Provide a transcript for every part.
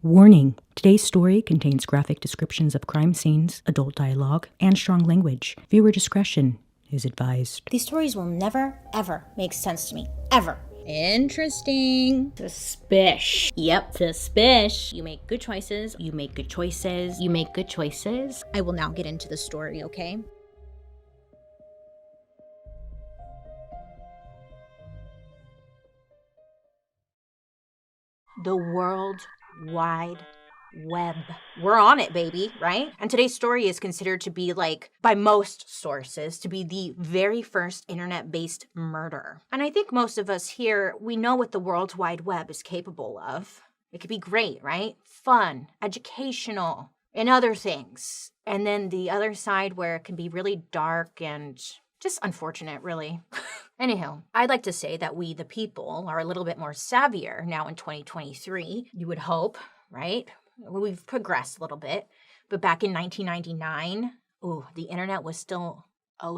Warning! Today's story contains graphic descriptions of crime scenes, adult dialogue, and strong language. Viewer discretion is advised. These stories will never, ever make sense to me. Ever. Interesting. Suspish. Yep, suspish. You make good choices. You make good choices. You make good choices. I will now get into the story, okay? The World Wide Web. We're on it, baby, right? And today's story is considered to be, by most sources, to be the very first internet-based murder. And I think most of us here, we know what the World Wide Web is capable of. It could be great, right? Fun, educational, and other things. And then the other side where it can be really dark and just unfortunate, really. Anyhow, I'd like to say that we, the people, are a little bit more savvier now in 2023. You would hope, right? We've progressed a little bit. But back in 1999, the internet was still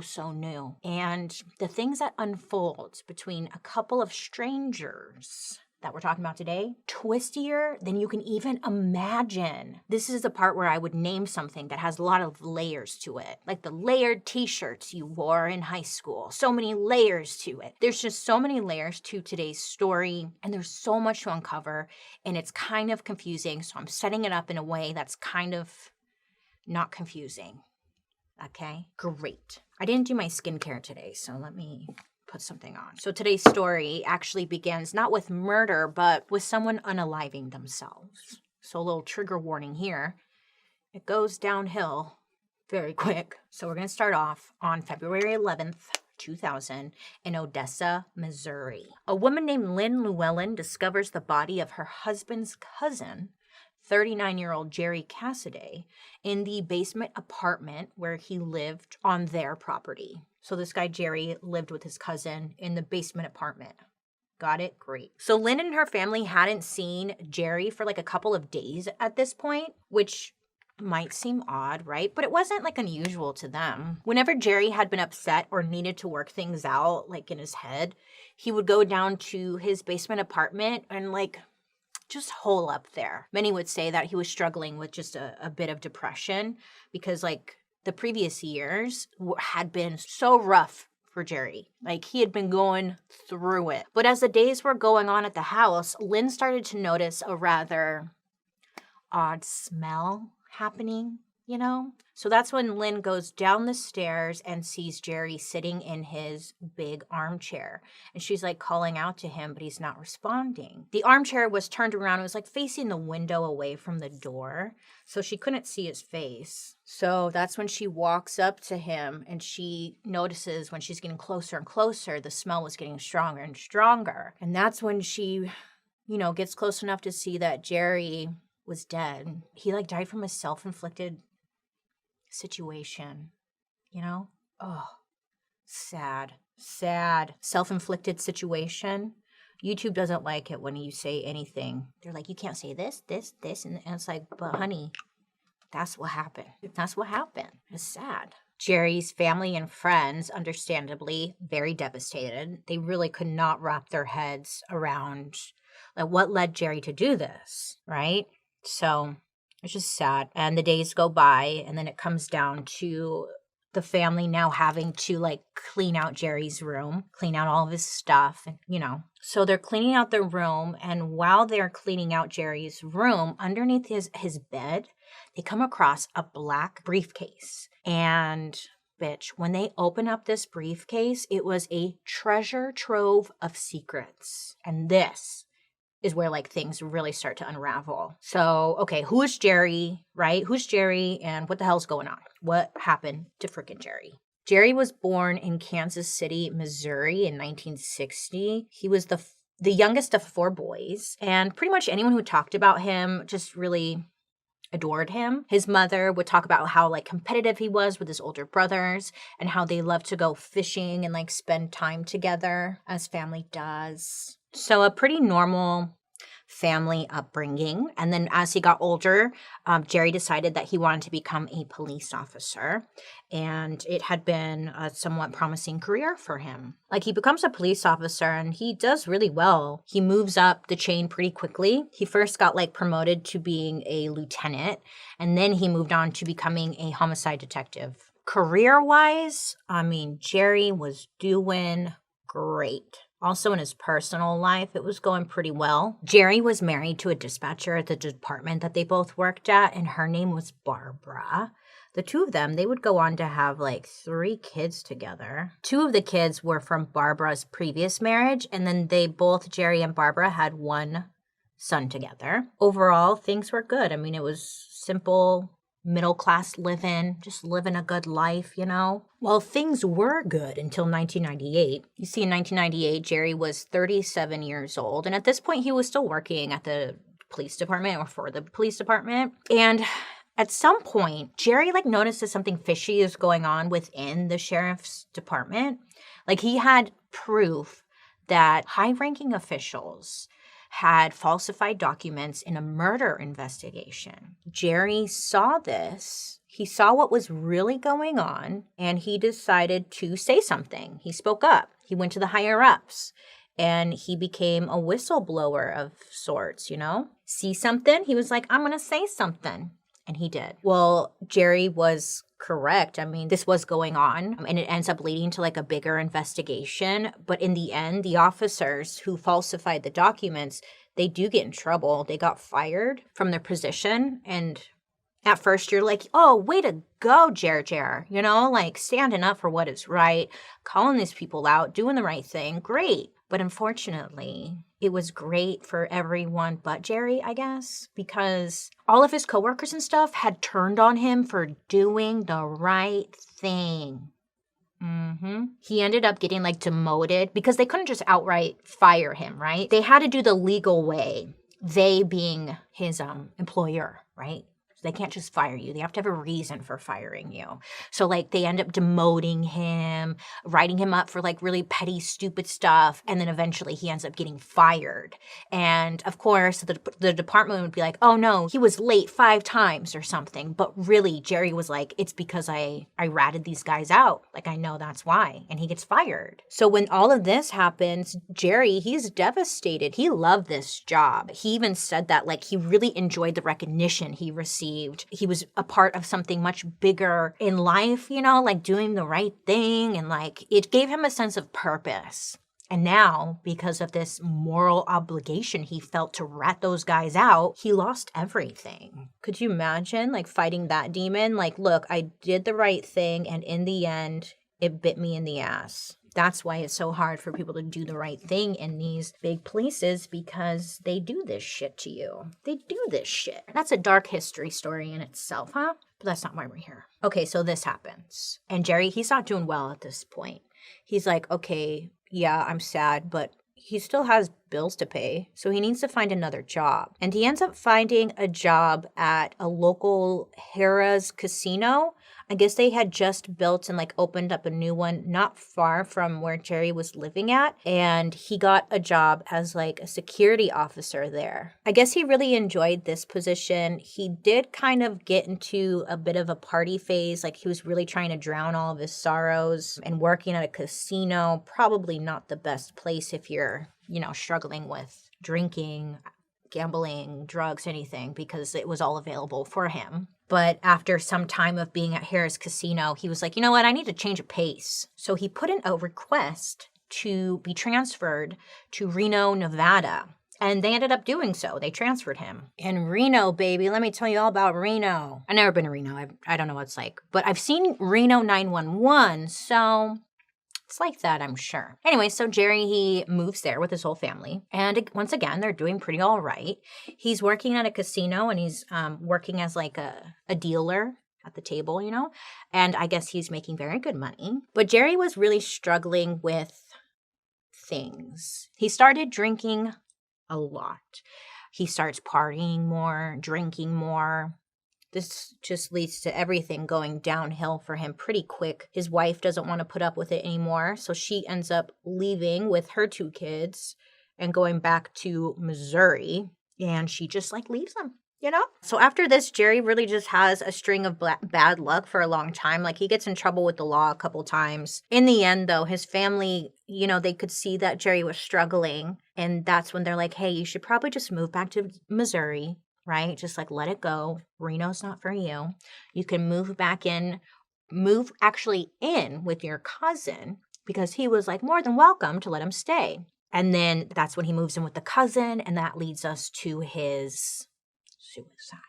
so new. And the things that unfold between a couple of strangers that we're talking about today, twistier than you can even imagine. This is the part where I would name something that has a lot of layers to it, like the layered t-shirts you wore in high school. So many layers to it. There's just so many layers to today's story, and there's so much to uncover, and it's kind of confusing, so I'm setting it up in a way that's kind of not confusing. Okay? Great. I didn't do my skincare today, so let me put something on. So today's story actually begins not with murder, but with someone unaliving themselves. So a little trigger warning here. It goes downhill very quick. So we're going to start off on February 11th, 2000 in Odessa, Missouri. A woman named Lynn Llewellyn discovers the body of her husband's cousin, 39-year-old Jerry Cassidy, in the basement apartment where he lived on their property. So this guy, Jerry, lived with his cousin in the basement apartment. Got it? Great. So Lynn and her family hadn't seen Jerry for a couple of days at this point, which might seem odd, right? But it wasn't unusual to them. Whenever Jerry had been upset or needed to work things out, in his head, he would go down to his basement apartment and just hole up there. Many would say that he was struggling with just a bit of depression because the previous years had been so rough for Jerry. He had been going through it. But as the days were going on at the house, Lynn started to notice a rather odd smell happening, So that's when Lynn goes down the stairs and sees Jerry sitting in his big armchair. And she's calling out to him, but he's not responding. The armchair was turned around. It was facing the window away from the door. So she couldn't see his face. So that's when she walks up to him and she notices when she's getting closer and closer, the smell was getting stronger and stronger. And that's when she, gets close enough to see that Jerry was dead. He died from a self-inflicted situation, sad self-inflicted situation. YouTube doesn't like it when you say anything. They're you can't say this, and it's but honey, that's what happened. It's sad. Jerry's family and friends, understandably, very devastated. They really could not wrap their heads around what led Jerry to do this, right? So it's just sad. And the days go by, and then it comes down to the family now having to clean out Jerry's room, clean out all of his stuff, and So they're cleaning out their room, and while they're cleaning out Jerry's room, underneath his bed, they come across a black briefcase. And bitch, when they open up this briefcase, it was a treasure trove of secrets. And this is where things really start to unravel. So, okay, who is Jerry, right? Who's Jerry and what the hell's going on? What happened to frickin' Jerry? Jerry was born in Kansas City, Missouri in 1960. He was the youngest of 4 boys, and pretty much anyone who talked about him just really adored him. His mother would talk about how competitive he was with his older brothers and how they loved to go fishing and spend time together as family does. So a pretty normal family upbringing. And then as he got older, Jerry decided that he wanted to become a police officer. And it had been a somewhat promising career for him. Like, he becomes a police officer and he does really well. He moves up the chain pretty quickly. He first got like promoted to being a lieutenant, and then he moved on to becoming a homicide detective. Career-wise, I mean, Jerry was doing great. Also in his personal life, it was going pretty well. Jerry was married to a dispatcher at the department that they both worked at, and her name was Barbara. The two of them, they would go on to have like 3 kids together. 2 of the kids were from Barbara's previous marriage, and then Jerry and Barbara, had 1 son together. Overall, things were good. I mean, it was simple, middle-class living, just living a good life, you know? Well, things were good until 1998. You see, in 1998, Jerry was 37 years old, and at this point, he was still working at the police department or for the police department. And at some point, Jerry notices something fishy is going on within the sheriff's department. Like, he had proof that high-ranking officials had falsified documents in a murder investigation. Jerry saw this. He saw what was really going on, and he decided to say something. He spoke up. He went to the higher-ups, and he became a whistleblower of sorts, you know? See something? He was like, I'm going to say something. And he did. Well, Jerry was correct. I mean, this was going on, and it ends up leading to a bigger investigation. But in the end, the officers who falsified the documents, they do get in trouble. They got fired from their position. And at first you're like, oh, way to go, Jer, you know, standing up for what is right, calling these people out, doing the right thing. Great. But unfortunately, it was great for everyone but Jerry, I guess, because all of his coworkers and stuff had turned on him for doing the right thing. He ended up getting demoted because they couldn't just outright fire him, right? They had to do the legal way, they being his employer, right? They can't just fire you. They have to have a reason for firing you. So they end up demoting him, writing him up for really petty, stupid stuff. And then eventually he ends up getting fired. And of course, the department would be like, oh no, he was late 5 times or something. But really, Jerry was like, it's because I ratted these guys out. I know that's why. And he gets fired. So when all of this happens, Jerry, he's devastated. He loved this job. He even said that he really enjoyed the recognition he received. He was a part of something much bigger in life, you know, doing the right thing. And it gave him a sense of purpose. And now, because of this moral obligation he felt to rat those guys out, he lost everything. Could you imagine fighting that demon? Look, I did the right thing, and in the end, it bit me in the ass. That's why it's so hard for people to do the right thing in these big places, because they do this shit to you. They do this shit. That's a dark history story in itself, huh? But that's not why we're here. Okay, so this happens. And Jerry, he's not doing well at this point. He's like, okay, yeah, I'm sad, but he still has bills to pay, so he needs to find another job. And he ends up finding a job at a local Harrah's casino. I guess they had just built and opened up a new one not far from where Jerry was living at. And he got a job as a security officer there. I guess he really enjoyed this position. He did kind of get into a bit of a party phase. He was really trying to drown all of his sorrows. And working at a casino, probably not the best place if you're, struggling with drinking, gambling, drugs, anything, because it was all available for him. But after some time of being at Harrah's Casino, he was like, you know what, I need to change a pace. So he put in a request to be transferred to Reno, Nevada. And they ended up doing so. They transferred him. And Reno, baby, let me tell you all about Reno. I've never been to Reno. I don't know what it's like. But I've seen Reno 911, so it's like that, I'm sure. Anyway, so Jerry, he moves there with his whole family. And once again, they're doing pretty all right. He's working at a casino, and he's working as a dealer at the table, you know. And I guess he's making very good money. But Jerry was really struggling with things. He started drinking a lot. He starts partying more, drinking more. This just leads to everything going downhill for him pretty quick. His wife doesn't want to put up with it anymore, so she ends up leaving with her 2 kids and going back to Missouri. And she just like leaves him. You know? So after this, Jerry really just has a string of bad luck for a long time. Like, he gets in trouble with the law a couple times. In the end, though, his family, you know, they could see that Jerry was struggling. And that's when they're like, hey, you should probably just move back to Missouri, right? Just like let it go. Reno's not for you. You can move back in, move actually in with your cousin, because he was like more than welcome to let him stay. And then that's when he moves in with the cousin. And that leads us to his suicide.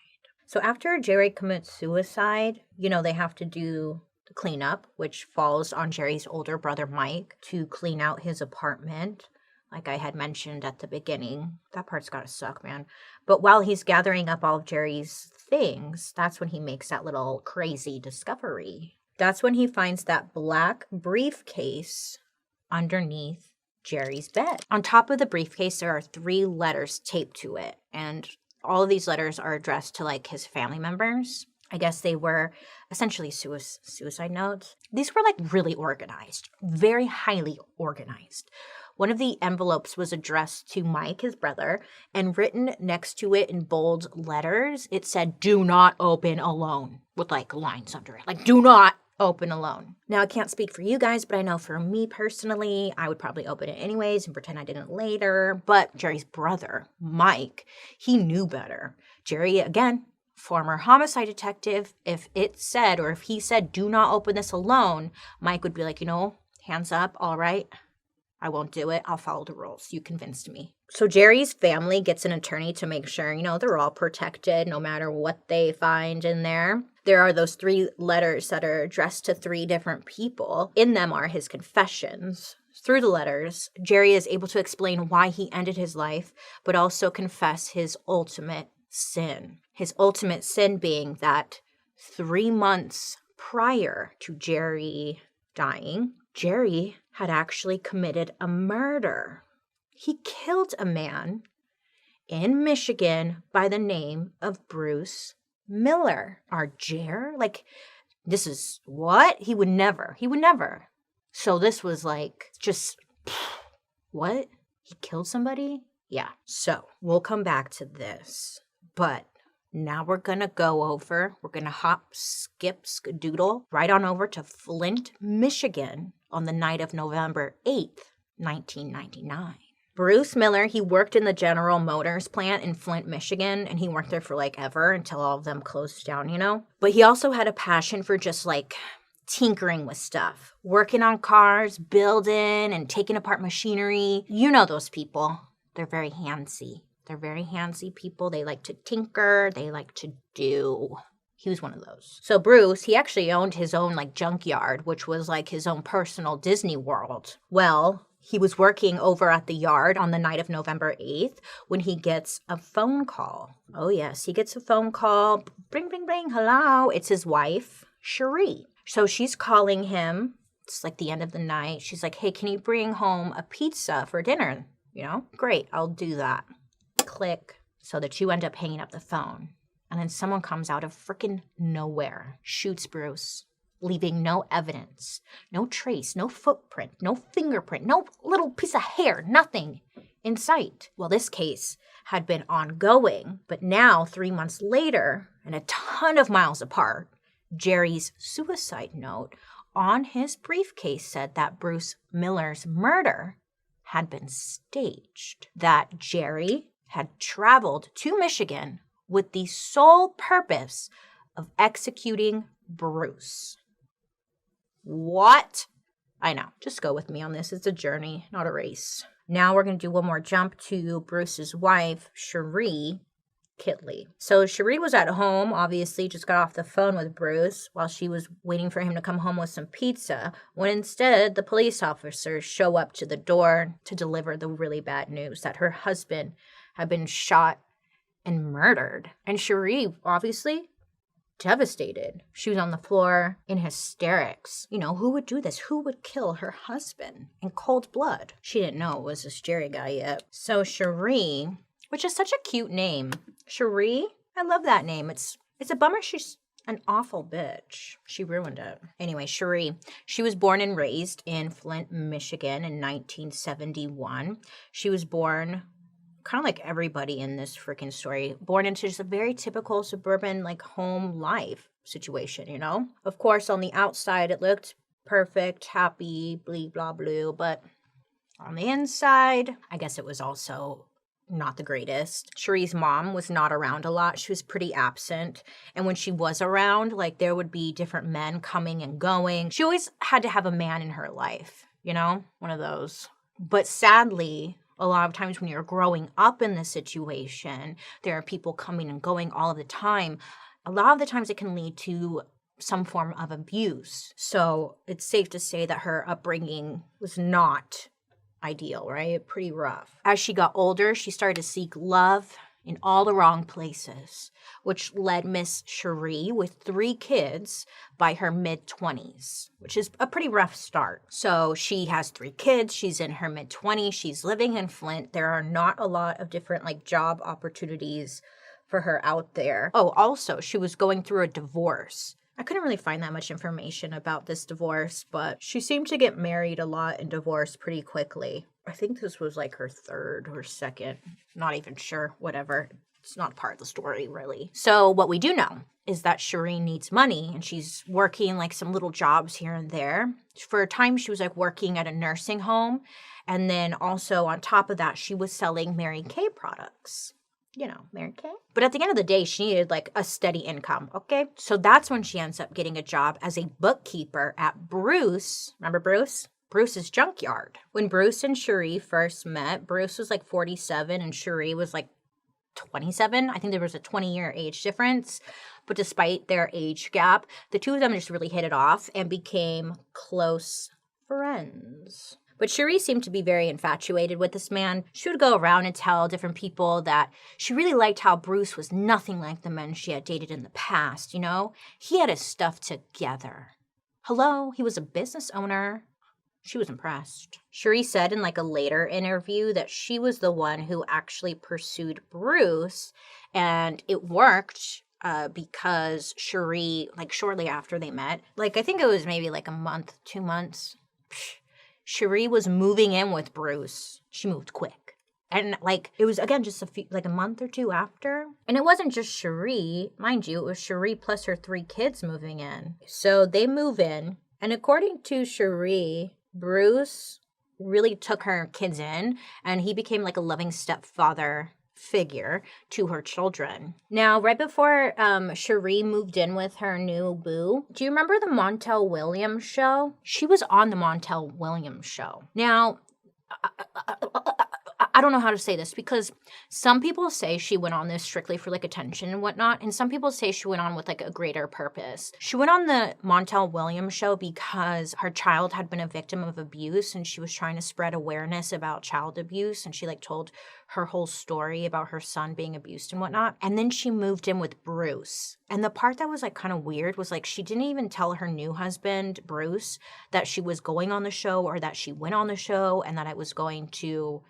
So after Jerry commits suicide, you know, they have to do the cleanup, which falls on Jerry's older brother, Mike, to clean out his apartment. Like I had mentioned at the beginning, that part's gotta suck, man. But while he's gathering up all of Jerry's things, that's when he makes that little crazy discovery. That's when he finds that black briefcase underneath Jerry's bed. On top of the briefcase, there are 3 letters taped to it, and all of these letters are addressed to like his family members. I guess they were essentially suicide notes. These were like really organized, very highly organized. One of the envelopes was addressed to Mike, his brother, and written next to it in bold letters, it said, "Do not open alone," with like lines under it. Like, do not open alone. Now, I can't speak for you guys, but I know for me personally, I would probably open it anyways and pretend I didn't later. But Jerry's brother, Mike, he knew better. Jerry, again, former homicide detective, if it said, or if he said, "Do not open this alone," Mike would be like, you know, hands up, all right, I won't do it. I'll follow the rules. You convinced me. So Jerry's family gets an attorney to make sure, you know, they're all protected no matter what they find in there. There are those 3 letters that are addressed to 3 different people. In them are his confessions. Through the letters, Jerry is able to explain why he ended his life, but also confess his ultimate sin. His ultimate sin being that 3 months prior to Jerry dying, Jerry had actually committed a murder. He killed a man in Michigan by the name of Bruce Miller. Our Jer? Like, this is what? He would never. So this was like, just, what? He killed somebody? Yeah. So we'll come back to this. But now we're going to hop, skip, skadoodle right on over to Flint, Michigan on the night of November 8th, 1999. Bruce Miller, he worked in the General Motors plant in Flint, Michigan, and he worked there for like ever until all of them closed down, you know? But he also had a passion for just like tinkering with stuff, working on cars, building and taking apart machinery. You know those people. They're very handsy. They're very handsy people. They like to tinker. They like to do. He was one of those. So Bruce, he actually owned his own like junkyard, which was like his own personal Disney World. Well, he was working over at the yard on the night of November 8th when he gets a phone call. Oh yes, he gets a phone call. Bring, bring, bring. Hello. It's his wife, Sheree. So she's calling him. It's like the end of the night. She's like, hey, can you bring home a pizza for dinner? You know, great, I'll do that. Click, so that you end up hanging up the phone. And then someone comes out of freaking nowhere, shoots Bruce, leaving no evidence, no trace, no footprint, no fingerprint, no little piece of hair, nothing in sight. Well, this case had been ongoing, but now 3 months later, and a ton of miles apart, Jerry's suicide note on his briefcase said that Bruce Miller's murder had been staged, that Jerry had traveled to Michigan with the sole purpose of executing Bruce. What? I know. Just go with me on this. It's a journey, not a race. Now we're going to do one more jump to Bruce's wife, Sheree Kitley. So Sheree was at home, obviously, just got off the phone with Bruce while she was waiting for him to come home with some pizza, when instead the police officers show up to the door to deliver the really bad news that her husband had been shot and murdered. And Sheree, obviously, devastated. She was on the floor in hysterics. You know, who would do this? Who would kill her husband in cold blood? She didn't know it was this Jerry guy yet. So Sheree, which is such a cute name. Sheree, I love that name. It's a bummer she's an awful bitch. She ruined it. Anyway, Sheree, she was born and raised in Flint, Michigan in 1971. She was born kind of like everybody in this freaking story, born into just a very typical suburban, like, home life situation, you know? Of course, on the outside, it looked perfect, happy, blee, blah, blue, but on the inside, I guess it was also not the greatest. Sheree's mom was not around a lot. She was pretty absent. And when she was around, like, there would be different men coming and going. She always had to have a man in her life, you know? One of those. But sadly, a lot of times when you're growing up in this situation, there are people coming and going all of the time. A lot of the times it can lead to some form of abuse. So it's safe to say that her upbringing was not ideal, right? Pretty rough. As she got older, she started to seek love in all the wrong places, which led Miss Sheree with 3 kids by her mid-20s, which is a pretty rough start. So she has 3 kids. She's in her mid-20s. She's living in Flint. There are not a lot of different, like, job opportunities for her out there. Oh, also, she was going through a divorce. I couldn't really find that much information about this divorce, but she seemed to get married a lot and divorced pretty quickly. I think this was like her 3rd or 2nd. Not even sure. Whatever. It's not part of the story, really. So what we do know is that Sheree needs money, and she's working like some little jobs here and there. For a time, she was like working at a nursing home. And then also on top of that, she was selling Mary Kay products. You know, Mary Kay. But at the end of the day, she needed like a steady income, okay? So that's when she ends up getting a job as a bookkeeper at Bruce. Remember Bruce? Bruce's junkyard. When Bruce and Sheree first met, Bruce was like 47 and Sheree was like 27. I think there was a 20-year age difference. But despite their age gap, the two of them just really hit it off and became close friends. But Sheree seemed to be very infatuated with this man. She would go around and tell different people that she really liked how Bruce was nothing like the men she had dated in the past, you know? He had his stuff together. Hello, he was a business owner. She was impressed. Sheree said in like a later interview that she was the one who actually pursued Bruce, and it worked because Sheree, like shortly after they met, like I think it was maybe like a month, 2 months, Sheree was moving in with Bruce. She moved quick. And like, it was again, just a month or 2 after. And it wasn't just Sheree, mind you, it was Sheree plus her 3 kids moving in. So they move in. And according to Sheree, Bruce really took her kids in and he became like a loving stepfather figure to her children. Now, right before Sheree moved in with her new boo, do you remember the Montel Williams show? She was on the Montel Williams show. Now, I don't know how to say this because some people say she went on this strictly for like attention and whatnot, and some people say she went on with like a greater purpose. She went on the Montel Williams show because her child had been a victim of abuse and she was trying to spread awareness about child abuse, and she like told her whole story about her son being abused and whatnot. And then she moved in with Bruce. And the part that was like kind of weird was like she didn't even tell her new husband, Bruce, that she was going on the show or that she went on the show and that it was going to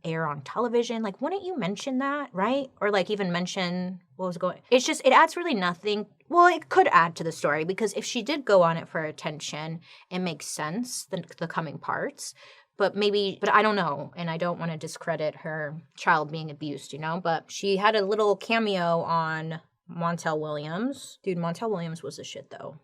air on television. Like, wouldn't you mention that, right? Or like even mention what was going. It's just, it adds really nothing. Well, it could add to the story because if she did go on it for attention, it makes sense, the coming parts. But I don't know. And I don't want to discredit her child being abused, you know? But she had a little cameo on Montel Williams. Dude, Montel Williams was the shit though.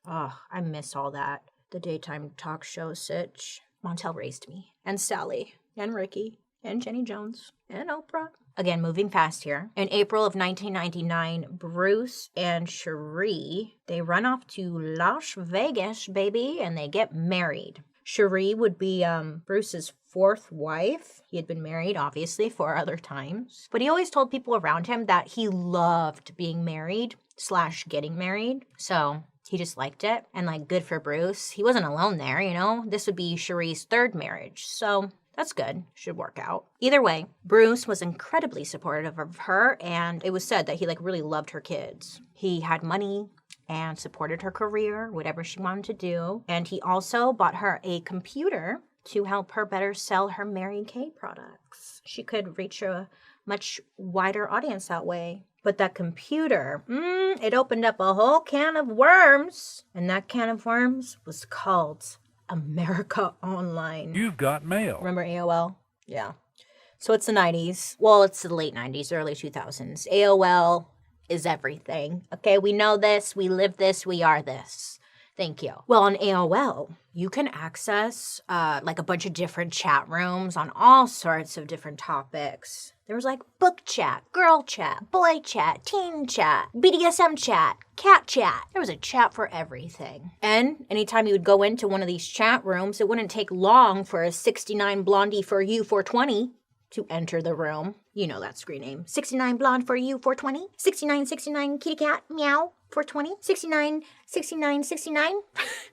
Oh, I miss all that. The daytime talk show sitch. Montel raised me. And Sally. And Ricky. And Jenny Jones. And Oprah. Again, moving fast here. In April of 1999, Bruce and Sheree, they run off to Las Vegas, baby, and they get married. Sheree would be Bruce's 4th wife. He had been married, obviously, 4 other times. But he always told people around him that he loved being married / getting married. So he just liked it. And like, good for Bruce. He wasn't alone there, you know? This would be Sheree's 3rd marriage. So that's good. Should work out. Either way, Bruce was incredibly supportive of her, and it was said that he like really loved her kids. He had money and supported her career, whatever she wanted to do. And he also bought her a computer to help her better sell her Mary Kay products. She could reach a much wider audience that way. But that computer, it opened up a whole can of worms. And that can of worms was called America Online. You've got mail. Remember AOL? Yeah. So it's the 90s. Well, it's the late 90s, early 2000s. AOL is everything. Okay, we know this, we live this, we are this. Thank you. Well, on AOL, you can access like a bunch of different chat rooms on all sorts of different topics. There was like book chat, girl chat, boy chat, teen chat, BDSM chat, cat chat. There was a chat for everything. And anytime you would go into one of these chat rooms, it wouldn't take long for a 69 blondie for you 420 to enter the room. You know that screen name. 69 blonde for you 420. 69 kitty cat meow 420. 69.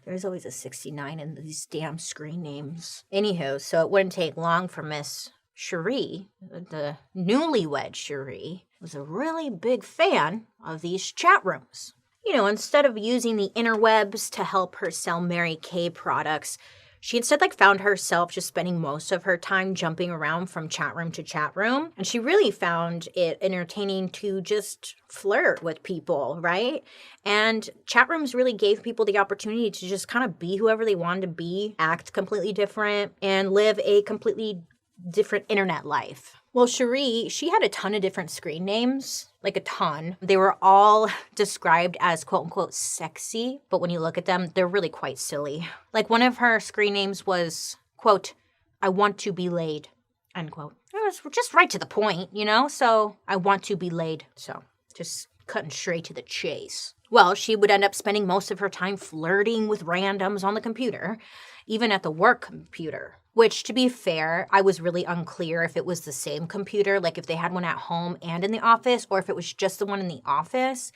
There's always a 69 in these damn screen names. Anywho, so it wouldn't take long for Miss Sheree, the newlywed Sheree, was a really big fan of these chat rooms. You know, instead of using the interwebs to help her sell Mary Kay products, she instead found herself just spending most of her time jumping around from chat room to chat room. And she really found it entertaining to just flirt with people, right? And chat rooms really gave people the opportunity to just kind of be whoever they wanted to be, act completely different, and live a completely different internet life. Well, Sheree, she had a ton of different screen names, like a ton. They were all described as quote unquote sexy, but when you look at them, they're really quite silly. Like one of her screen names was, quote, I want to be laid, end quote. It was just right to the point, you know? So I want to be laid. So just cutting straight to the chase. Well, she would end up spending most of her time flirting with randoms on the computer, even at the work computer. Which, to be fair, I was really unclear if it was the same computer, like if they had one at home and in the office, or if it was just the one in the office.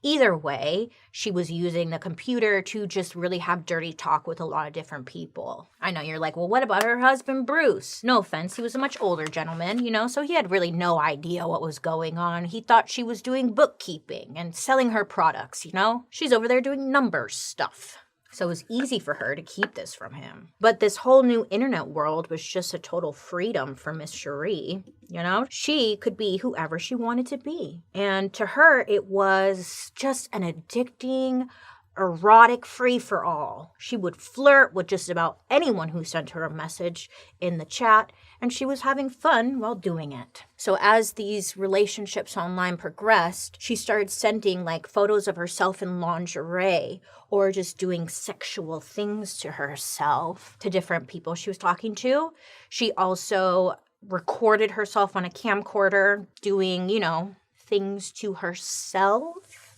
Either way, she was using the computer to just really have dirty talk with a lot of different people. I know you're like, well, what about her husband, Bruce? No offense, he was a much older gentleman, you know, so he had really no idea what was going on. He thought she was doing bookkeeping and selling her products, you know? She's over there doing numbers stuff. So it was easy for her to keep this from him. But this whole new internet world was just a total freedom for Miss Sheree. You know, she could be whoever she wanted to be. And to her, it was just an addicting, erotic free-for-all. She would flirt with just about anyone who sent her a message in the chat, and she was having fun while doing it. So as these relationships online progressed, she started sending photos of herself in lingerie or just doing sexual things to herself to different people she was talking to. She also recorded herself on a camcorder doing, things to herself.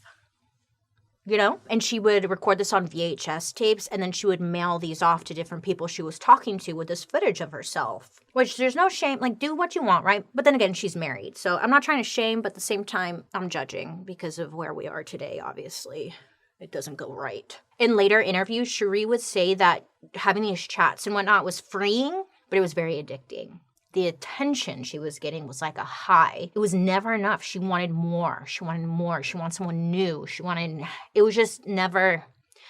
And she would record this on VHS tapes, and then she would mail these off to different people she was talking to with this footage of herself. Which, there's no shame, do what you want, right? But then again, she's married, so I'm not trying to shame, but at the same time, I'm judging because of where we are today, obviously. It doesn't go right. In later interviews, Sheree would say that having these chats and whatnot was freeing, but it was very addicting. The attention she was getting was like a high. It was never enough. She wanted more. She wanted more. She wanted someone new. It was just never,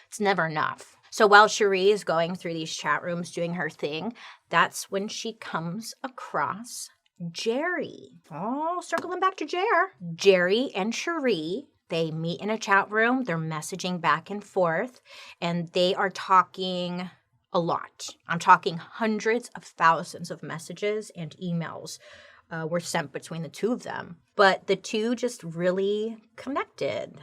it's never enough. So while Sheree is going through these chat rooms doing her thing, that's when she comes across Jerry. Oh, circling back to Jer. Jerry and Sheree, they meet in a chat room. They're messaging back and forth, and they are talking a lot. I'm talking hundreds of thousands of messages and emails were sent between the two of them. But the two just really connected.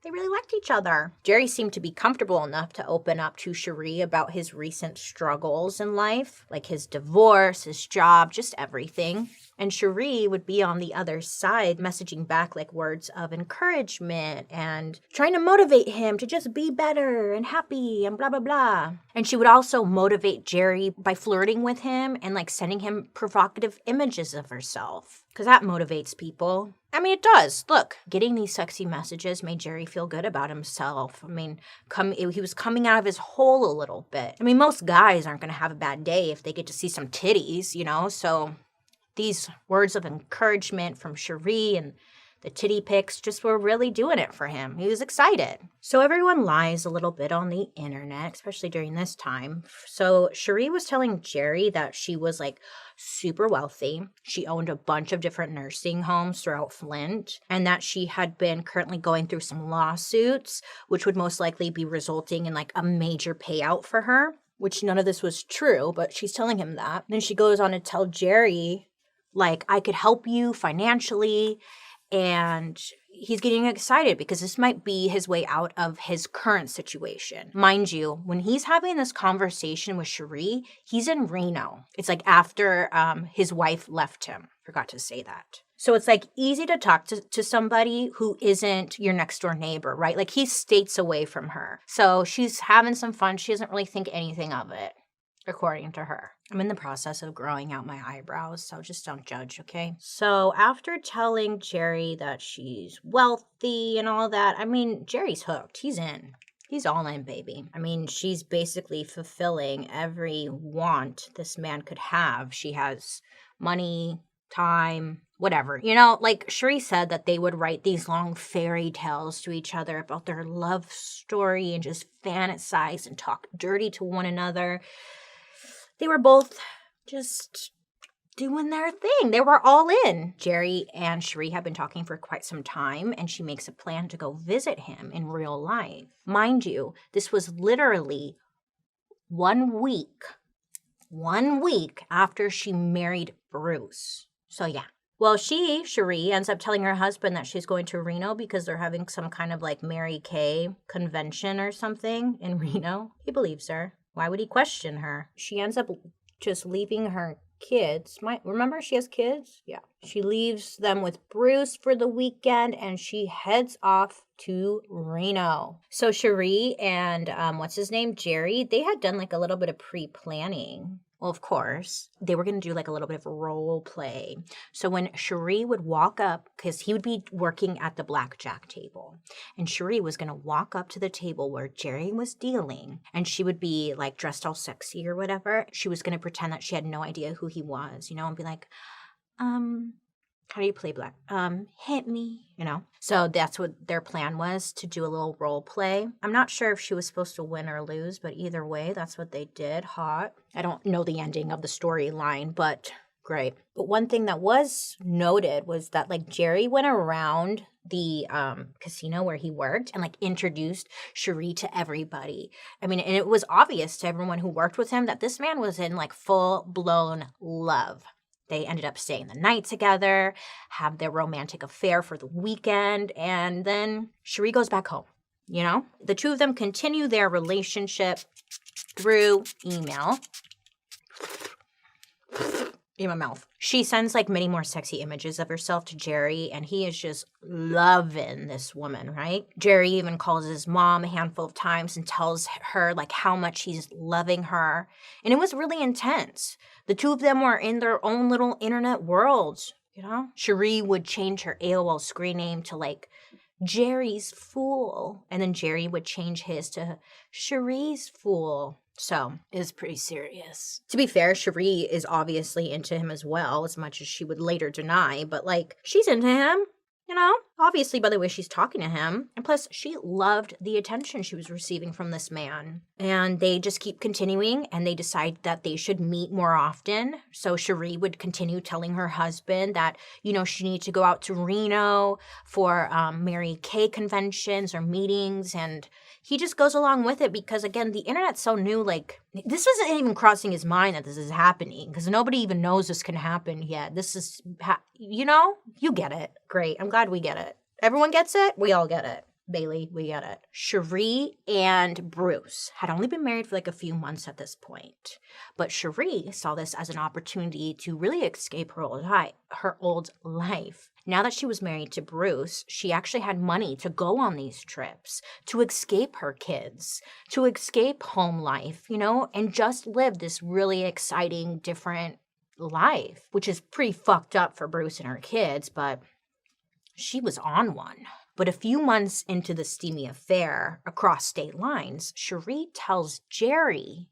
They really liked each other. Jerry seemed to be comfortable enough to open up to Sheree about his recent struggles in life, like his divorce, his job, just everything. And Sheree would be on the other side messaging back words of encouragement and trying to motivate him to just be better and happy and blah, blah, blah. And she would also motivate Jerry by flirting with him and sending him provocative images of herself. Because that motivates people. I mean, it does. Look, getting these sexy messages made Jerry feel good about himself. I mean, he was coming out of his hole a little bit. I mean, most guys aren't going to have a bad day if they get to see some titties, so these words of encouragement from Sheree and the titty pics just were really doing it for him. He was excited. So everyone lies a little bit on the internet, especially during this time. So Sheree was telling Jerry that she was super wealthy. She owned a bunch of different nursing homes throughout Flint, and that she had been currently going through some lawsuits, which would most likely be resulting in a major payout for her, which none of this was true, but she's telling him that. Then she goes on to tell Jerry Like, I could help you financially. And he's getting excited because this might be his way out of his current situation. Mind you, when he's having this conversation with Sheree, he's in Reno. It's like after his wife left him. Forgot to say that. So it's like easy to talk to somebody who isn't your next door neighbor, right? Like he's states away from her. So she's having some fun. She doesn't really think anything of it, according to her. I'm in the process of growing out my eyebrows, so just don't judge, okay? So after telling Jerry that she's wealthy and all that, I mean, Jerry's hooked. He's in. He's all in, baby. I mean, she's basically fulfilling every want this man could have. She has money, time, whatever. You know, like Sheree said that they would write these long fairy tales to each other about their love story and just fantasize and talk dirty to one another. They were both just doing their thing. They were all in. Jerry and Sheree have been talking for quite some time, and she makes a plan to go visit him in real life. Mind you, this was literally 1 week after she married Bruce. So yeah. Well, Sheree, ends up telling her husband that she's going to Reno because they're having some kind of like Mary Kay convention or something in Reno. He believes her. Why would he question her? She ends up just leaving her kids. Remember she has kids? Yeah. She leaves them with Bruce for the weekend and she heads off to Reno. So Sheree and what's his name? Jerry, they had done like a little bit of pre-planning. Well, of course, they were going to do like a little bit of role play. So when Sheree would walk up, because he would be working at the blackjack table, and Sheree was going to walk up to the table where Jerry was dealing, and she would be like dressed all sexy or whatever. She was going to pretend that she had no idea who he was, and be like, how do you play black? Hit me, So that's what their plan was, to do a little role play. I'm not sure if she was supposed to win or lose, but either way, that's what they did. Hot. I don't know the ending of the storyline, but great. But one thing that was noted was that like Jerry went around the casino where he worked and like introduced Sheree to everybody. I mean, and it was obvious to everyone who worked with him that this man was in like full-blown love. They ended up staying the night together, have their romantic affair for the weekend, and then Sheree goes back home, The two of them continue their relationship through email. In my mouth. She sends like many more sexy images of herself to Jerry, and he is just loving this woman, right? Jerry even calls his mom a handful of times and tells her like how much he's loving her. And it was really intense. The two of them were in their own little internet worlds, Sheree would change her AOL screen name to like Jerry's Fool, and then Jerry would change his to Sheree's Fool. So it was pretty serious. To be fair, Sheree is obviously into him as well, as much as she would later deny, but like she's into him, obviously by the way she's talking to him. And plus she loved the attention she was receiving from this man. And they just keep continuing and they decide that they should meet more often. So Sheree would continue telling her husband that, she needs to go out to Reno for Mary Kay conventions or meetings, and he just goes along with it because, again, the internet's so new. Like, this isn't even crossing his mind that this is happening because nobody even knows this can happen yet. This is, you get it. Great. I'm glad we get it. Everyone gets it. We all get it. Bailey, we get it. Sheree and Bruce had only been married for like a few months at this point. But Sheree saw this as an opportunity to really escape her old life. Now that she was married to Bruce, she actually had money to go on these trips, to escape her kids, to escape home life, and just live this really exciting, different life, which is pretty fucked up for Bruce and her kids, but she was on one. But a few months into the steamy affair across state lines, Sheree tells Jerry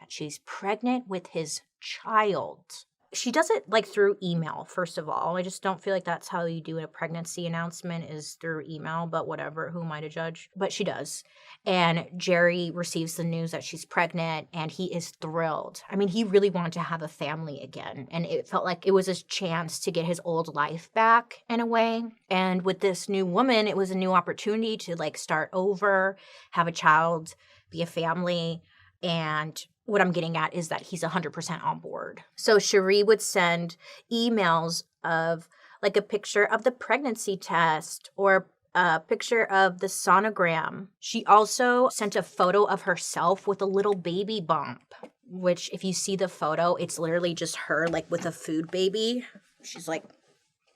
that she's pregnant with his child. She does it like through email, first of all. I just don't feel like that's how you do a pregnancy announcement, is through email, but whatever, who am I to judge? But she does. And Jerry receives the news that she's pregnant and he is thrilled. I mean, he really wanted to have a family again. And it felt like it was his chance to get his old life back in a way. And with this new woman, it was a new opportunity to like start over, have a child, be a family. And what I'm getting at is that he's 100% on board. So Sheree would send emails of like a picture of the pregnancy test or a picture of the sonogram. She also sent a photo of herself with a little baby bump, which if you see the photo, it's literally just her like with a food baby. She's like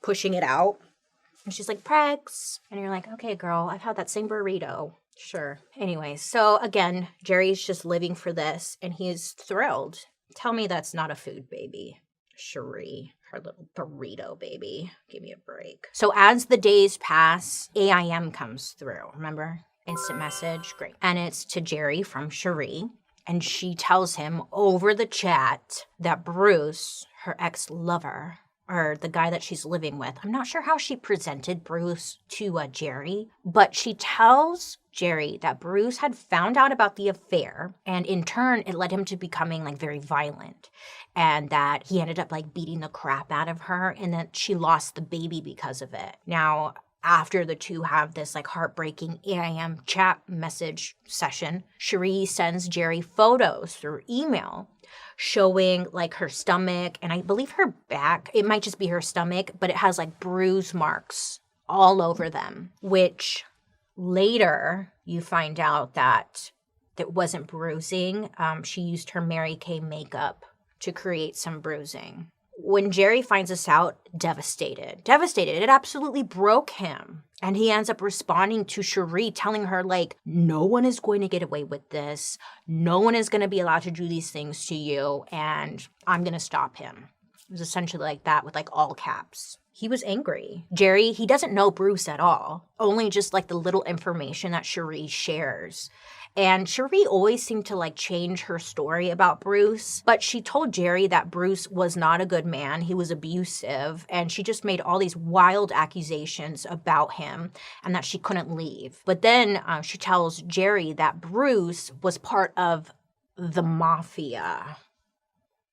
pushing it out. And she's like, pregs. And you're like, okay, girl, I've had that same burrito. Sure. Anyway, so again, Jerry's just living for this and he's thrilled. Tell me that's not a food baby. Sheree, her little burrito baby. Give me a break. So as the days pass, AIM comes through. Remember? Instant message. Great. And it's to Jerry from Sheree. And she tells him over the chat that Bruce, her ex-lover, or the guy that she's living with. I'm not sure how she presented Bruce to Jerry, but she tells Jerry that Bruce had found out about the affair, and in turn, it led him to becoming like very violent, and that he ended up like beating the crap out of her, and that she lost the baby because of it. Now, after the two have this like heartbreaking AIM chat message session, Sheree sends Jerry photos through email showing like her stomach and I believe her back. It might just be her stomach, but it has like bruise marks all over them, which later you find out that it wasn't bruising. She used her Mary Kay makeup to create some bruising. When Jerry finds this out, devastated, it absolutely broke him. And he ends up responding to Sheree, telling her, like, no one is going to get away with this. No one is going to be allowed to do these things to you. And I'm going to stop him. It was essentially like that with, like, all caps. He was angry. Jerry, he doesn't know Bruce at all. Only just, like, the little information that Sheree shares. And Sheree always seemed to like change her story about Bruce, but she told Jerry that Bruce was not a good man. He was abusive, and she just made all these wild accusations about him and that she couldn't leave. But then she tells Jerry that Bruce was part of the mafia.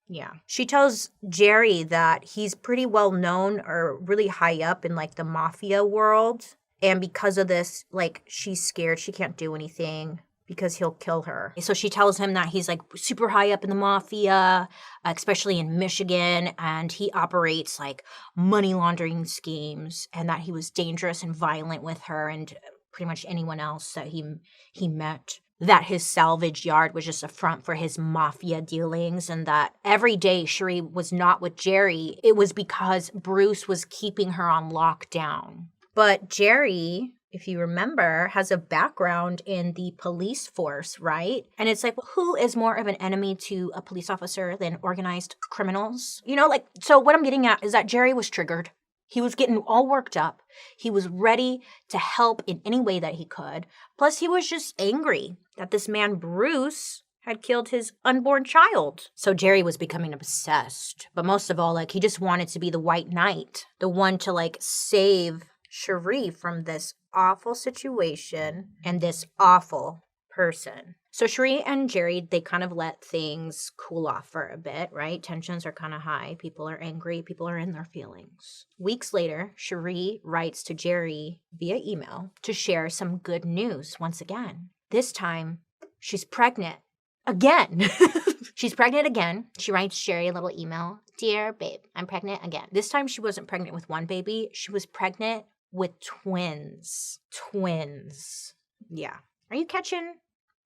Yeah. She tells Jerry that he's pretty well known or really high up in like the mafia world. And because of this, like she's scared she can't do anything because he'll kill her. So she tells him that he's like super high up in the mafia, especially in Michigan, and he operates like money laundering schemes, and that he was dangerous and violent with her and pretty much anyone else that he met. That his salvage yard was just a front for his mafia dealings, and that every day Sheree was not with Jerry, it was because Bruce was keeping her on lockdown. But Jerry, if you remember, has a background in the police force, right? And it's like, who is more of an enemy to a police officer than organized criminals? You know, like, so what I'm getting at is that Jerry was triggered. He was getting all worked up. He was ready to help in any way that he could. Plus, he was just angry that this man, Bruce, had killed his unborn child. So Jerry was becoming obsessed. But most of all, like, he just wanted to be the white knight, the one to, like, save Sheree from this awful situation and this awful person. So Sheree and Jerry, they kind of let things cool off for a bit, right? Tensions are kind of high. People are angry. People are in their feelings. Weeks later, Sheree writes to Jerry via email to share some good news once again. This time, she's pregnant. Again. She's pregnant again. She writes Sherry a little email. Dear babe, I'm pregnant again. This time she wasn't pregnant with one baby. She was pregnant with twins. Twins. Yeah. Are you catching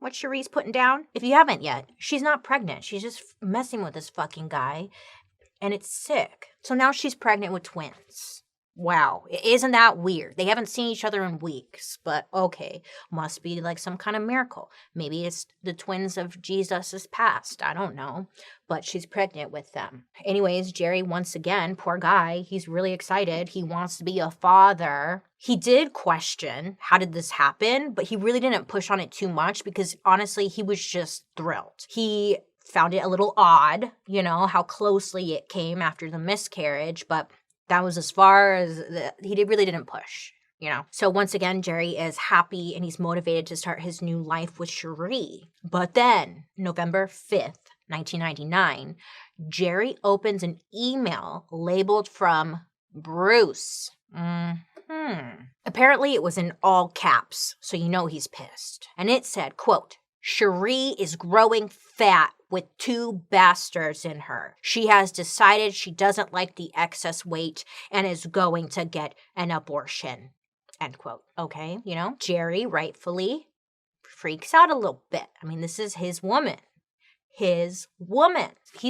what Sheree's putting down? If you haven't yet, she's not pregnant. She's just messing with this fucking guy, and it's sick. So now she's pregnant with twins. Wow. Isn't that weird? They haven't seen each other in weeks, but okay. Must be like some kind of miracle. Maybe it's the twins of Jesus' past. I don't know. But she's pregnant with them. Anyways, Jerry, once again, poor guy, he's really excited. He wants to be a father. He did question, how did this happen? But he really didn't push on it too much because honestly, he was just thrilled. He found it a little odd, you know, how closely it came after the miscarriage, but that was as far as he really didn't push, you know. So once again, Jerry is happy and he's motivated to start his new life with Sheree. But then, November 5th, 1999, Jerry opens an email labeled from Bruce. Apparently, it was in all caps, so you know he's pissed. And it said, quote, Sheree is growing fat with 2 bastards in her. She has decided she doesn't like the excess weight and is going to get an abortion. End quote. Okay, Jerry rightfully freaks out a little bit. I mean, this is his woman. He's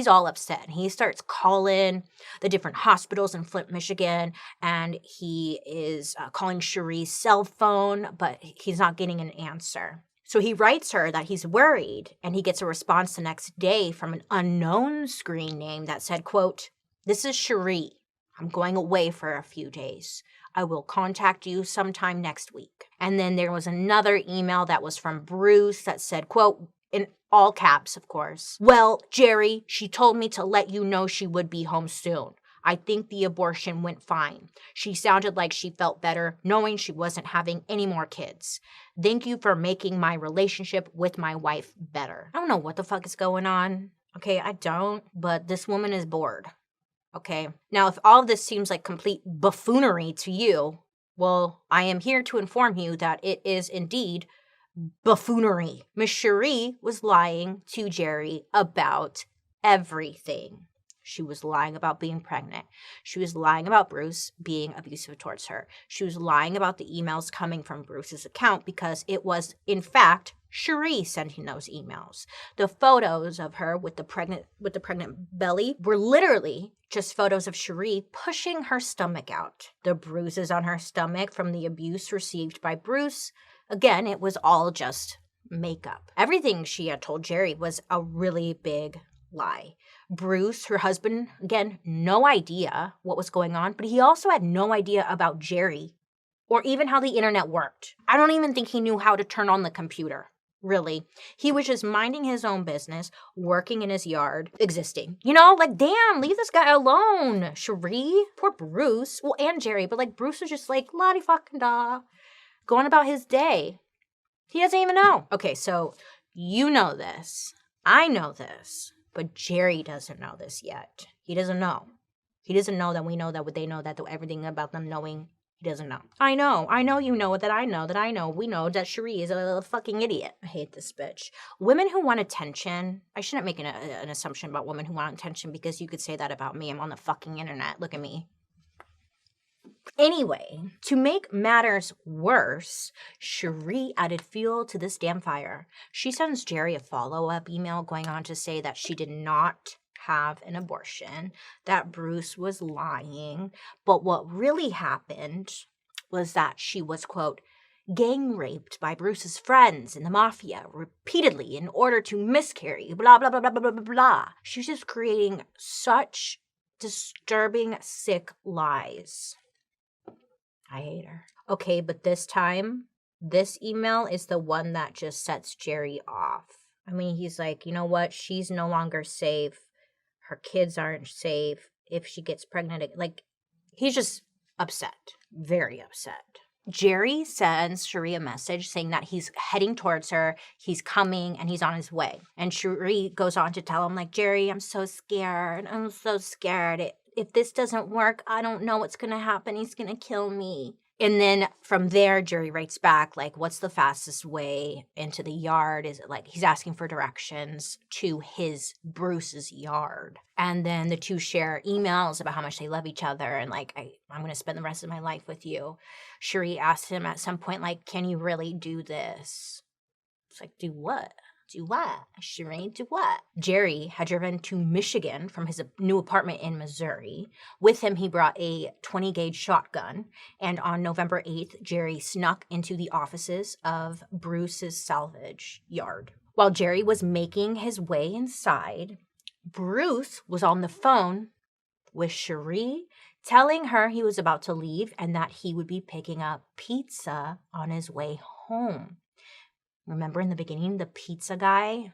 all upset. And he starts calling the different hospitals in Flint, Michigan, and he is calling Sheree's cell phone, but he's not getting an answer. So he writes her that he's worried, and he gets a response the next day from an unknown screen name that said, quote, "This is Sheree. I'm going away for a few days. I will contact you sometime next week." And then there was another email that was from Bruce that said, quote, in all caps, of course, "Well, Jerry, she told me to let you know she would be home soon. I think the abortion went fine. She sounded like she felt better knowing she wasn't having any more kids. Thank you for making my relationship with my wife better." I don't know what the fuck is going on. Okay, I don't, but this woman is bored. Okay, now if all of this seems like complete buffoonery to you, well, I am here to inform you that it is indeed buffoonery. Miss Sheree was lying to Jerry about everything. She was lying about being pregnant. She was lying about Bruce being abusive towards her. She was lying about the emails coming from Bruce's account because it was, in fact, Sheree sending those emails. The photos of her with the pregnant belly were literally just photos of Sheree pushing her stomach out. The bruises on her stomach from the abuse received by Bruce, again, it was all just makeup. Everything she had told Jerry was a really big lie. Bruce, her husband, again, no idea what was going on, but he also had no idea about Jerry or even how the internet worked. I don't even think he knew how to turn on the computer. Really. He was just minding his own business, working in his yard, existing. Damn, leave this guy alone. Sheree, poor Bruce. Well, and Jerry, but Bruce was just la-di-fucking-da, going about his day. He doesn't even know. Okay, so you know this. I know this. But Jerry doesn't know this yet. He doesn't know. He doesn't know that we know that they know that everything about them knowing. He doesn't know. I know you know that I know. We know that Sheree is a fucking idiot. I hate this bitch. Women who want attention. I shouldn't make an assumption about women who want attention because you could say that about me. I'm on the fucking internet. Look at me. Anyway, to make matters worse, Sheree added fuel to this damn fire. She sends Jerry a follow-up email going on to say that she did not have an abortion, that Bruce was lying, but what really happened was that she was, quote, gang raped by Bruce's friends in the mafia repeatedly in order to miscarry, blah, blah, blah, blah, blah, blah, blah. She was just creating such disturbing, sick lies. I hate her. Okay, but this time, this email is the one that just sets Jerry off. I mean, he's like, you know what? She's no longer safe. Her kids aren't safe. If she gets pregnant, he's just upset. Very upset. Jerry sends Sheree a message saying that he's heading towards her, he's coming, and he's on his way. And Sheree goes on to tell him, Jerry, I'm so scared. If this doesn't work, I don't know what's going to happen. He's going to kill me. And then from there, Jerry writes back, what's the fastest way into the yard? Is it he's asking for directions to Bruce's yard. And then the two share emails about how much they love each other and I'm going to spend the rest of my life with you. Sheree asks him at some point, can you really do this? It's do what? Do what? Sheree, do what? Jerry had driven to Michigan from his new apartment in Missouri. With him, he brought a 20-gauge shotgun. And on November 8th, Jerry snuck into the offices of Bruce's salvage yard. While Jerry was making his way inside, Bruce was on the phone with Sheree, telling her he was about to leave and that he would be picking up pizza on his way home. Remember in the beginning, the pizza guy?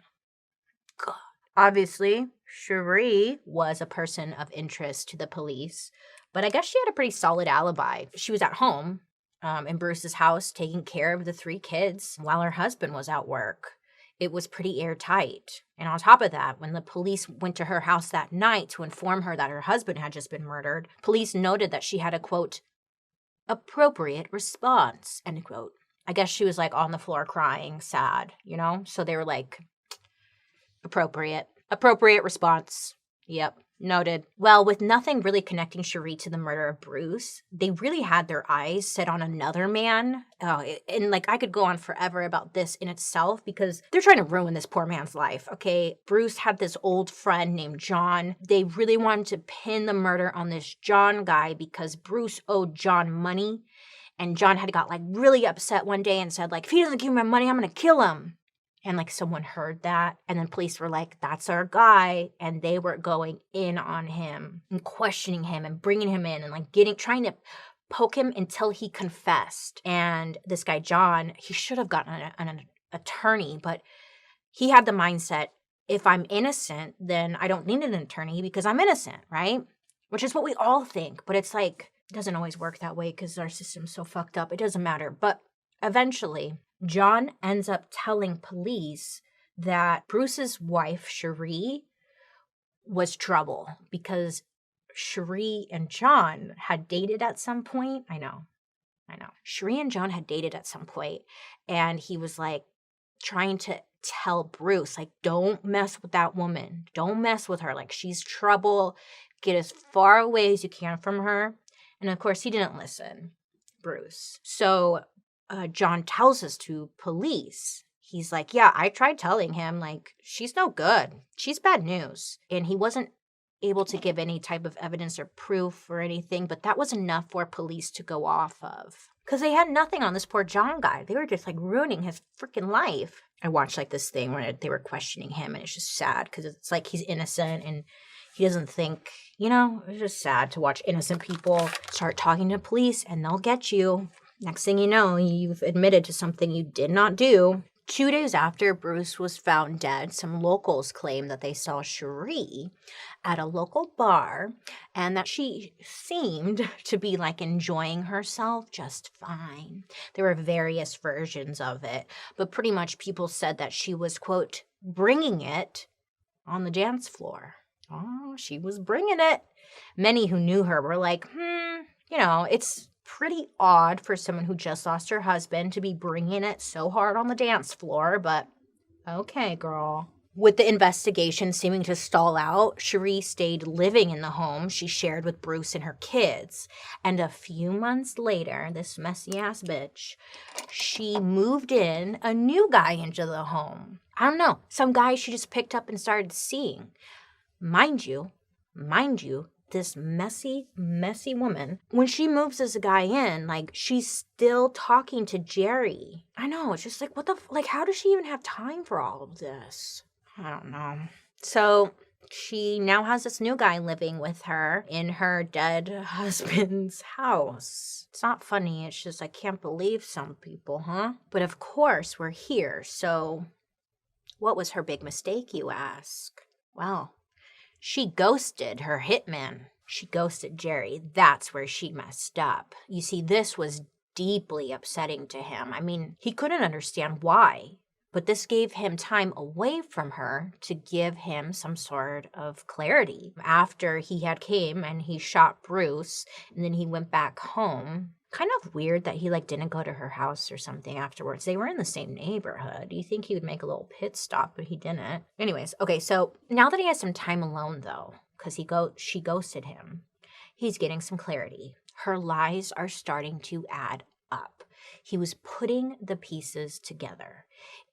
God. Obviously, Sheree was a person of interest to the police, but I guess she had a pretty solid alibi. She was at home in Bruce's house taking care of the 3 kids while her husband was at work. It was pretty airtight. And on top of that, when the police went to her house that night to inform her that her husband had just been murdered, police noted that she had a, quote, appropriate response, end quote. I guess she was on the floor crying, sad, So they were appropriate. Appropriate response. Yep. Noted. Well, with nothing really connecting Sheree to the murder of Bruce, they really had their eyes set on another man. And like I could go on forever about this in itself because they're trying to ruin this poor man's life, okay? Bruce had this old friend named John. They really wanted to pin the murder on this John guy because Bruce owed John money. And John had got like really upset one day and said like, if he doesn't give me my money, I'm going to kill him. And like someone heard that and then police were like, that's our guy. And they were going in on him and questioning him and bringing him in and like trying to poke him until he confessed. And this guy, John, he should have gotten an attorney, but he had the mindset, if I'm innocent, then I don't need an attorney because I'm innocent, right? Which is what we all think. But it's like, it doesn't always work that way because our system's so fucked up. It doesn't matter. But eventually, John ends up telling police that Bruce's wife, Sheree, was trouble because Sheree and John had dated at some point. I know. Sheree and John had dated at some point, and he was like trying to tell Bruce, like, don't mess with that woman. Don't mess with her. Like, she's trouble. Get as far away as you can from her. And of course, he didn't listen, Bruce. So John tells us to police. He's like, yeah, I tried telling him, like, she's no good. She's bad news. And he wasn't able to give any type of evidence or proof or anything, but that was enough for police to go off of. Because they had nothing on this poor John guy. They were just, like, ruining his freaking life. I watched, like, this thing where they were questioning him, and it's just sad because it's like he's innocent and he doesn't think, it's just sad to watch innocent people start talking to police and they'll get you. Next thing you know, you've admitted to something you did not do. 2 days after Bruce was found dead, some locals claimed that they saw Sheree at a local bar and that she seemed to be like enjoying herself just fine. There were various versions of it, but pretty much people said that she was, quote, bringing it on the dance floor. Oh, she was bringing it. Many who knew her were like, it's pretty odd for someone who just lost her husband to be bringing it so hard on the dance floor, but okay, girl. With the investigation seeming to stall out, Sheree stayed living in the home she shared with Bruce and her kids. And a few months later, this messy-ass bitch, she moved in a new guy into the home. I don't know, some guy she just picked up and started seeing. Mind you, this messy woman, when she moves this guy in, like, she's still talking to Jerry. I know, it's just like, how does she even have time for all of this? I don't know. So she now has this new guy living with her in her dead husband's house. It's not funny, it's just I can't believe some people, huh? But of course, we're here, so what was her big mistake, you ask? Well, she ghosted her hitman. She ghosted Jerry. That's where she messed up. You see, this was deeply upsetting to him. I mean, he couldn't understand why, but this gave him time away from her to give him some sort of clarity. After he had came and he shot Bruce, and then he went back home. Kind of weird that he didn't go to her house or something afterwards. They were in the same neighborhood. You think he would make a little pit stop, but he didn't. Anyways, okay, so now that he has some time alone though, because she ghosted him, he's getting some clarity. Her lies are starting to add up. He was putting the pieces together.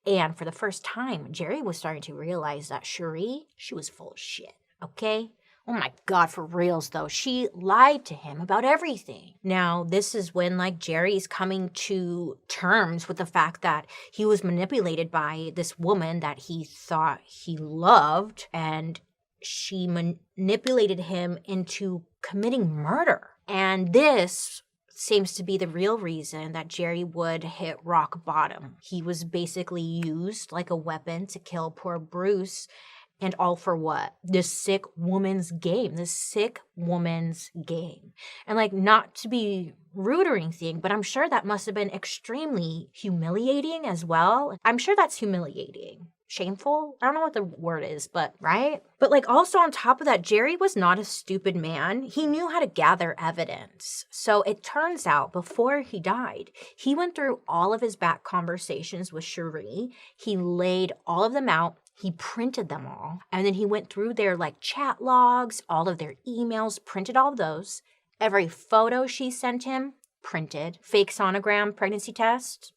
And for the first time, Jerry was starting to realize that Sheree, she was full of shit, okay? Oh my God, for reals though, she lied to him about everything. Now, this is when Jerry's coming to terms with the fact that he was manipulated by this woman that he thought he loved, and she manipulated him into committing murder. And this seems to be the real reason that Jerry would hit rock bottom. He was basically used like a weapon to kill poor Bruce. And all for what? This sick woman's game. And not to be rude or anything, but I'm sure that must have been extremely humiliating as well. I'm sure that's humiliating. Shameful? I don't know what the word is, but right? But also on top of that, Jerry was not a stupid man. He knew how to gather evidence. So it turns out before he died, he went through all of his back conversations with Sheree. He laid all of them out. He printed them all. And then he went through their like chat logs, all of their emails, printed all of those. Every photo she sent him, printed. Fake sonogram pregnancy test,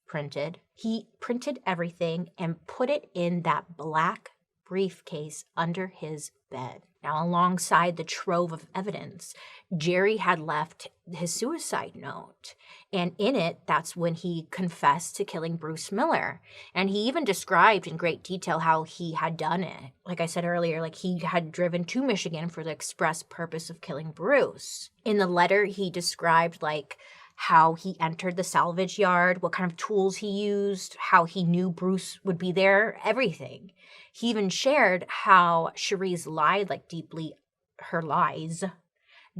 printed. He printed everything and put it in that black briefcase under his bed. Now, alongside the trove of evidence, Jerry had left his suicide note. And in it, that's when he confessed to killing Bruce Miller. And he even described in great detail how he had done it. Like I said earlier, like he had driven to Michigan for the express purpose of killing Bruce. In the letter, he described like how he entered the salvage yard, what kind of tools he used, how he knew Bruce would be there, everything. He even shared how Sheree's her lies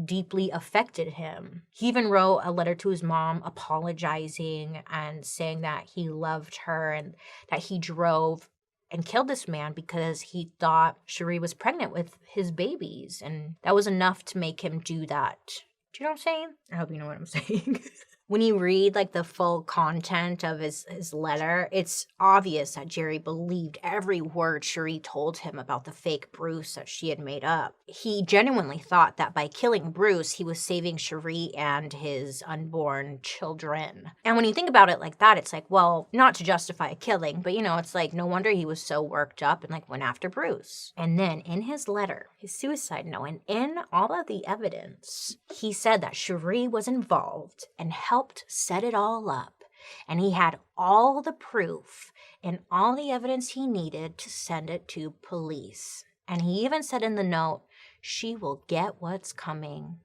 deeply affected him. He even wrote a letter to his mom apologizing and saying that he loved her and that he drove and killed this man because he thought Sheree was pregnant with his babies. And that was enough to make him do that. Do you know what I'm saying? I hope you know what I'm saying. When you read like the full content of his letter, it's obvious that Jerry believed every word Sheree told him about the fake Bruce that she had made up. He genuinely thought that by killing Bruce, he was saving Sheree and his unborn children. And when you think about it like that, it's like, well, not to justify a killing, but it's like no wonder he was so worked up and like went after Bruce. And then in his letter, his suicide note, and in all of the evidence, he said that Sheree was involved and helped set it all up, and he had all the proof and all the evidence he needed to send it to police. And he even said in the note, she will get what's coming.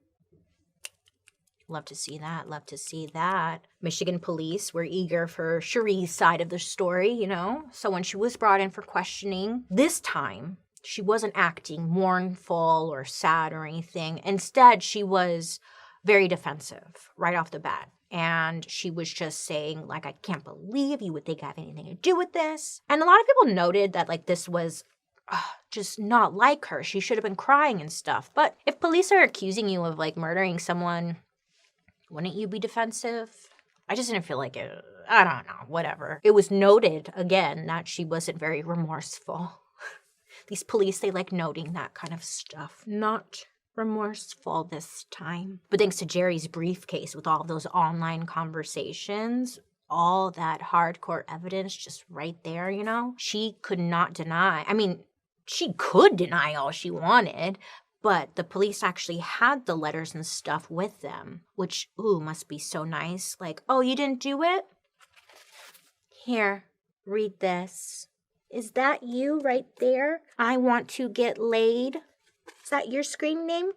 Love to see that. Love to see that. Michigan police were eager for Sheree's side of the story, So when she was brought in for questioning, this time she wasn't acting mournful or sad or anything. Instead, she was very defensive right off the bat. And she was just saying, like, I can't believe you would think I have anything to do with this. And a lot of people noted that, like, this was just not like her. She should have been crying and stuff. But if police are accusing you of, like, murdering someone, wouldn't you be defensive? I just didn't feel like it. I don't know, whatever. It was noted, again, that she wasn't very remorseful. These police, they like noting that kind of stuff. Not remorseful this time. But thanks to Jerry's briefcase with all those online conversations, all that hardcore evidence just right there, she could not deny. I mean, she could deny all she wanted, but the police actually had the letters and stuff with them, which, must be so nice. Like, oh, you didn't do it? Here, read this. Is that you right there? I want to get laid. Is that your screen name?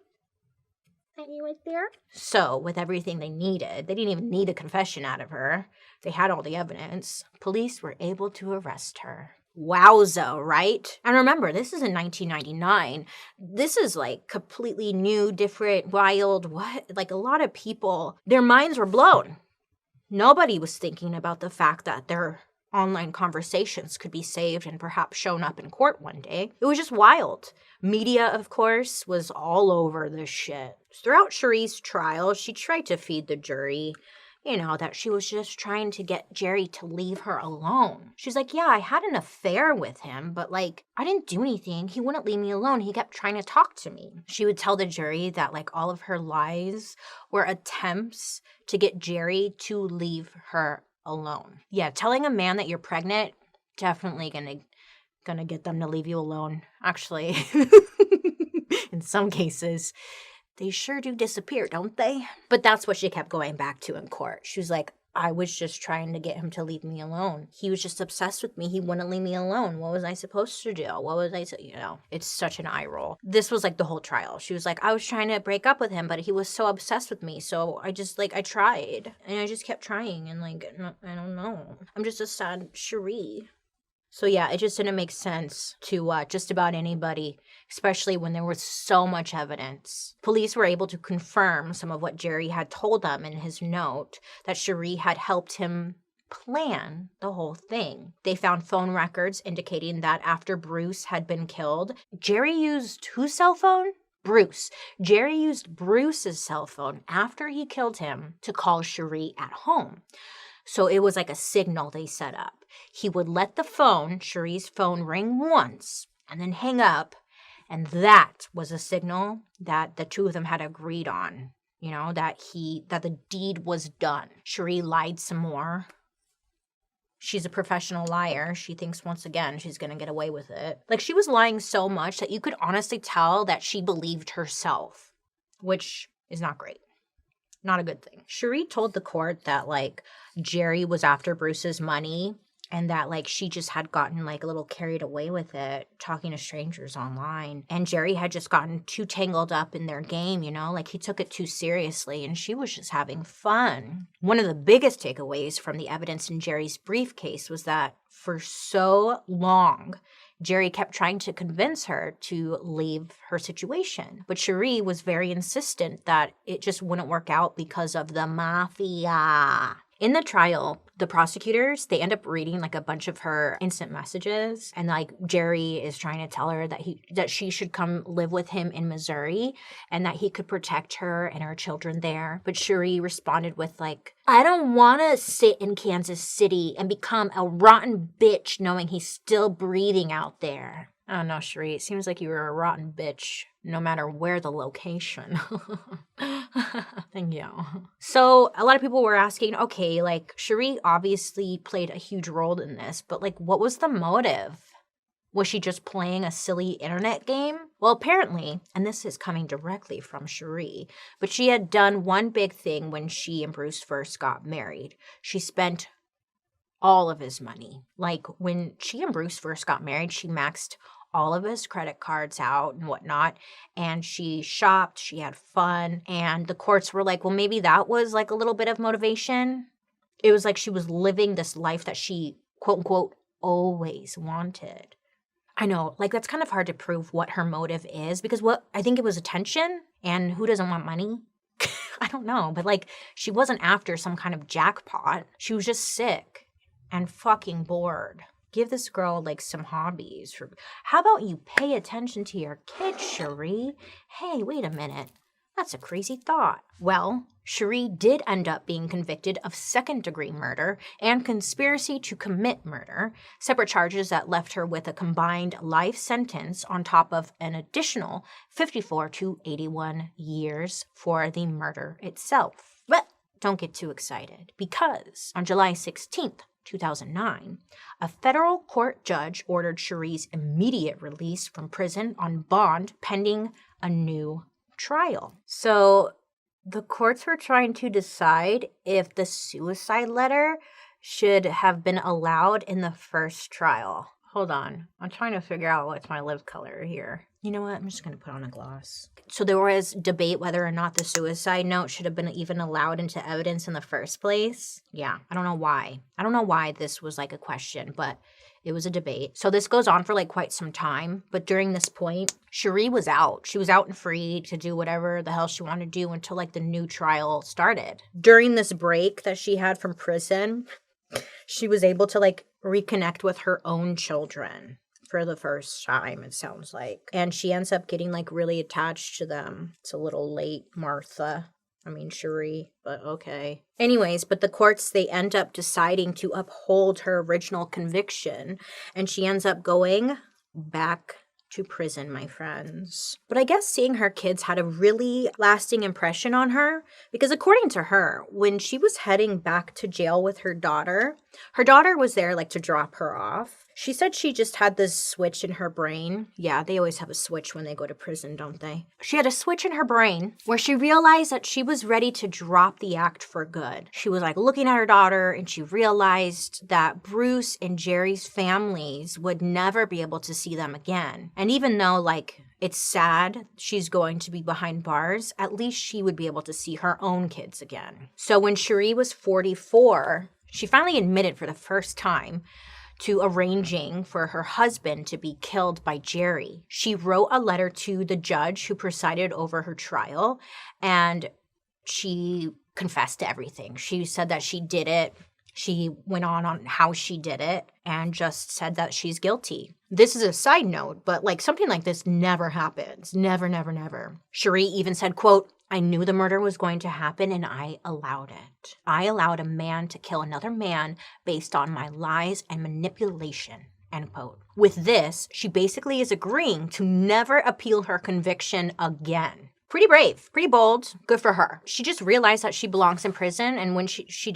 That you right there? So, with everything they needed, they didn't even need a confession out of her. They had all the evidence. Police were able to arrest her. Wowza, right? And remember, this is in 1999. This is like completely new, different, wild, like a lot of people, their minds were blown. Nobody was thinking about the fact that their online conversations could be saved and perhaps shown up in court one day. It was just wild. Media, of course, was all over this shit. Throughout Sheree's trial, she tried to feed the jury, that she was just trying to get Jerry to leave her alone. She's like, yeah, I had an affair with him, but like, I didn't do anything. He wouldn't leave me alone. He kept trying to talk to me. She would tell the jury that like all of her lies were attempts to get Jerry to leave her alone. Yeah, telling a man that you're pregnant, definitely gonna get them to leave you alone. Actually, in some cases, they sure do disappear, don't they? But that's what she kept going back to in court. She was like, I was just trying to get him to leave me alone. He was just obsessed with me. He wouldn't leave me alone. What was I supposed to do? What was I it's such an eye roll. This was like the whole trial. She was like, I was trying to break up with him, but he was so obsessed with me. So I just I tried and I just kept trying. And I don't know. I'm just a sad Sheree. So yeah, it just didn't make sense to just about anybody, especially when there was so much evidence. Police were able to confirm some of what Jerry had told them in his note, that Sheree had helped him plan the whole thing. They found phone records indicating that after Bruce had been killed, Jerry used whose cell phone? Bruce. Jerry used Bruce's cell phone after he killed him to call Sheree at home. So it was like a signal they set up. he would let the phone, Sheree's phone, ring once and then hang up. And that was a signal that the two of them had agreed on, that the deed was done. Sheree lied some more. She's a professional liar. She thinks once again she's going to get away with it. Like, she was lying so much that you could honestly tell that she believed herself, which is not great. Not a good thing. Sheree told the court that, like, Jerry was after Bruce's money and that, like, she just had gotten, like, a little carried away with it, talking to strangers online. And Jerry had just gotten too tangled up in their game, like, he took it too seriously, and she was just having fun. One of the biggest takeaways from the evidence in Jerry's briefcase was that for so long, Jerry kept trying to convince her to leave her situation. But Sheree was very insistent that it just wouldn't work out because of the mafia. In the trial, the prosecutors, they end up reading like a bunch of her instant messages, and like Jerry is trying to tell her that she should come live with him in Missouri and that he could protect her and her children there. But Sheree responded with like, I don't want to sit in Kansas City and become a rotten bitch knowing he's still breathing out there. I don't know, Sheree, it seems like you were a rotten bitch no matter where the location. Thank you. So a lot of people were asking, okay, like Sheree obviously played a huge role in this, but like what was the motive? Was she just playing a silly internet game? Well, apparently, and this is coming directly from Sheree, but she had done one big thing when she and Bruce first got married. She spent all of his money. Like when she and Bruce first got married, she maxed all of his credit cards out and whatnot, and she shopped, she had fun, and the courts were like, well, maybe that was like a little bit of motivation. It was like she was living this life that she, quote unquote, always wanted. I know, like that's kind of hard to prove what her motive is, because I think it was attention, and who doesn't want money? I don't know, but like she wasn't after some kind of jackpot. She was just sick and fucking bored. Give this girl, like, some hobbies. How about you pay attention to your kids, Sheree? Hey, wait a minute. That's a crazy thought. Well, Sheree did end up being convicted of second-degree murder and conspiracy to commit murder, separate charges that left her with a combined life sentence on top of an additional 54 to 81 years for the murder itself. But don't get too excited, because on July 16th, 2009, a federal court judge ordered Sheree's immediate release from prison on bond pending a new trial. So the courts were trying to decide if the suicide letter should have been allowed in the first trial. Hold on. I'm trying to figure out what's my lip color here. You know what? I'm just going to put on a gloss. So there was debate whether or not the suicide note should have been even allowed into evidence in the first place. Yeah, I don't know why. I don't know why this was like a question, but it was a debate. So this goes on for like quite some time. But during this point, Sheree was out. She was out and free to do whatever the hell she wanted to do until like the new trial started. During this break that she had from prison, she was able to like reconnect with her own children for the first time, it sounds like. And she ends up getting like really attached to them. It's a little late, Sheree, but okay. Anyways, but the courts, they end up deciding to uphold her original conviction, and she ends up going back to prison, my friends. But I guess seeing her kids had a really lasting impression on her, because according to her, when she was heading back to jail with her daughter was there like to drop her off. She said she just had this switch in her brain. Yeah, they always have a switch when they go to prison, don't they? She had a switch in her brain where she realized that she was ready to drop the act for good. She was like looking at her daughter, and she realized that Bruce and Jerry's families would never be able to see them again. And even though like it's sad she's going to be behind bars, at least she would be able to see her own kids again. So when Sheree was 44, she finally admitted for the first time to arranging for her husband to be killed by Jerry. She wrote a letter to the judge who presided over her trial, and she confessed to everything. She said that she did it. She went on how she did it and just said that she's guilty. This is a side note, but like something like this never happens. Never, never, never. Sheree even said, quote, I knew the murder was going to happen and I allowed it. I allowed a man to kill another man based on my lies and manipulation, end quote. With this, she basically is agreeing to never appeal her conviction again. Pretty brave, pretty bold, good for her. She just realized that she belongs in prison, and when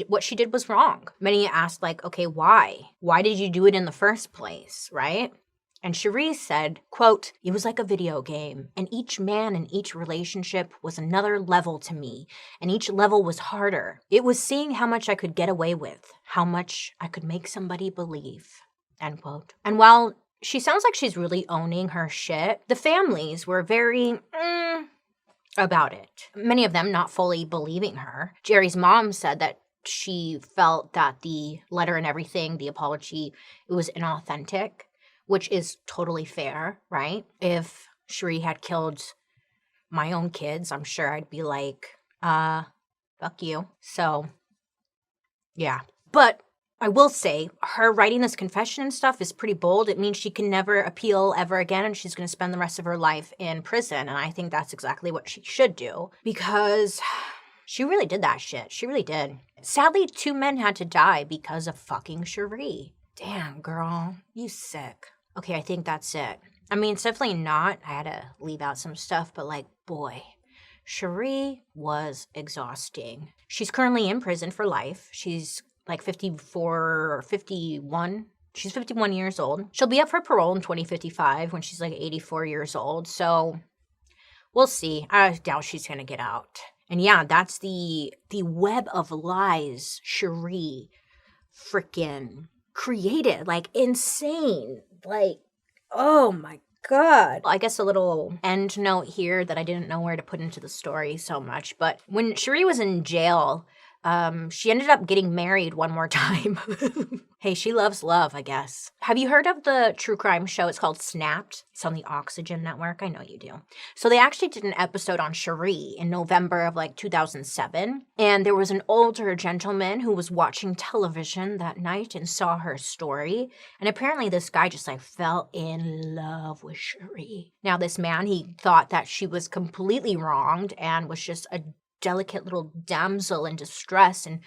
what she did was wrong. Many asked, like, okay, why? Why did you do it in the first place, right? And Sheree said, quote, "It was like a video game, and each man in each relationship was another level to me, and each level was harder. It was seeing how much I could get away with, how much I could make somebody believe," end quote. And while she sounds like she's really owning her shit, the families were very, about it. Many of them not fully believing her. Jerry's mom said that she felt that the letter and everything, the apology, it was inauthentic, which is totally fair, right? If Sheree had killed my own kids, I'm sure I'd be like, fuck you. So, yeah. But I will say, her writing this confession and stuff is pretty bold. It means she can never appeal ever again, and she's going to spend the rest of her life in prison. And I think that's exactly what she should do, because she really did that shit. She really did. Sadly, 2 men had to die because of fucking Sheree. Damn, girl. You sick. Okay, I think that's it. I mean, it's definitely not. I had to leave out some stuff, but like, boy, Sheree was exhausting. She's currently in prison for life. She's like 54 or 51. She's 51 years old. She'll be up for parole in 2055 when she's like 84 years old. So we'll see. I doubt she's going to get out. And yeah, that's the web of lies Sheree freaking created. Like, insane. Like, oh my God. I guess a little end note here that I didn't know where to put into the story so much. But when Sheree was in jail, she ended up getting married one more time. Hey, she loves love, I guess. Have you heard of the true crime show? It's called Snapped. It's on the Oxygen Network. I know you do. So they actually did an episode on Sheree in November of like 2007. And there was an older gentleman who was watching television that night and saw her story. And apparently this guy just like fell in love with Sheree. Now this man, he thought that she was completely wronged and was just a delicate little damsel in distress, and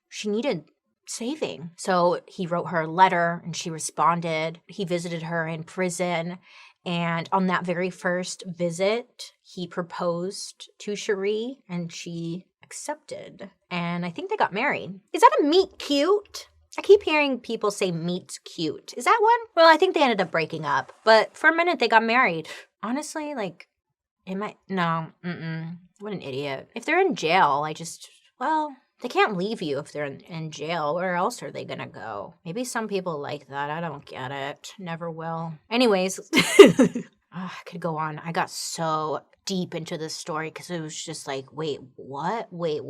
she needed saving. So he wrote her a letter and she responded. He visited her in prison, and on that very first visit, he proposed to Sheree and she accepted. And I think they got married. Is that a meet cute? I keep hearing people say meet cute. Is that one? Well, I think they ended up breaking up, but for a minute they got married. Honestly, like, what an idiot. If they're in jail, they can't leave you if they're in jail. Where else are they gonna go? Maybe some people like that. I don't get it. Never will. Anyways, I could go on. I got so deep into this story because it was just like, wait, what? Wait.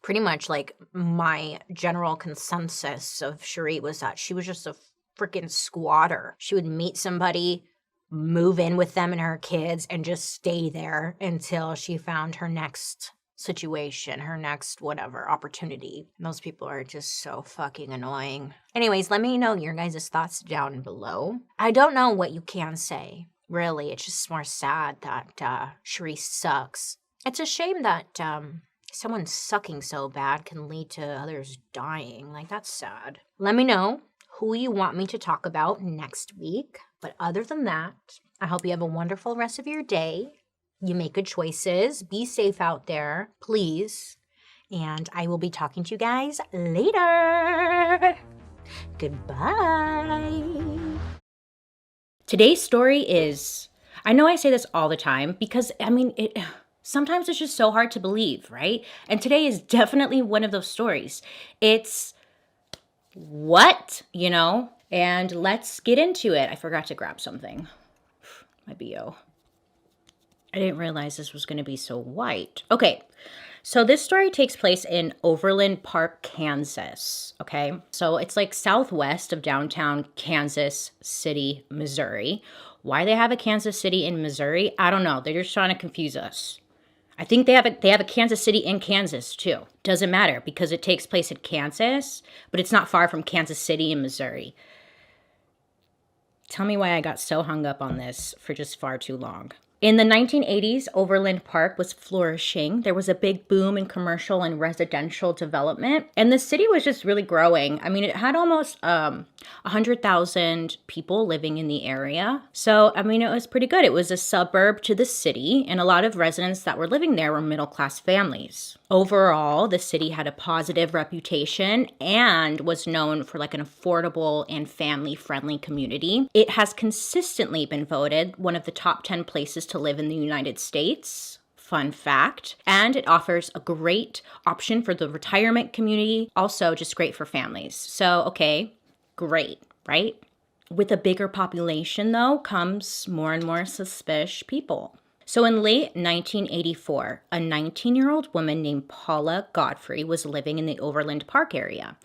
Pretty much like my general consensus of Sheree was that she was just a freaking squatter. She would meet somebody, move in with them and her kids, and just stay there until she found her next situation, her next whatever opportunity. Those people are just so fucking annoying. Anyways, let me know your guys' thoughts down below. I don't know what you can say, really. It's just more sad that Sheree sucks. It's a shame that someone sucking so bad can lead to others dying. Like, that's sad. Let me know who you want me to talk about next week. But other than that, I hope you have a wonderful rest of your day. You make good choices. Be safe out there, please. And I will be talking to you guys later. Goodbye. Today's story is, I know I say this all the time because, sometimes it's just so hard to believe, right? And today is definitely one of those stories. It's what, And let's get into it. I forgot to grab something. My BO. I didn't realize this was going to be so white. Okay, so this story takes place in Overland Park, Kansas. Okay, so it's like southwest of downtown Kansas City, Missouri. Why they have a Kansas City in Missouri, I don't know. They're just trying to confuse us. I think they have a Kansas City in Kansas too. Doesn't matter because it takes place in Kansas, but it's not far from Kansas City in Missouri. Tell me why I got so hung up on this for just far too long. In the 1980s, Overland Park was flourishing. There was a big boom in commercial and residential development, and the city was just really growing. I mean, it had almost 100,000 people living in the area. So, I mean, it was pretty good. It was a suburb to the city, and a lot of residents that were living there were middle-class families. Overall, the city had a positive reputation and was known for like an affordable and family-friendly community. It has consistently been voted one of the top 10 places to live in the United States. Fun fact. And it offers a great option for the retirement community. Also, just great for families. So, okay, great, right? With a bigger population, though, comes more and more suspicious people. So in late 1984, a 19-year-old woman named Paula Godfrey was living in the Overland Park area.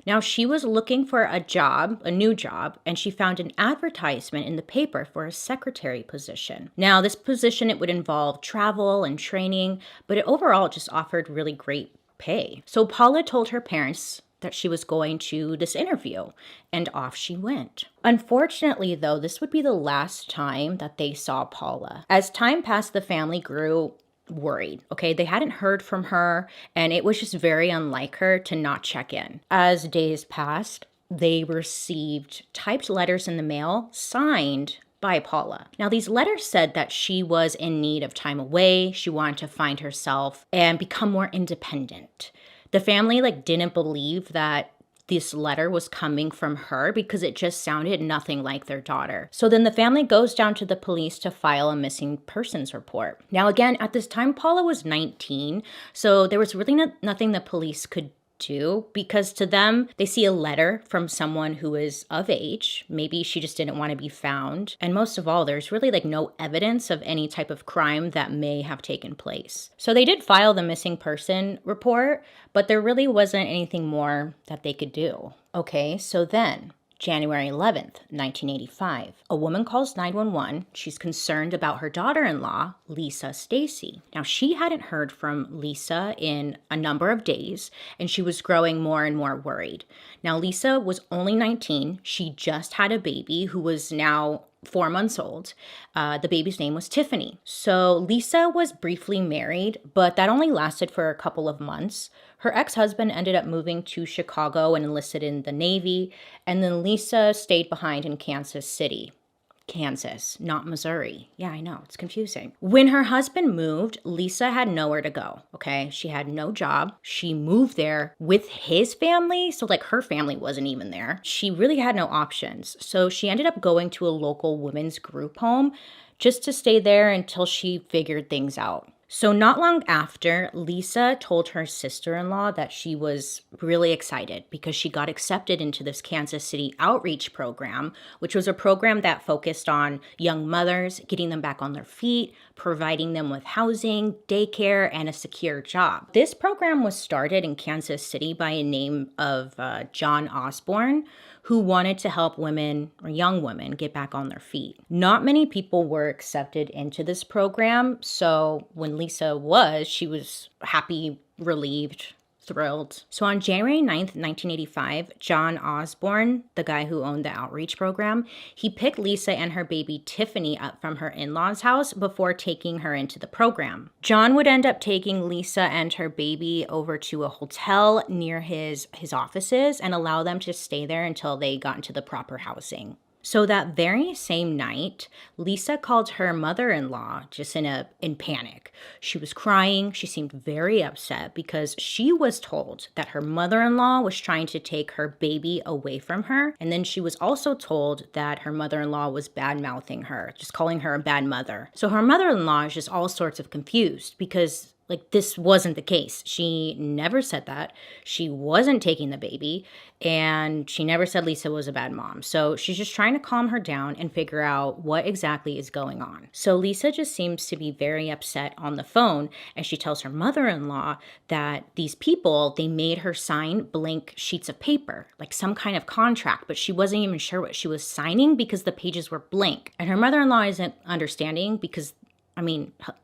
Now, she was looking for a new job, and she found an advertisement in the paper for a secretary position. Now, this position, it would involve travel and training, but it overall just offered really great pay. So Paula told her parents that she was going to this interview, and off she went. Unfortunately, though, this would be the last time that they saw Paula. As time passed, the family grew worried, okay? They hadn't heard from her, and it was just very unlike her to not check in. As days passed, they received typed letters in the mail signed by Paula. Now, these letters said that she was in need of time away, she wanted to find herself and become more independent. The family didn't believe that this letter was coming from her because it just sounded nothing like their daughter. So then the family goes down to the police to file a missing persons report. Now, again, at this time, Paula was 19, so there was really nothing the police could do, because to them, they see a letter from someone who is of age. Maybe she just didn't want to be found. And most of all, there's really no evidence of any type of crime that may have taken place. So they did file the missing person report, but there really wasn't anything more that they could do. Okay, so then January 11th, 1985. A woman calls 911. She's concerned about her daughter-in-law, Lisa Stacy. Now, she hadn't heard from Lisa in a number of days, and she was growing more and more worried. Now, Lisa was only 19. She just had a baby who was now 4 months old. The baby's name was Tiffany. So Lisa was briefly married, but that only lasted for a couple of months. Her ex-husband ended up moving to Chicago and enlisted in the Navy, and then Lisa stayed behind in Kansas City. Kansas, not Missouri. Yeah, I know, it's confusing. When her husband moved, Lisa had nowhere to go, okay? She had no job. She moved there with his family, so her family wasn't even there. She really had no options. So she ended up going to a local women's group home just to stay there until she figured things out. So not long after, Lisa told her sister-in-law that she was really excited because she got accepted into this Kansas City outreach program, which was a program that focused on young mothers, getting them back on their feet, providing them with housing, daycare, and a secure job. This program was started in Kansas City by a name of John Osborne, who wanted to help women or young women get back on their feet. Not many people were accepted into this program, so when Lisa was, she was happy, relieved, thrilled. So on January 9th, 1985, John Osborne, the guy who owned the outreach program, he picked Lisa and her baby Tiffany up from her in-laws' house before taking her into the program. John would end up taking Lisa and her baby over to a hotel near his offices and allow them to stay there until they got into the proper housing. So that very same night, Lisa called her mother-in-law just in panic. She was crying. She seemed very upset because she was told that her mother-in-law was trying to take her baby away from her. And then she was also told that her mother-in-law was bad-mouthing her, just calling her a bad mother. So her mother-in-law is just all sorts of confused because this wasn't the case. She never said that. She wasn't taking the baby, and she never said Lisa was a bad mom. So she's just trying to calm her down and figure out what exactly is going on. So Lisa just seems to be very upset on the phone, and she tells her mother-in-law that these people, they made her sign blank sheets of paper, like some kind of contract, but she wasn't even sure what she was signing because the pages were blank. And her mother-in-law isn't understanding because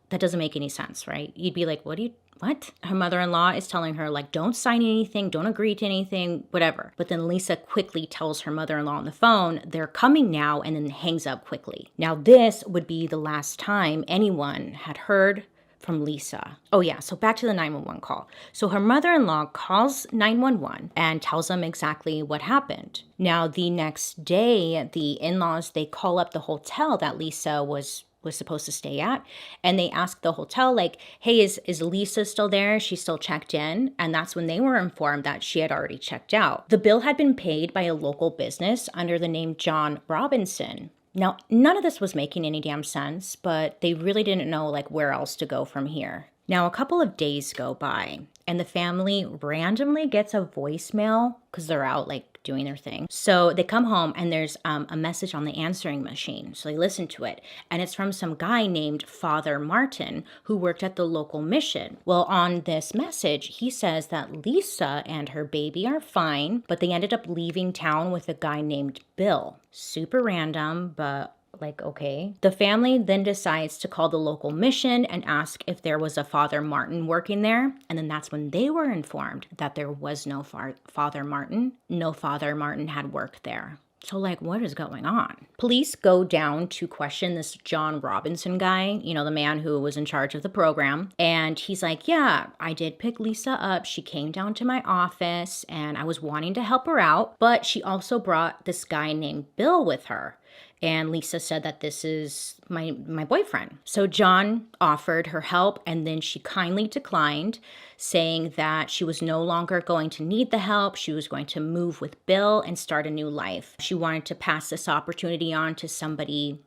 that doesn't make any sense, right? You'd be like, what what? Her mother-in-law is telling her, like, don't sign anything, don't agree to anything, whatever. But then Lisa quickly tells her mother-in-law on the phone, they're coming now, and then hangs up quickly. Now, this would be the last time anyone had heard from Lisa. Oh yeah, so back to the 911 call. So her mother-in-law calls 911 and tells them exactly what happened. Now, the next day, the in-laws, they call up the hotel that Lisa was supposed to stay at, and they ask the hotel, like, hey, is Lisa still there? She's still checked in? And that's when they were informed that she had already checked out. The bill had been paid by a local business under the name John Robinson. Now, none of this was making any damn sense, but they really didn't know, like, where else to go from here. Now, a couple of days go by, and the family randomly gets a voicemail because they're out, like, doing their thing. So they come home, and there's a message on the answering machine. So they listen to it, and it's from some guy named Father Martin who worked at the local mission. Well, on this message, he says that Lisa and her baby are fine, but they ended up leaving town with a guy named Bill. Super random, but like, okay. The family then decides to call the local mission and ask if there was a Father Martin working there. And then that's when they were informed that there was no Father Martin. No Father Martin had worked there. So, like, what is going on? Police go down to question this John Robinson guy, you know, the man who was in charge of the program. And he's like, yeah, I did pick Lisa up. She came down to my office and I was wanting to help her out. But she also brought this guy named Bill with her. And Lisa said that this is my boyfriend. So John offered her help, and then she kindly declined, saying that she was no longer going to need the help. She was going to move with Bill and start a new life. She wanted to pass this opportunity on to somebody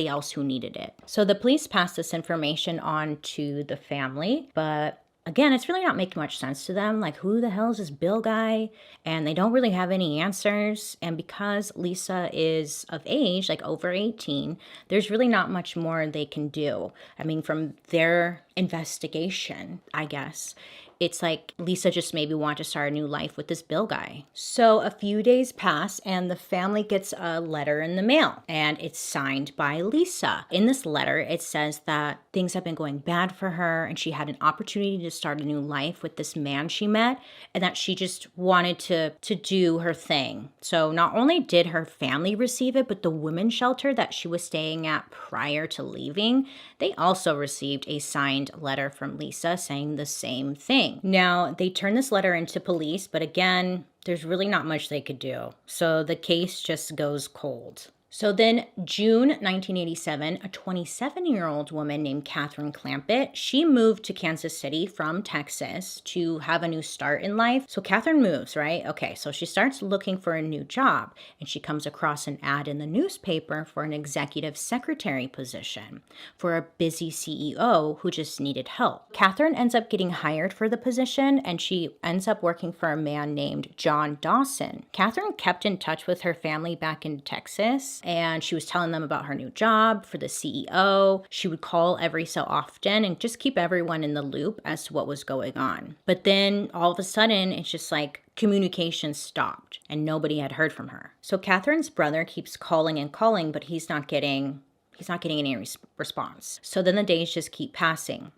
else who needed it. So the police passed this information on to the family, but again, it's really not making much sense to them. Like, who the hell is this Bill guy? And they don't really have any answers. And because Lisa is of age, like over 18, there's really not much more they can do. I mean, from their investigation, I guess, it's like Lisa just maybe wanted to start a new life with this Bill guy. So a few days pass and the family gets a letter in the mail, and it's signed by Lisa. In this letter, it says that things have been going bad for her and she had an opportunity to start a new life with this man she met, and that she just wanted to do her thing. So not only did her family receive it, but the women's shelter that she was staying at prior to leaving, they also received a signed letter from Lisa saying the same thing. Now, they turned this letter into police, but again, there's really not much they could do. So the case just goes cold. So then June 1987, a 27-year-old woman named Catherine Clampett, she moved to Kansas City from Texas to have a new start in life. So Catherine moves, right? Okay, so she starts looking for a new job, and she comes across an ad in the newspaper for an executive secretary position for a busy CEO who just needed help. Catherine ends up getting hired for the position, and she ends up working for a man named John Dawson. Catherine kept in touch with her family back in Texas, and she was telling them about her new job for the CEO. She would call every so often and just keep everyone in the loop as to what was going on. But then all of a sudden, it's just like communication stopped and nobody had heard from her. So Catherine's brother keeps calling and calling, but he's not getting any response. So then the days just keep passing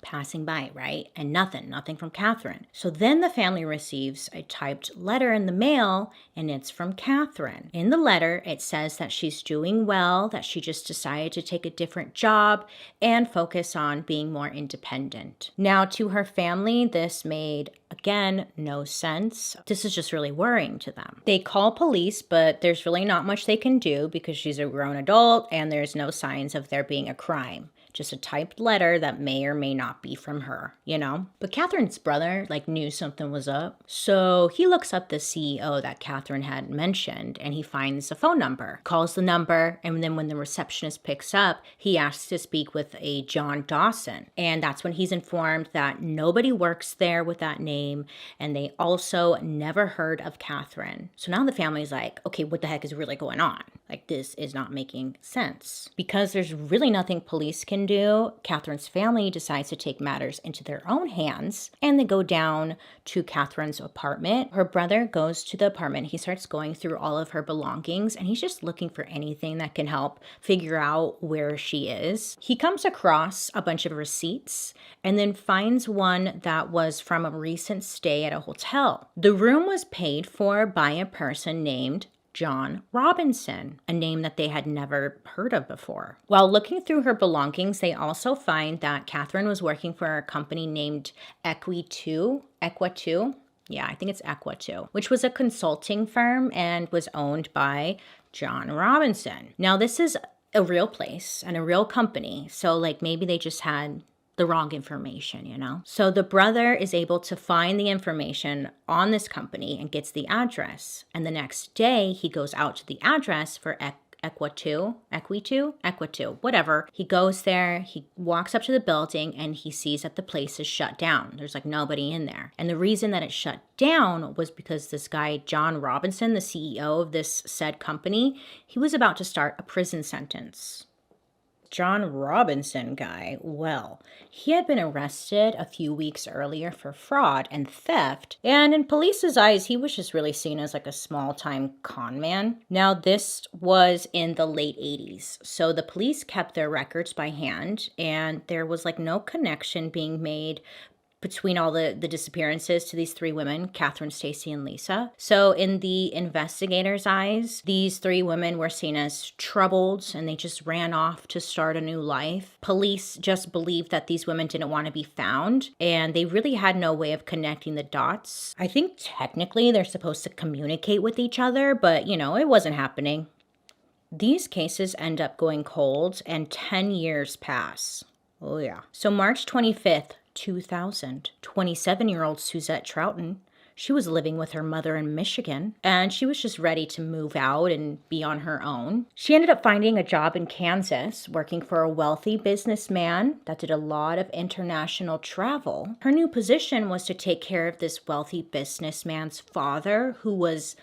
by, right? And nothing from Catherine. So then the family receives a typed letter in the mail, and it's from Catherine. In the letter, it says that she's doing well, that she just decided to take a different job and focus on being more independent. Now, to her family, this made, again, no sense. This is just really worrying to them. They call police, but there's really not much they can do because she's a grown adult and there's no signs of there being a crime. Just a typed letter that may or may not be from her, you know? But Catherine's brother, knew something was up. So he looks up the CEO that Catherine had mentioned, and he finds a phone number, calls the number, and then when the receptionist picks up, he asks to speak with a John Dawson. And that's when he's informed that nobody works there with that name, and they also never heard of Catherine. So now the family's like, okay, what the heck is really going on? Like, this is not making sense. Because there's really nothing police can do, Catherine's family decides to take matters into their own hands, and they go down to Catherine's apartment. Her brother goes to the apartment. He starts going through all of her belongings, and he's just looking for anything that can help figure out where she is. He comes across a bunch of receipts and then finds one that was from a recent stay at a hotel. The room was paid for by a person named John Robinson, a name that they had never heard of before. While looking through her belongings, they also find that Catherine was working for a company named Equa2. Yeah, I think it's Equa2, which was a consulting firm and was owned by John Robinson. Now, this is a real place and a real company, so like maybe they just had the wrong information, you know? So the brother is able to find the information on this company and gets the address. And the next day, he goes out to the address for Equa2, whatever. He goes there, he walks up to the building, and he sees that the place is shut down. There's like nobody in there. And the reason that it shut down was because this guy, John Robinson, the CEO of this said company, he was about to start a prison sentence. John Robinson guy, well, he had been arrested a few weeks earlier for fraud and theft, and in police's eyes, he was just really seen as like a small-time con man. Now, this was in the late 80s, so the police kept their records by hand, and there was like no connection being made between all the disappearances to these three women, Catherine, Stacy, and Lisa. So in the investigators' eyes, these three women were seen as troubled and they just ran off to start a new life. Police just believed that these women didn't want to be found and they really had no way of connecting the dots. I think technically they're supposed to communicate with each other, but you know, it wasn't happening. These cases end up going cold and 10 years pass. Oh yeah. So March 25th, 2000, 27-year-old Suzette Troughton, she was living with her mother in Michigan, and she was just ready to move out and be on her own. She ended up finding a job in Kansas, working for a wealthy businessman that did a lot of international travel. Her new position was to take care of this wealthy businessman's father, who was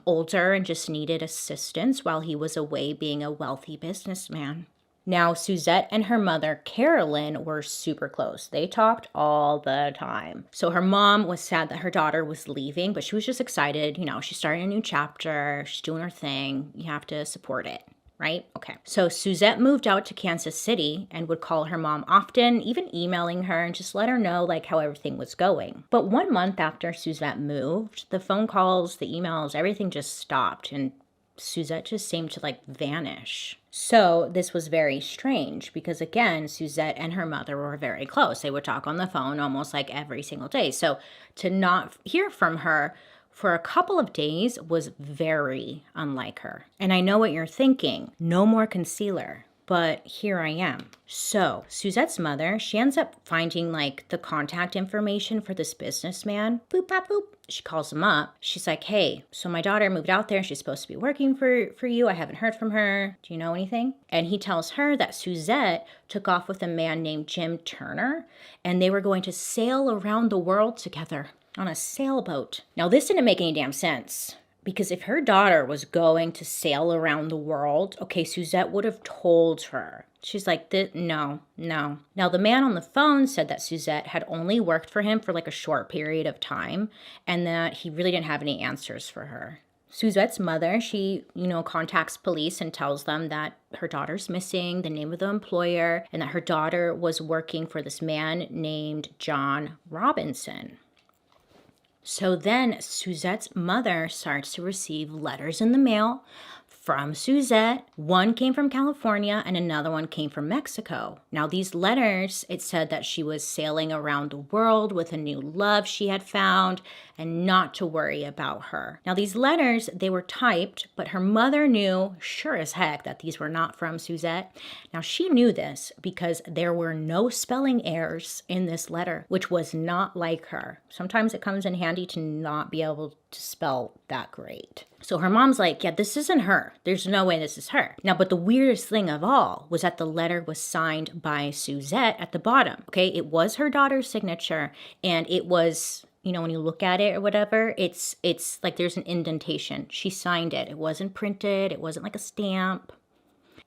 older and just needed assistance while he was away being a wealthy businessman. Now, Suzette and her mother, Carolyn, were super close. They talked all the time. So her mom was sad that her daughter was leaving, but she was just excited. You know, she's starting a new chapter. She's doing her thing. You have to support it, right? Okay. So Suzette moved out to Kansas City and would call her mom often, even emailing her and just let her know like how everything was going. But 1 month after Suzette moved, the phone calls, the emails, everything just stopped and Suzette just seemed to like vanish. So this was very strange because again, Suzette and her mother were very close. They would talk on the phone almost like every single day. So to not hear from her for a couple of days was very unlike her. And I know what you're thinking, no more concealer. But here I am. So Suzette's mother, she ends up finding like the contact information for this businessman. Boop, bop, boop. She calls him up. She's like, hey, so my daughter moved out there. She's supposed to be working for you. I haven't heard from her. Do you know anything? And he tells her that Suzette took off with a man named Jim Turner, and they were going to sail around the world together on a sailboat. Now, this didn't make any damn sense. Because if her daughter was going to sail around the world, okay, Suzette would have told her. She's like, no. Now, the man on the phone said that Suzette had only worked for him for like a short period of time and that he really didn't have any answers for her. Suzette's mother, she, contacts police and tells them that her daughter's missing, the name of the employer, and that her daughter was working for this man named John Robinson. So then Suzette's mother starts to receive letters in the mail from Suzette. One came from California and another one came from Mexico. Now these letters, it said that she was sailing around the world with a new love she had found and not to worry about her. Now these letters, they were typed, but her mother knew sure as heck that these were not from Suzette. Now she knew this because there were no spelling errors in this letter, which was not like her. Sometimes it comes in handy to not be able to spell that great. So her mom's like, yeah, this isn't her. There's no way this is her. Now, but the weirdest thing of all was that the letter was signed by Suzette at the bottom. Okay, it was her daughter's signature and it was, you know, when you look at it or whatever, it's like there's an indentation. She signed it. It wasn't printed. It wasn't like a stamp.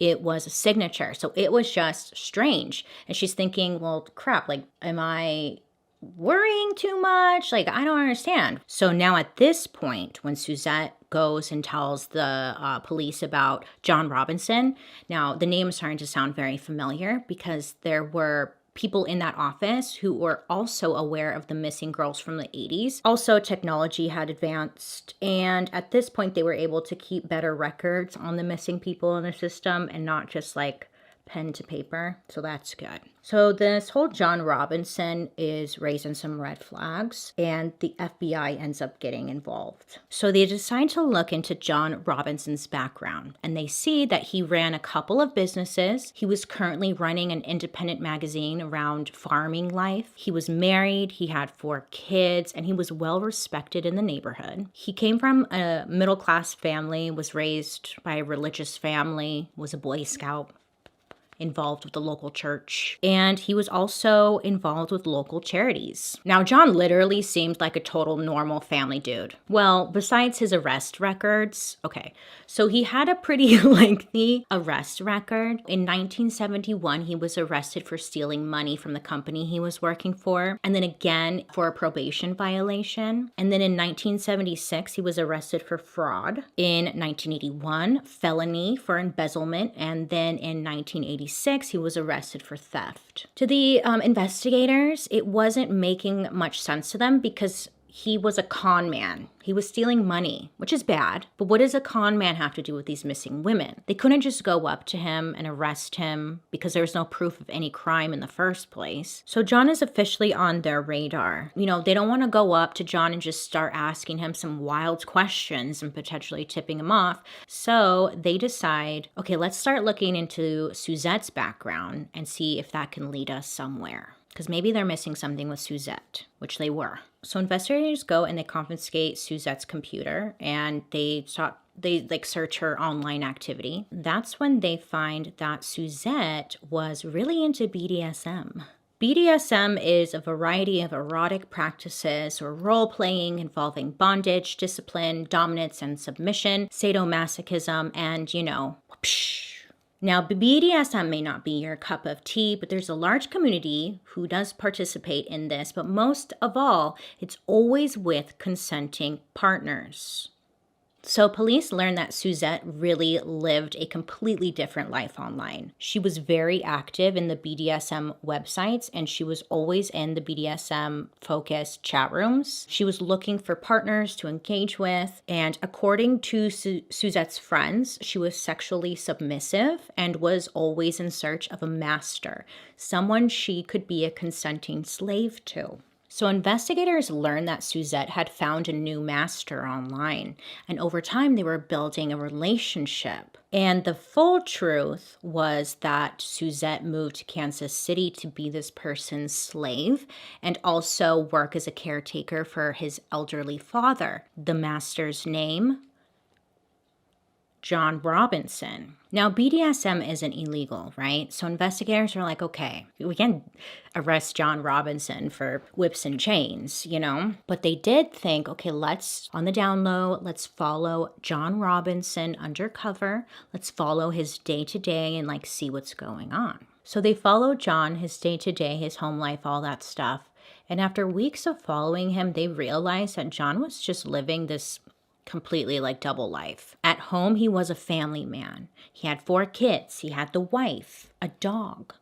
It was a signature. So it was just strange. And she's thinking, well, crap, like, am I worrying too much? Like, I don't understand. So now at this point, when Suzette goes and tells the police about John Robinson, now the name is starting to sound very familiar because there were people in that office who were also aware of the missing girls from the 80s. Also, technology had advanced, and at this point, they were able to keep better records on the missing people in the system and not just like pen to paper. So that's good. So this whole John Robinson is raising some red flags, and the FBI ends up getting involved. So they decide to look into John Robinson's background, and they see that he ran a couple of businesses. He was currently running an independent magazine around farming life. He was married, he had 4 kids, and he was well respected in the neighborhood. He came from a middle-class family, was raised by a religious family, was a Boy Scout, involved with the local church, and he was also involved with local charities. Now, John literally seemed like a total normal family dude. Well, besides his arrest records, okay, so he had a pretty lengthy arrest record. In 1971, he was arrested for stealing money from the company he was working for, and then again for a probation violation. And then in 1976, he was arrested for fraud. In 1981, felony for embezzlement, and then in 1986, he was arrested for theft. To the investigators, it wasn't making much sense to them because he was a con man. He was stealing money, which is bad. But what does a con man have to do with these missing women? They couldn't just go up to him and arrest him because there was no proof of any crime in the first place. So John is officially on their radar. You know, they don't want to go up to John and just start asking him some wild questions and potentially tipping him off. So they decide, okay, let's start looking into Suzette's background and see if that can lead us somewhere. Because maybe they're missing something with Suzette, which they were. So investigators go and they confiscate Suzette's computer, and they search her online activity. That's when they find that Suzette was really into BDSM. BDSM is a variety of erotic practices or role-playing involving bondage, discipline, dominance and submission, sadomasochism, and, you know, whoopsh. Now, BDSM may not be your cup of tea, but there's a large community who does participate in this, but most of all, it's always with consenting partners. So police learned that Suzette really lived a completely different life online. She was very active in the BDSM websites, and she was always in the BDSM-focused chat rooms. She was looking for partners to engage with, and according to Suzette's friends, she was sexually submissive and was always in search of a master, someone she could be a consenting slave to. So investigators learned that Suzette had found a new master online, and over time they were building a relationship. And the full truth was that Suzette moved to Kansas City to be this person's slave and also work as a caretaker for his elderly father. The master's name? John Robinson. Now, BDSM isn't illegal, right? So investigators are like, okay, we can arrest John Robinson for whips and chains, you know? But they did think, okay, on the down low, let's follow John Robinson undercover. Let's follow his day-to-day and like see what's going on. So they followed John, his day-to-day, his home life, all that stuff. And after weeks of following him, they realized that John was just living this completely like double life. At home, he was a family man. He had 4 kids. He had the wife, a dog,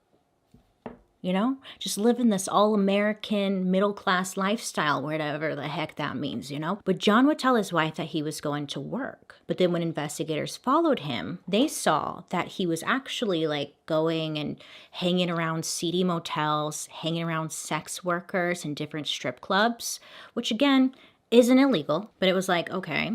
you know, just living this all-American middle-class lifestyle, whatever the heck that means, you know. But John would tell his wife that he was going to work. But then when investigators followed him, they saw that he was actually like going and hanging around seedy motels, hanging around sex workers and different strip clubs, which again, isn't illegal, but it was like, okay.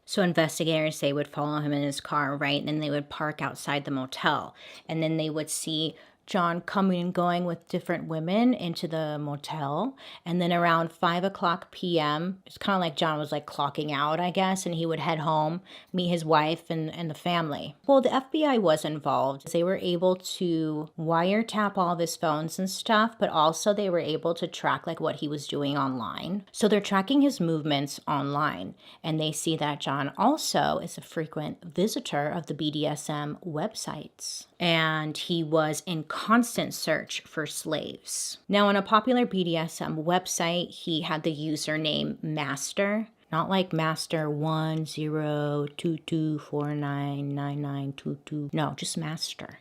So investigators, they would follow him in his car, right? And then they would park outside the motel. And then they would see John coming and going with different women into the motel. And then around 5 o'clock p.m., it's kind of like John was like clocking out, I guess, and he would head home, meet his wife and the family. Well, the FBI was involved. They were able to wiretap all of his phones and stuff, but also they were able to track like what he was doing online. So they're tracking his movements online, and they see that John also is a frequent visitor of the BDSM websites, and he was in constant search for slaves. Now, on a popular BDSM website, he had the username Master, not like Master 1022499922. No, just Master.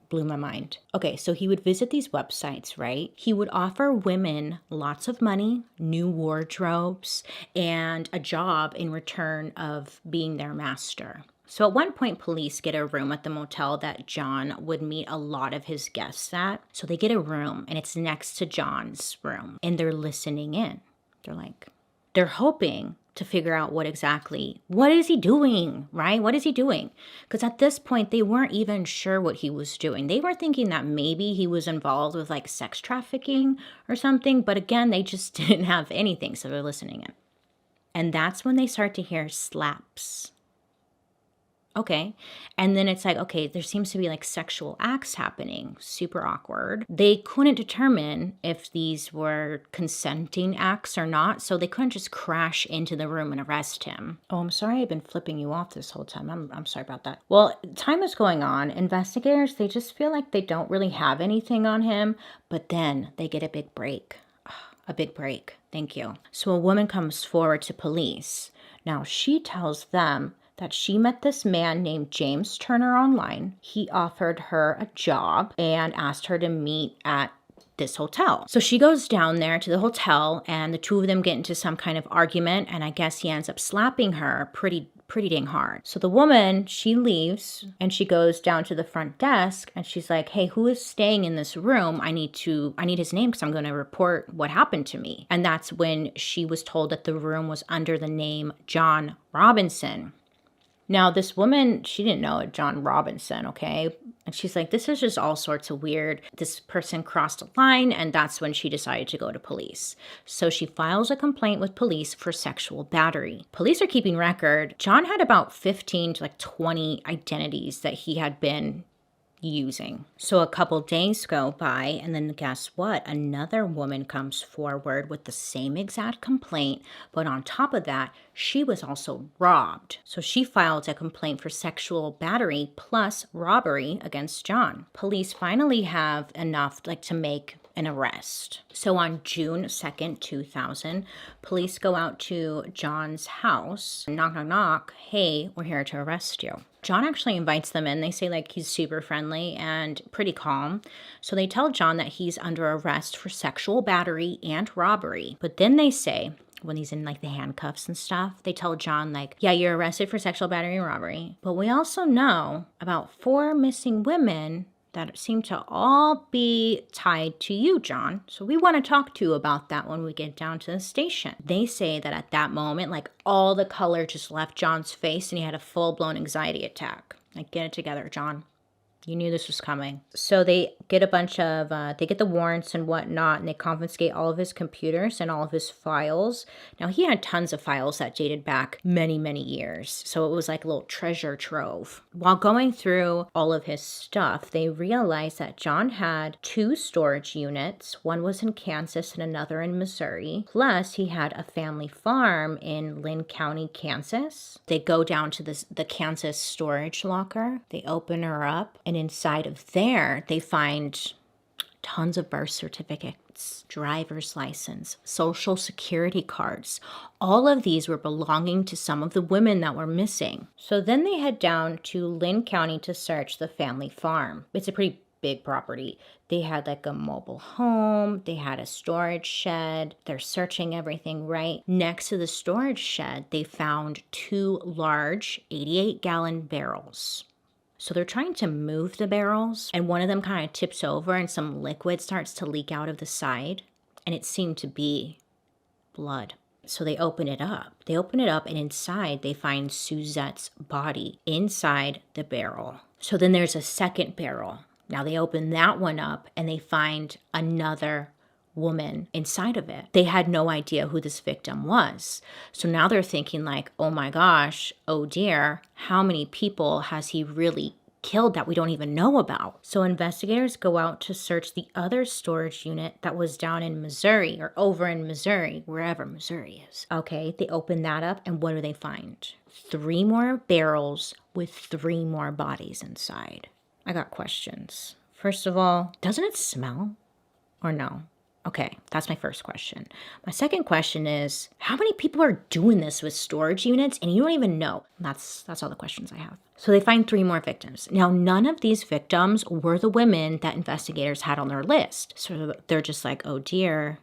Blew my mind. Okay, so he would visit these websites, right? He would offer women lots of money, new wardrobes, and a job in return of being their master. So at one point, police get a room at the motel that John would meet a lot of his guests at. So they get a room, and it's next to John's room, and they're listening in. They're hoping to figure out what is he doing, right? What is he doing? Because at this point, they weren't even sure what he was doing. They were thinking that maybe he was involved with like sex trafficking or something. But again, they just didn't have anything. So they're listening in. And that's when they start to hear slaps. Okay. And then it's like, okay, there seems to be like sexual acts happening. Super awkward. They couldn't determine if these were consenting acts or not. So they couldn't just crash into the room and arrest him. Oh, I'm sorry I've been flipping you off this whole time. I'm sorry about that. Well, time is going on. Investigators, they just feel like they don't really have anything on him. But then they get a big break. A big break. Thank you. So a woman comes forward to police. Now she tells them that she met this man named James Turner online. He offered her a job and asked her to meet at this hotel. So she goes down there to the hotel, and the two of them get into some kind of argument, and I guess he ends up slapping her pretty dang hard. So the woman, she leaves and she goes down to the front desk and she's like, hey, who is staying in this room? I need his name because I'm going to report what happened to me. And that's when she was told that the room was under the name John Robinson. Now, this woman, she didn't know John Robinson, okay? And she's like, this is just all sorts of weird. This person crossed a line, and that's when she decided to go to police. So she files a complaint with police for sexual battery. Police are keeping record. John had about 15 to like 20 identities that he had been using. So a couple days go by, and then guess what? Another woman comes forward with the same exact complaint, but on top of that, she was also robbed. So she filed a complaint for sexual battery plus robbery against John. Police finally have enough to make an arrest. So on June 2nd, 2000, police go out to John's house. Knock, knock, knock. Hey, we're here to arrest you. John actually invites them in. They say he's super friendly and pretty calm. So they tell John that he's under arrest for sexual battery and robbery. But then they say, when he's in the handcuffs and stuff, they tell John yeah, you're arrested for sexual battery and robbery. But we also know about 4 missing women that seem to all be tied to you, John. So we want to talk to you about that when we get down to the station. They say that at that moment, all the color just left John's face and he had a full-blown anxiety attack. Get it together, John. You knew this was coming. So they get a bunch of, they get the warrants and whatnot, and they confiscate all of his computers and all of his files. Now, he had tons of files that dated back many, many years. So it was like a little treasure trove. While going through all of his stuff, they realized that John had 2 storage units. One was in Kansas and another in Missouri. Plus, he had a family farm in Lynn County, Kansas. They go down to the Kansas storage locker. They open her up, and inside of there, they find tons of birth certificates, driver's license, social security cards. All of these were belonging to some of the women that were missing. So then they head down to Lynn County to search the family farm. It's a pretty big property. They had a mobile home. They had a storage shed. They're searching everything, right? Next to the storage shed, they found 2 large 88-gallon barrels. So they're trying to move the barrels, and one of them kind of tips over and some liquid starts to leak out of the side, and it seemed to be blood. So they open it up. And inside they find Suzette's body inside the barrel. So then there's a second barrel. Now they open that one up and they find another woman inside of it. They had no idea who this victim was. So now they're thinking like, oh my gosh, oh dear, how many people has he really killed that we don't even know about? So investigators go out to search the other storage unit that was down in Missouri or over in Missouri, wherever Missouri is. Okay, they open that up and what do they find? 3 more barrels with 3 more bodies inside. I got questions. First of all, doesn't it smell or no? Okay, that's my first question. My second question is, how many people are doing this with storage units and you don't even know? That's all the questions I have. So they find 3 more victims. Now, none of these victims were the women that investigators had on their list. So they're just like, oh dear.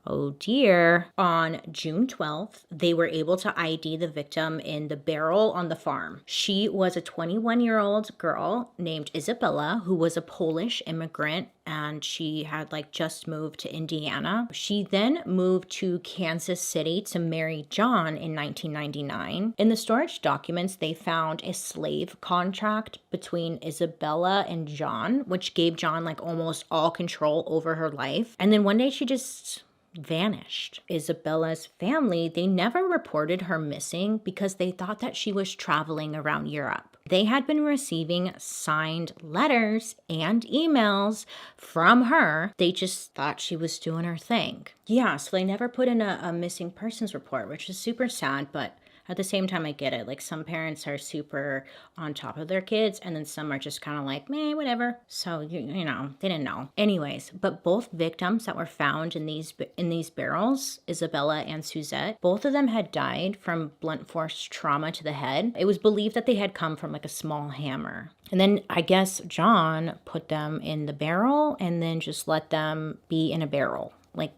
Oh dear. On June 12th, they were able to ID the victim in the barrel on the farm. She was a 21-year-old girl named Isabella, who was a Polish immigrant, and she had just moved to Indiana. She then moved to Kansas City to marry John in 1999. In the storage documents, they found a slave contract between Isabella and John, which gave John almost all control over her life. And then one day she just vanished. Isabella's family, they never reported her missing because they thought that she was traveling around Europe. They had been receiving signed letters and emails from her. They just thought she was doing her thing. Yeah, so they never put in a missing persons report, which is super sad, but at the same time, I get it. Some parents are super on top of their kids, and then some are just kind of like, meh, whatever. So, you know, they didn't know. Anyways, but both victims that were found in these barrels, Isabella and Suzette, both of them had died from blunt force trauma to the head. It was believed that they had come from a small hammer. And then I guess John put them in the barrel and then just let them be in a barrel. What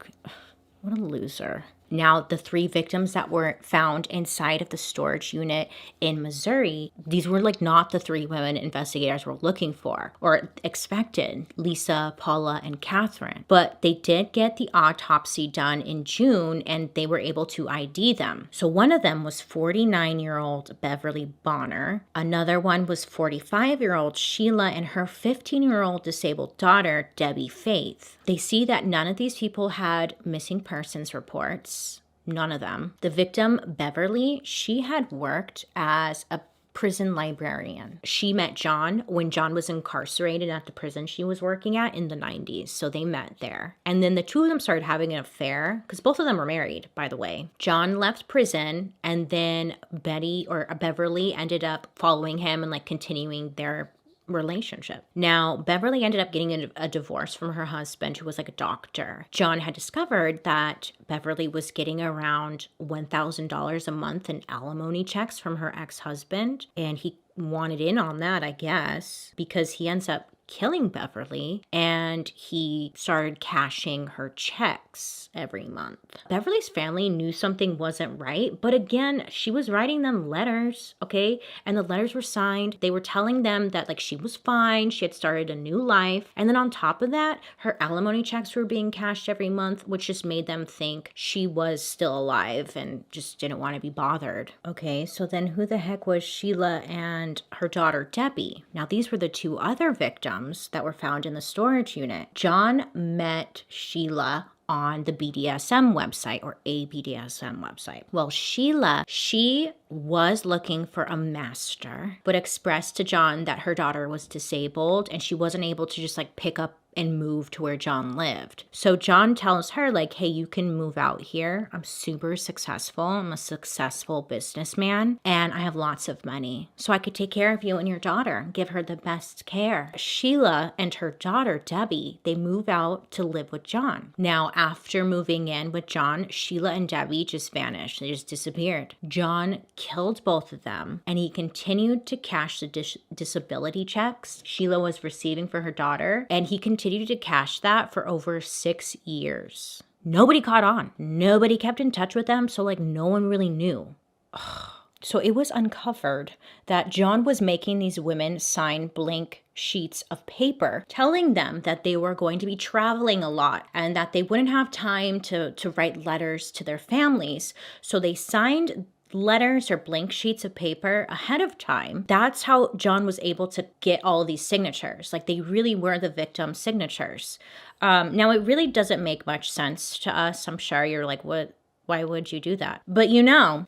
a loser. Now, the 3 victims that were found inside of the storage unit in Missouri, these were not the 3 women investigators were looking for or expected, Lisa, Paula, and Catherine. But they did get the autopsy done in June and they were able to ID them. So one of them was 49-year-old Beverly Bonner. Another one was 45-year-old Sheila and her 15-year-old disabled daughter, Debbie Faith. They see that none of these people had missing persons reports. None of them. The victim, Beverly, she had worked as a prison librarian. She met John when John was incarcerated at the prison she was working at in the 90s. So they met there. And then the 2 of them started having an affair because both of them were married, by the way. John left prison and then Beverly ended up following him and continuing their relationship. Now, Beverly ended up getting a divorce from her husband, who was a doctor. John had discovered that Beverly was getting around $1,000 a month in alimony checks from her ex-husband, and he wanted in on that, I guess, because he ends up killing Beverly and he started cashing her checks every month. Beverly's family knew something wasn't right, but again, she was writing them letters, okay? And the letters were signed. They were telling them that she was fine, she had started a new life. And then on top of that, her alimony checks were being cashed every month, which just made them think she was still alive and just didn't want to be bothered. Okay, so then who the heck was Sheila and her daughter Debbie? Now these were the 2 other victims that were found in the storage unit. John met Sheila on the BDSM website or a BDSM website. Well, Sheila, she was looking for a master, but expressed to John that her daughter was disabled and she wasn't able to just pick up and move to where John lived. So John tells her hey, you can move out here. I'm super successful. I'm a successful businessman and I have lots of money. So I could take care of you and your daughter, give her the best care. Sheila and her daughter, Debbie, they move out to live with John. Now, after moving in with John, Sheila and Debbie just vanished. They just disappeared. John killed both of them and he continued to cash the disability checks Sheila was receiving for her daughter, and he continued to cash that for over 6 years. Nobody caught on. Nobody kept in touch with them, so no one really knew. So it was uncovered that John was making these women sign blank sheets of paper telling them that they were going to be traveling a lot and that they wouldn't have time to write letters to their families. So they signed letters or blank sheets of paper ahead of time. That's how John was able to get all of these signatures. Like, they really were the victim's signatures. Now, it really doesn't make much sense to us. I'm sure you're like, what? Why would you do that? But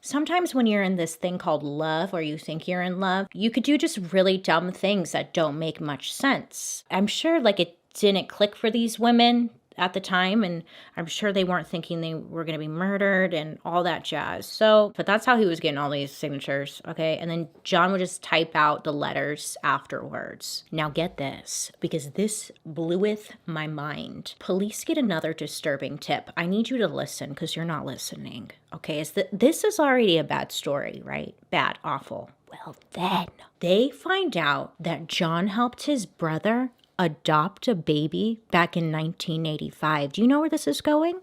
sometimes when you're in this thing called love, or you think you're in love, you could do just really dumb things that don't make much sense. I'm sure like it didn't click for these women at the time, and I'm sure they weren't thinking they were going to be murdered and all that jazz. So, but that's how he was getting all these signatures, okay? And then John would just type out the letters afterwards. Now get this, because this bleweth my mind. Police get another disturbing tip. I need you to listen, because you're not listening, okay? This is already a bad story, right? Bad, awful. Well, then they find out that John helped his brother adopt a baby back in 1985. Do you know where this is going?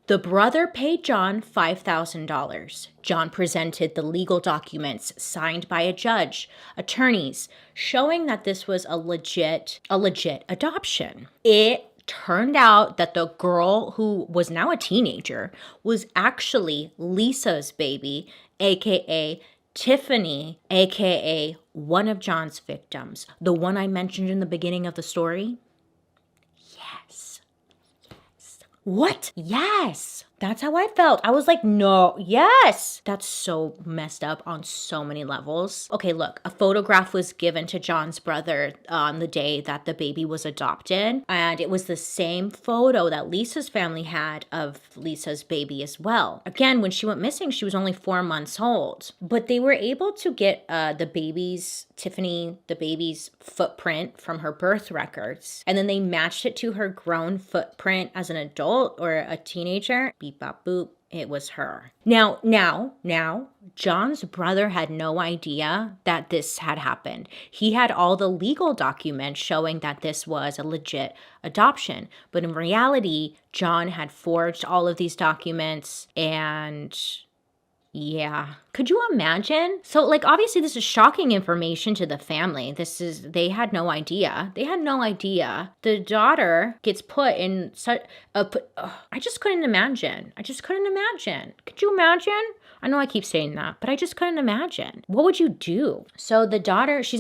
The brother paid John $5,000. John presented the legal documents signed by a judge, attorneys, showing that this was a legit adoption. It turned out that the girl, who was now a teenager, was actually Lisa's baby, aka Tiffany, aka one of John's victims, the one I mentioned in the beginning of the story. Yes. What? Yes. That's how I felt. I was like, no, yes. That's so messed up on so many levels. Okay, look, a photograph was given to John's brother on the day that the baby was adopted. And it was the same photo that Lisa's family had of Lisa's baby as well. Again, when she went missing, she was only 4 months old. But they were able to get the baby's footprint from her birth records. And then they matched it to her grown footprint as an adult or a teenager. Beep, bop, boop. It was her. Now, John's brother had no idea that this had happened. He had all the legal documents showing that this was a legit adoption. But in reality, John had forged all of these documents and... yeah. Could you imagine? So, like, obviously this is shocking information to the family. They had no idea. The daughter gets put in such I just couldn't imagine. Could you imagine? I know I keep saying that, but I just couldn't imagine. What would you do? So the daughter, she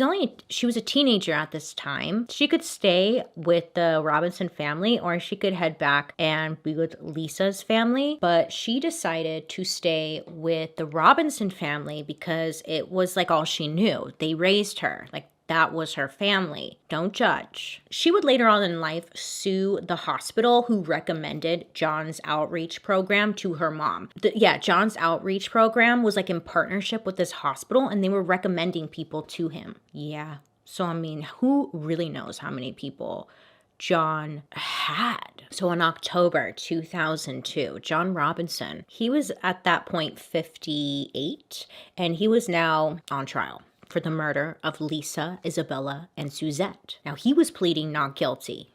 was a teenager at this time. She could stay with the Robinson family, or she could head back and be with Lisa's family. But she decided to stay with the Robinson family because it was like all she knew. They raised her. Like, that was her family. Don't judge. She would later on in life sue the hospital who recommended John's outreach program to her mom. John's outreach program was like in partnership with this hospital, and they were recommending people to him. Yeah. So, I mean, who really knows how many people John had? So in October 2002, John Robinson, he was at that point 58, and he was now on trial for the murder of Lisa, Isabella, and Suzette. Now, he was pleading not guilty.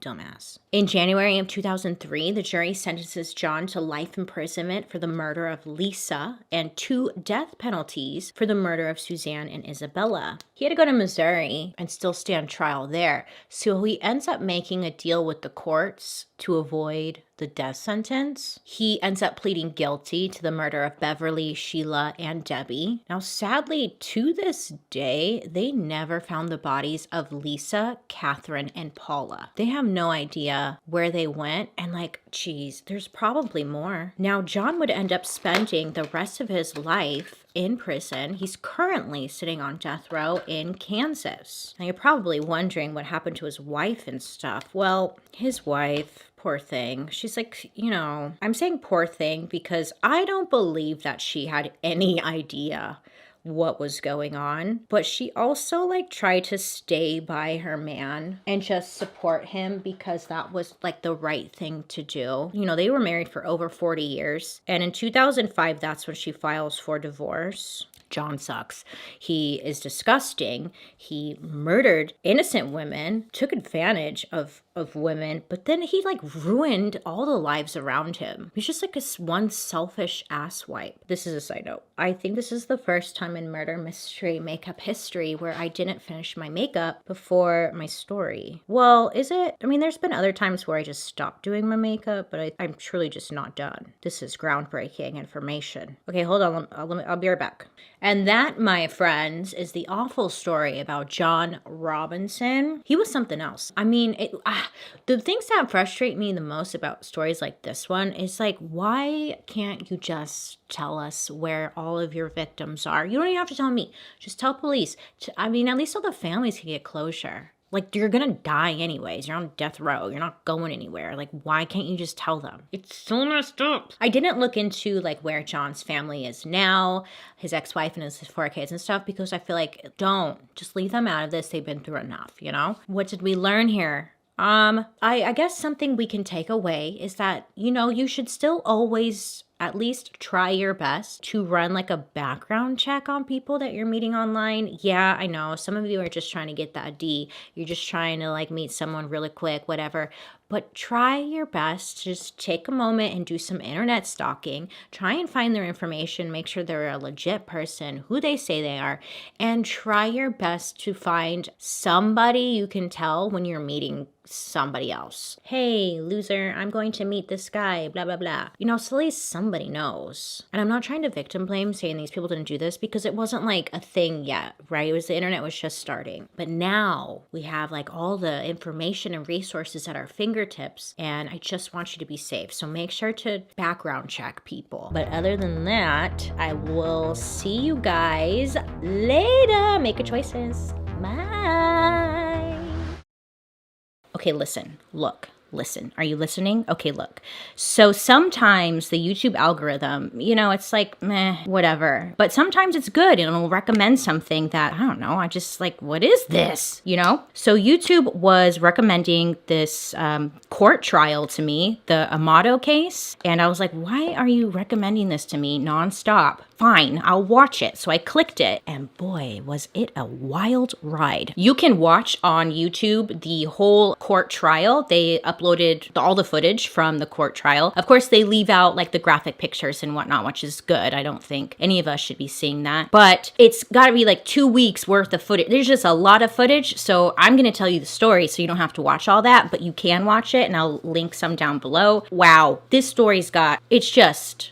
Dumbass. In January of 2003, the jury sentences John to life imprisonment for the murder of Lisa and 2 death penalties for the murder of Suzanne and Isabella. He had to go to Missouri and still stand trial there, so he ends up making a deal with the courts to avoid the death sentence. He ends up pleading guilty to the murder of Beverly, Sheila, and Debbie. Now, sadly, to this day, they never found the bodies of Lisa, Catherine, and Paula. They have no idea where they went, and geez, there's probably more. Now, John would end up spending the rest of his life in prison. He's currently sitting on death row in Kansas. Now, you're probably wondering what happened to his wife and stuff. Well, his wife, poor thing. She's I'm saying poor thing because I don't believe that she had any idea what was going on, but she also tried to stay by her man and just support him because that was the right thing to do. They were married for over 40 years, and in 2005 that's when she files for divorce. John sucks. He is disgusting. He murdered innocent women, took advantage of women, but then he like ruined all the lives around him. He's just like one selfish asswipe. This is a side note. I think this is the first time in murder mystery makeup history where I didn't finish my makeup before my story. Well, is it? I mean, there's been other times where I just stopped doing my makeup, but I'm truly just not done. This is groundbreaking information. Okay, hold on. I'll be right back. And that, my friends, is the awful story about John Robinson. He was something else. I mean, the things that frustrate me the most about stories like this one is like, why can't you just tell us where all of your victims are? You don't even have to tell me. Just tell police. I mean, at least all the families can get closure. Like, you're gonna die anyways. You're on death row. You're not going anywhere. Like, why can't you just tell them? It's so messed up. I didn't look into, like, where John's family is now, his ex-wife and his 4 kids and stuff, because I feel like, don't. Just leave them out of this. They've been through enough, you know? What did we learn here? I guess something we can take away is that, you know, you should still always at least try your best to run like a background check on people that you're meeting online. Yeah, I know some of you are just trying to get that D. You're just trying to like meet someone really quick, whatever. But try your best to just take a moment and do some internet stalking. Try and find their information, make sure they're a legit person, who they say they are, and try your best to find somebody you can tell when you're meeting somebody else. Hey, loser, I'm going to meet this guy, blah, blah, blah. You know, so at least somebody knows. And I'm not trying to victim blame saying these people didn't do this because it wasn't like a thing yet, right? It was the internet was just starting. But now we have like all the information and resources at our fingertips, and I just want you to be safe. So make sure to background check people. But other than that, I will see you guys later. Make your choices. Bye. Okay, listen, are you listening? Okay, look. So sometimes the YouTube algorithm, you know, it's like, meh, whatever. But sometimes it's good and it'll recommend something that, I don't know, I just like, what is this? You know? So YouTube was recommending this court trial to me, the Amato case. And I was like, why are you recommending this to me nonstop? Fine, I'll watch it. So I clicked it, and boy, was it a wild ride. You can watch on YouTube the whole court trial. They uploaded all the footage from the court trial. Of course, they leave out like the graphic pictures and whatnot, which is good. I don't think any of us should be seeing that. But it's got to be like 2 weeks worth of footage. There's just a lot of footage. So I'm going to tell you the story so you don't have to watch all that, but you can watch it, and I'll link some down below. Wow, this story's it's just...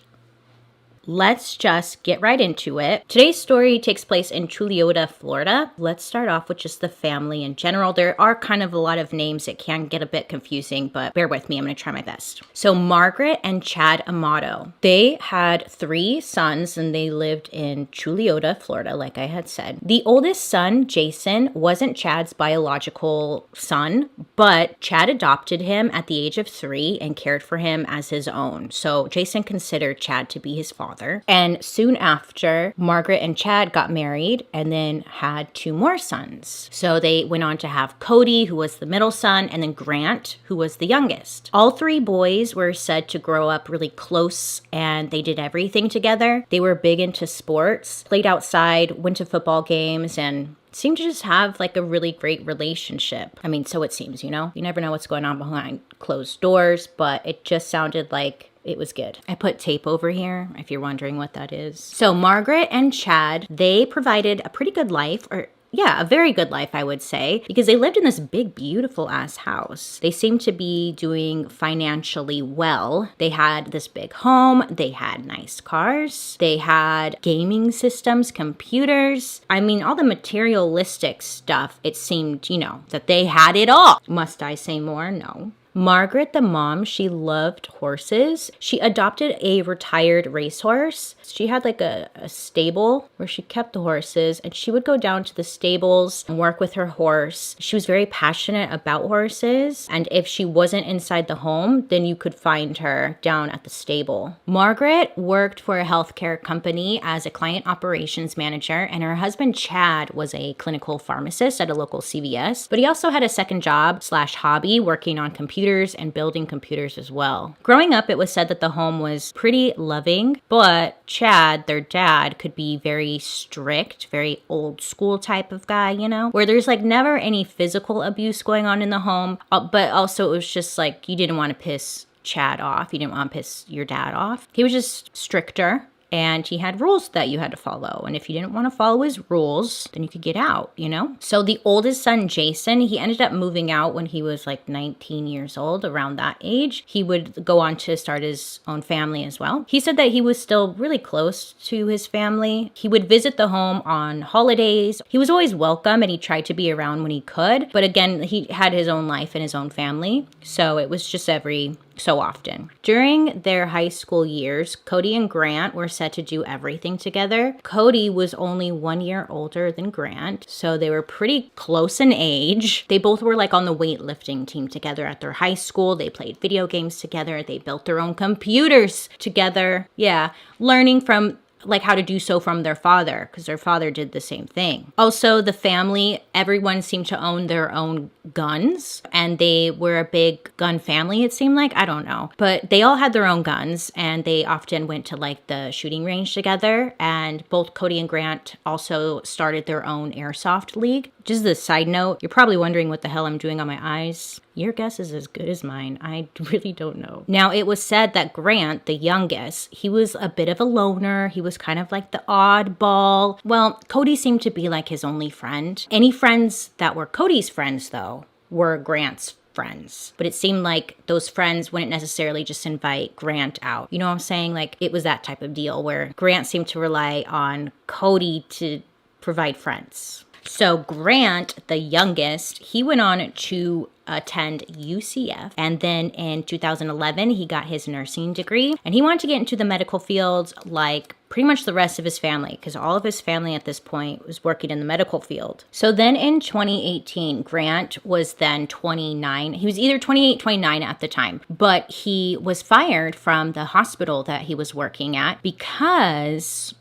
Let's just get right into it. Today's story takes place in Chuliota, Florida. Let's start off with just the family in general. There are kind of a lot of names that can get a bit confusing, but bear with me. I'm going to try my best. So Margaret and Chad Amato, they had 3 sons and they lived in Chuliota, Florida, like I had said. The oldest son, Jason, wasn't Chad's biological son, but Chad adopted him at the age of 3 and cared for him as his own. So Jason considered Chad to be his father. And soon after, Margaret and Chad got married and then had 2 more sons. So they went on to have Cody, who was the middle son, and then Grant, who was the youngest. All 3 boys were said to grow up really close, and they did everything together. They were big into sports, played outside, went to football games, and seemed to just have like a really great relationship. I mean, so it seems, you know? You never know what's going on behind closed doors, but it just sounded like it was good. I put tape over here if you're wondering what that is. So Margaret and Chad, they provided a pretty good life, or yeah, a very good life, I would say, because they lived in this big, beautiful ass house. They seemed to be doing financially well. They had this big home. They had nice cars. They had gaming systems, computers. I mean, all the materialistic stuff, it seemed, you know, that they had it all. Must I say more? No. Margaret, the mom, she loved horses. She adopted a retired racehorse. She had like a stable where she kept the horses, and she would go down to the stables and work with her horse. She was very passionate about horses, and if she wasn't inside the home, then you could find her down at the stable. Margaret worked for a healthcare company as a client operations manager, and her husband Chad was a clinical pharmacist at a local CVS, but he also had a second job / hobby working on computers computers and building computers as well. Growing up, it was said that the home was pretty loving, but Chad, their dad, could be very strict, very old school type of guy, you know, where there's like never any physical abuse going on in the home, but also it was just like you didn't want to piss Chad off. You didn't want to piss your dad off. He was just stricter. And he had rules that you had to follow. And if you didn't want to follow his rules, then you could get out, you know? So the oldest son, Jason, he ended up moving out when he was like 19 years old, around that age. He would go on to start his own family as well. He said that he was still really close to his family. He would visit the home on holidays. He was always welcome and he tried to be around when he could. But again, he had his own life and his own family. So it was just every so often. During their high school years, Cody and Grant were set to do everything together. Cody was only 1 year older than Grant, so they were pretty close in age. They both were like on the weightlifting team together at their high school. They played video games together. They built their own computers together. Yeah, learning from like how to do so from their father, because their father did the same thing. Also, the family, everyone seemed to own their own guns, and they were a big gun family, it seemed like. I don't know. But they all had their own guns, and they often went to like the shooting range together. And both Cody and Grant also started their own airsoft league. Just as a side note, you're probably wondering what the hell I'm doing on my eyes. Your guess is as good as mine. I really don't know. Now, it was said that Grant, the youngest, he was a bit of a loner. He was kind of like the oddball. Well, Cody seemed to be like his only friend. Any friends that were Cody's friends, though, were Grant's friends. But it seemed like those friends wouldn't necessarily just invite Grant out. You know what I'm saying? Like, it was that type of deal where Grant seemed to rely on Cody to provide friends. So Grant, the youngest, he went on to attend UCF. And then in 2011, he got his nursing degree. And he wanted to get into the medical field like pretty much the rest of his family, because all of his family at this point was working in the medical field. So then in 2018, Grant was then 29. He was either 28, 29 at the time, but he was fired from the hospital that he was working at because,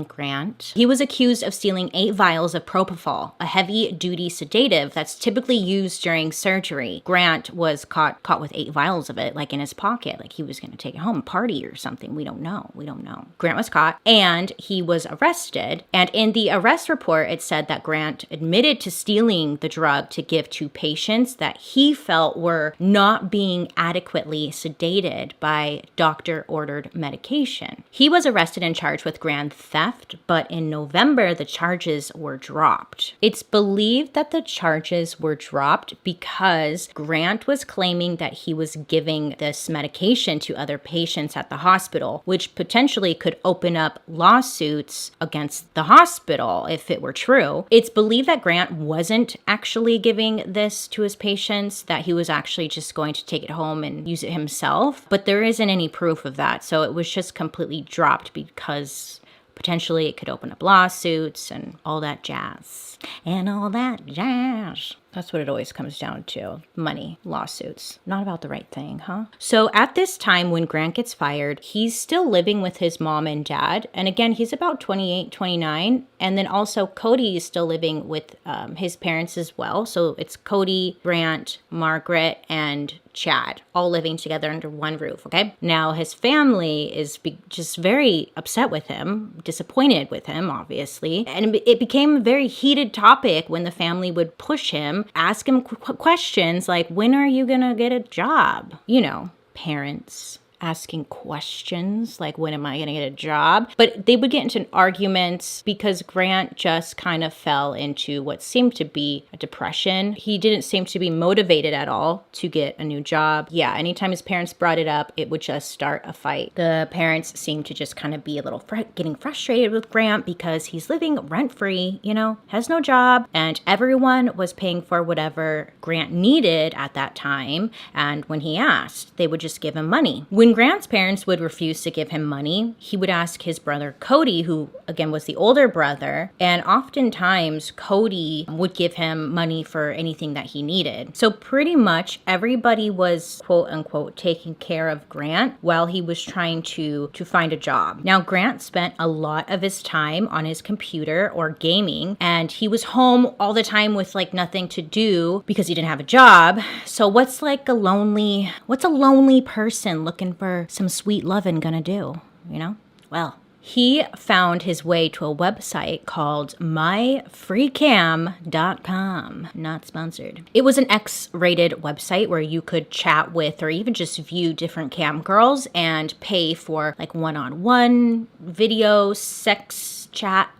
Grant, he was accused of stealing 8 vials of propofol, a heavy-duty sedative that's typically used during surgery. Grant was caught with 8 vials of it, like in his pocket, like he was going to take it home, party or something. We don't know. Grant was caught and he was arrested. And in the arrest report, it said that Grant admitted to stealing the drug to give to patients that he felt were not being adequately sedated by doctor-ordered medication. He was arrested and charged with grand theft, but in November, the charges were dropped. It's believed that the charges were dropped because Grant was claiming that he was giving this medication to other patients at the hospital, which potentially could open up lawsuits against the hospital if it were true. It's believed that Grant wasn't actually giving this to his patients, that he was actually just going to take it home and use it himself, but there isn't any proof of that. So it was just completely dropped because potentially it could open up lawsuits and all that jazz. And all that jazz. That's what it always comes down to. Money, lawsuits. Not about the right thing, huh? So at this time when Grant gets fired, he's still living with his mom and dad. And again, he's about 28, 29. And then also Cody is still living with his parents as well. So it's Cody, Grant, Margaret, and Chad, all living together under one roof, okay? Now, his family is just very upset with him, disappointed with him, obviously. And it became a very heated topic when the family would push him, ask him questions like, when are you gonna get a job? You know, parents asking questions like, when am I going to get a job? But they would get into arguments because Grant just kind of fell into what seemed to be a depression. He didn't seem to be motivated at all to get a new job. Yeah, anytime his parents brought it up, it would just start a fight. The parents seemed to just kind of be a little getting frustrated with Grant because he's living rent-free, you know, has no job, and everyone was paying for whatever Grant needed at that time. And when he asked, they would just give him money. When Grant's parents would refuse to give him money, he would ask his brother Cody, who again, was the older brother. And oftentimes, Cody would give him money for anything that he needed. So pretty much everybody was, quote unquote, taking care of Grant while he was trying to find a job. Now, Grant spent a lot of his time on his computer or gaming, and he was home all the time with like nothing to do because he didn't have a job. So what's a lonely person looking for some sweet lovin' gonna do, you know? Well, he found his way to a website called myfreecam.com. Not sponsored. It was an X-rated website where you could chat with or even just view different cam girls and pay for like one-on-one video, sex chat,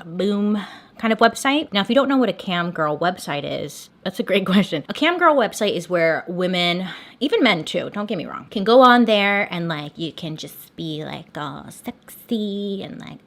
boom kind of website. Now, if you don't know what a cam girl website is, that's a great question. A cam girl website is where women, even men too, don't get me wrong, can go on there and like you can just be like all sexy and like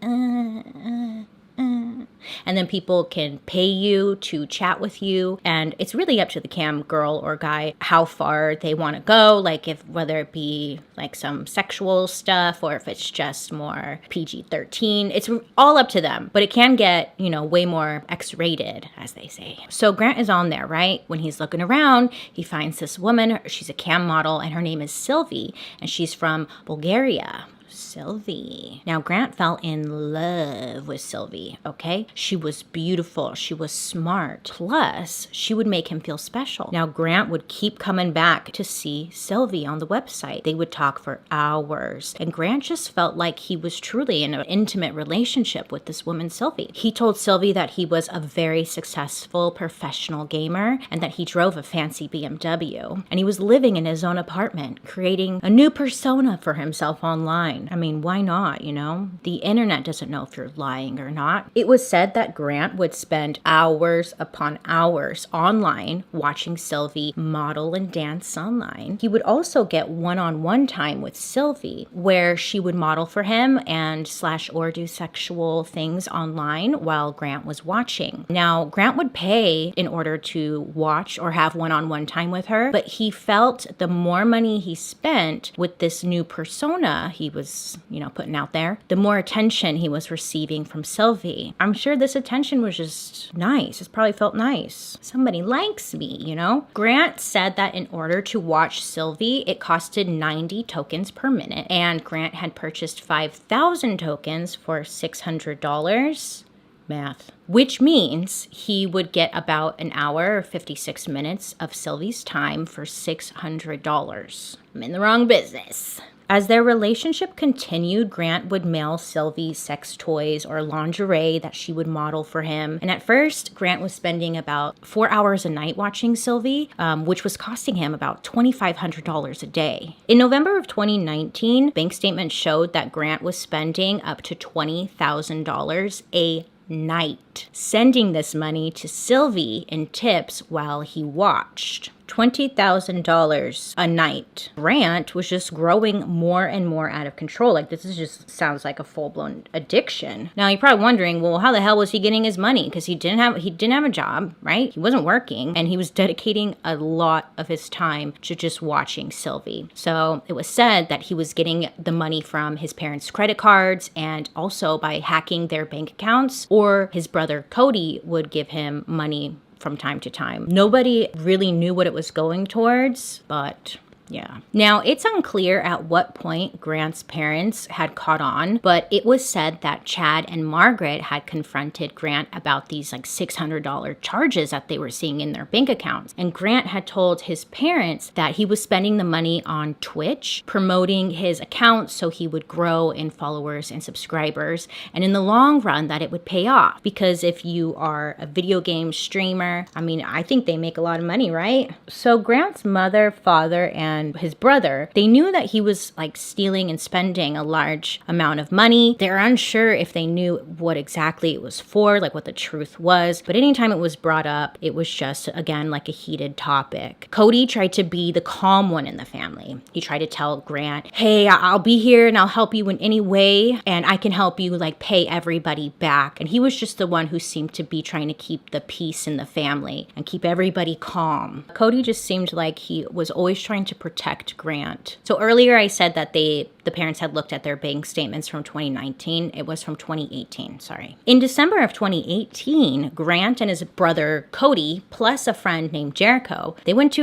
and then people can pay you to chat with you, and it's really up to the cam girl or guy how far they want to go, like if whether it be like some sexual stuff or if it's just more PG-13. It's all up to them, but it can get, way more X-rated, as they say. So Grant is on there, right? When he's looking around, he finds this woman. She's a cam model and her name is Sylvie, and she's from Bulgaria. Sylvie. Now, Grant fell in love with Sylvie, okay? She was beautiful. She was smart. Plus, she would make him feel special. Now, Grant would keep coming back to see Sylvie on the website. They would talk for hours, and Grant just felt like he was truly in an intimate relationship with this woman, Sylvie. He told Sylvie that he was a very successful professional gamer and that he drove a fancy BMW, and he was living in his own apartment, creating a new persona for himself online. I mean, why not, The internet doesn't know if you're lying or not. It was said that Grant would spend hours upon hours online watching Sylvie model and dance online. He would also get one-on-one time with Sylvie where she would model for him and / or do sexual things online while Grant was watching. Now, Grant would pay in order to watch or have one-on-one time with her, but he felt the more money he spent with this new persona he was putting out there, the more attention he was receiving from Sylvie. I'm sure this attention was just nice. It probably felt nice. Somebody likes me, Grant said that in order to watch Sylvie, it costed 90 tokens per minute, and Grant had purchased 5,000 tokens for $600. Math. Which means he would get about an hour or 56 minutes of Sylvie's time for $600. I'm in the wrong business. As their relationship continued, Grant would mail Sylvie sex toys or lingerie that she would model for him. And at first, Grant was spending about 4 hours a night watching Sylvie, which was costing him about $2,500 a day. In November of 2019, bank statements showed that Grant was spending up to $20,000 a night, sending this money to Sylvie in tips while he watched. $20,000 a night. Grant was just growing more and more out of control. Like, this just sounds like a full-blown addiction. Now, you're probably wondering, well, how the hell was he getting his money? Because he didn't have a job, right? He wasn't working, and he was dedicating a lot of his time to just watching Sylvie. So it was said that he was getting the money from his parents' credit cards and also by hacking their bank accounts, or his brother Cody would give him money from time to time. Nobody really knew what it was going towards, but yeah. Now, it's unclear at what point Grant's parents had caught on, but it was said that Chad and Margaret had confronted Grant about these $600 charges that they were seeing in their bank accounts. And Grant had told his parents that he was spending the money on Twitch, promoting his account so he would grow in followers and subscribers, and in the long run that it would pay off. Because if you are a video game streamer, I think they make a lot of money, right? So Grant's mother, father, and his brother, they knew that he was stealing and spending a large amount of money. They're unsure if they knew what exactly it was for, what the truth was. But anytime it was brought up, it was just, again, a heated topic. Cody tried to be the calm one in the family. He tried to tell Grant, hey, I'll be here and I'll help you in any way, and I can help you pay everybody back. And he was just the one who seemed to be trying to keep the peace in the family and keep everybody calm. Cody just seemed like he was always trying to protect Grant. So earlier I said that the parents had looked at their bank statements from 2019. It was from 2018, sorry. In December of 2018, Grant and his brother Cody, plus a friend named Jericho, they went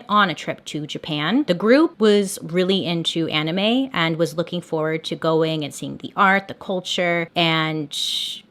on a trip to Japan. The group was really into anime and was looking forward to going and seeing the art, the culture, and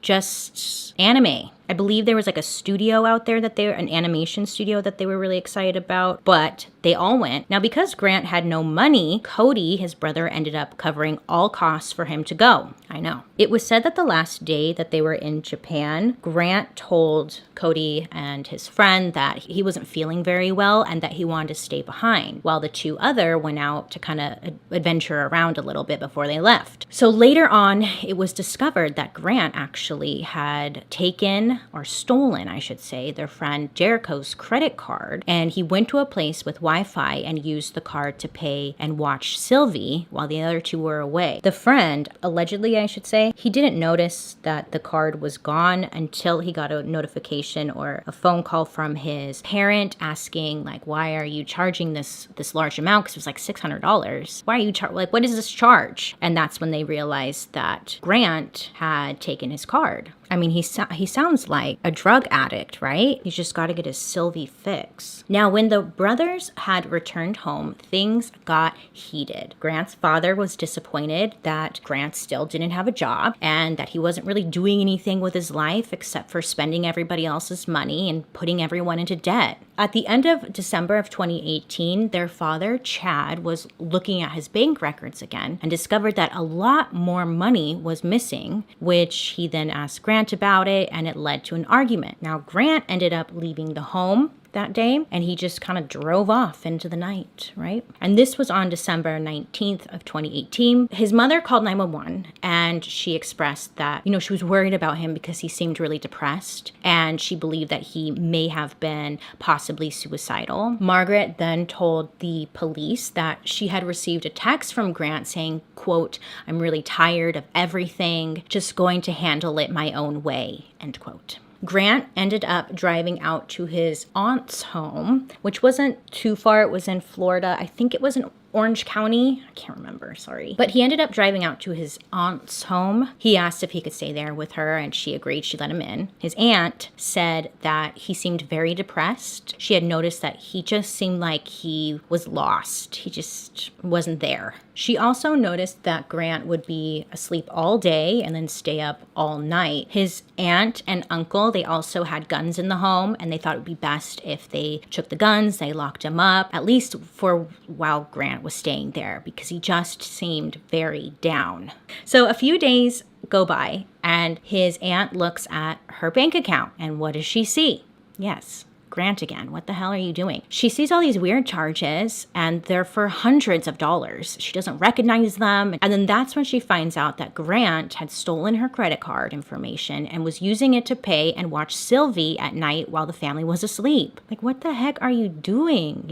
just anime. I believe there was like a studio out there an animation studio that they were really excited about, but they all went. Now, because Grant had no money, Cody, his brother, ended up covering all costs for him to go. I know. It was said that the last day that they were in Japan, Grant told Cody and his friend that he wasn't feeling very well and that he wanted to stay behind, while the two other went out to kind of adventure around a little bit before they left. So later on, it was discovered that Grant actually had taken, or stolen, I should say, their friend Jericho's credit card, and he went to a place with Wi-Fi and used the card to pay and watch Sylvie while the other two were away. The friend, allegedly I should say, he didn't notice that the card was gone until he got a notification or a phone call from his parent asking, like, why are you charging this large amount? Because it was like $600. Why are you what is this charge? And that's when they realized that Grant had taken his card. I mean, he sounds like a drug addict, right? He's just got to get his Sylvie fix. Now, when the brothers had returned home, things got heated. Grant's father was disappointed that Grant still didn't have a job and that he wasn't really doing anything with his life except for spending everybody else's money and putting everyone into debt. At the end of December of 2018, their father, Chad, was looking at his bank records again and discovered that a lot more money was missing, which he then asked Grant about it, and it led to an argument. Now, Grant ended up leaving the home that day, and he just kind of drove off into the night, right? And this was on December 19th of 2018. His mother called 911, and she expressed that, she was worried about him because he seemed really depressed, and she believed that he may have been possibly suicidal. Margaret then told the police that she had received a text from Grant saying, quote, "I'm really tired of everything, just going to handle it my own way," end quote. Grant ended up driving out to his aunt's home, which wasn't too far. It was in Florida. I think it was in Orange County. I can't remember, sorry. But he ended up driving out to his aunt's home. He asked if he could stay there with her, and she agreed. She let him in. His aunt said that he seemed very depressed. She had noticed that he just seemed like he was lost. He just wasn't there. She also noticed that Grant would be asleep all day and then stay up all night. His aunt and uncle, they also had guns in the home, and they thought it would be best if they took the guns, they locked him up, at least for while Grant was staying there, because he just seemed very down. So a few days go by, and his aunt looks at her bank account, and what does she see? Yes, Grant again. What the hell are you doing? She sees all these weird charges, and they're for hundreds of dollars. She doesn't recognize them. And then that's when she finds out that Grant had stolen her credit card information and was using it to pay and watch Sylvie at night while the family was asleep. Like, what the heck are you doing,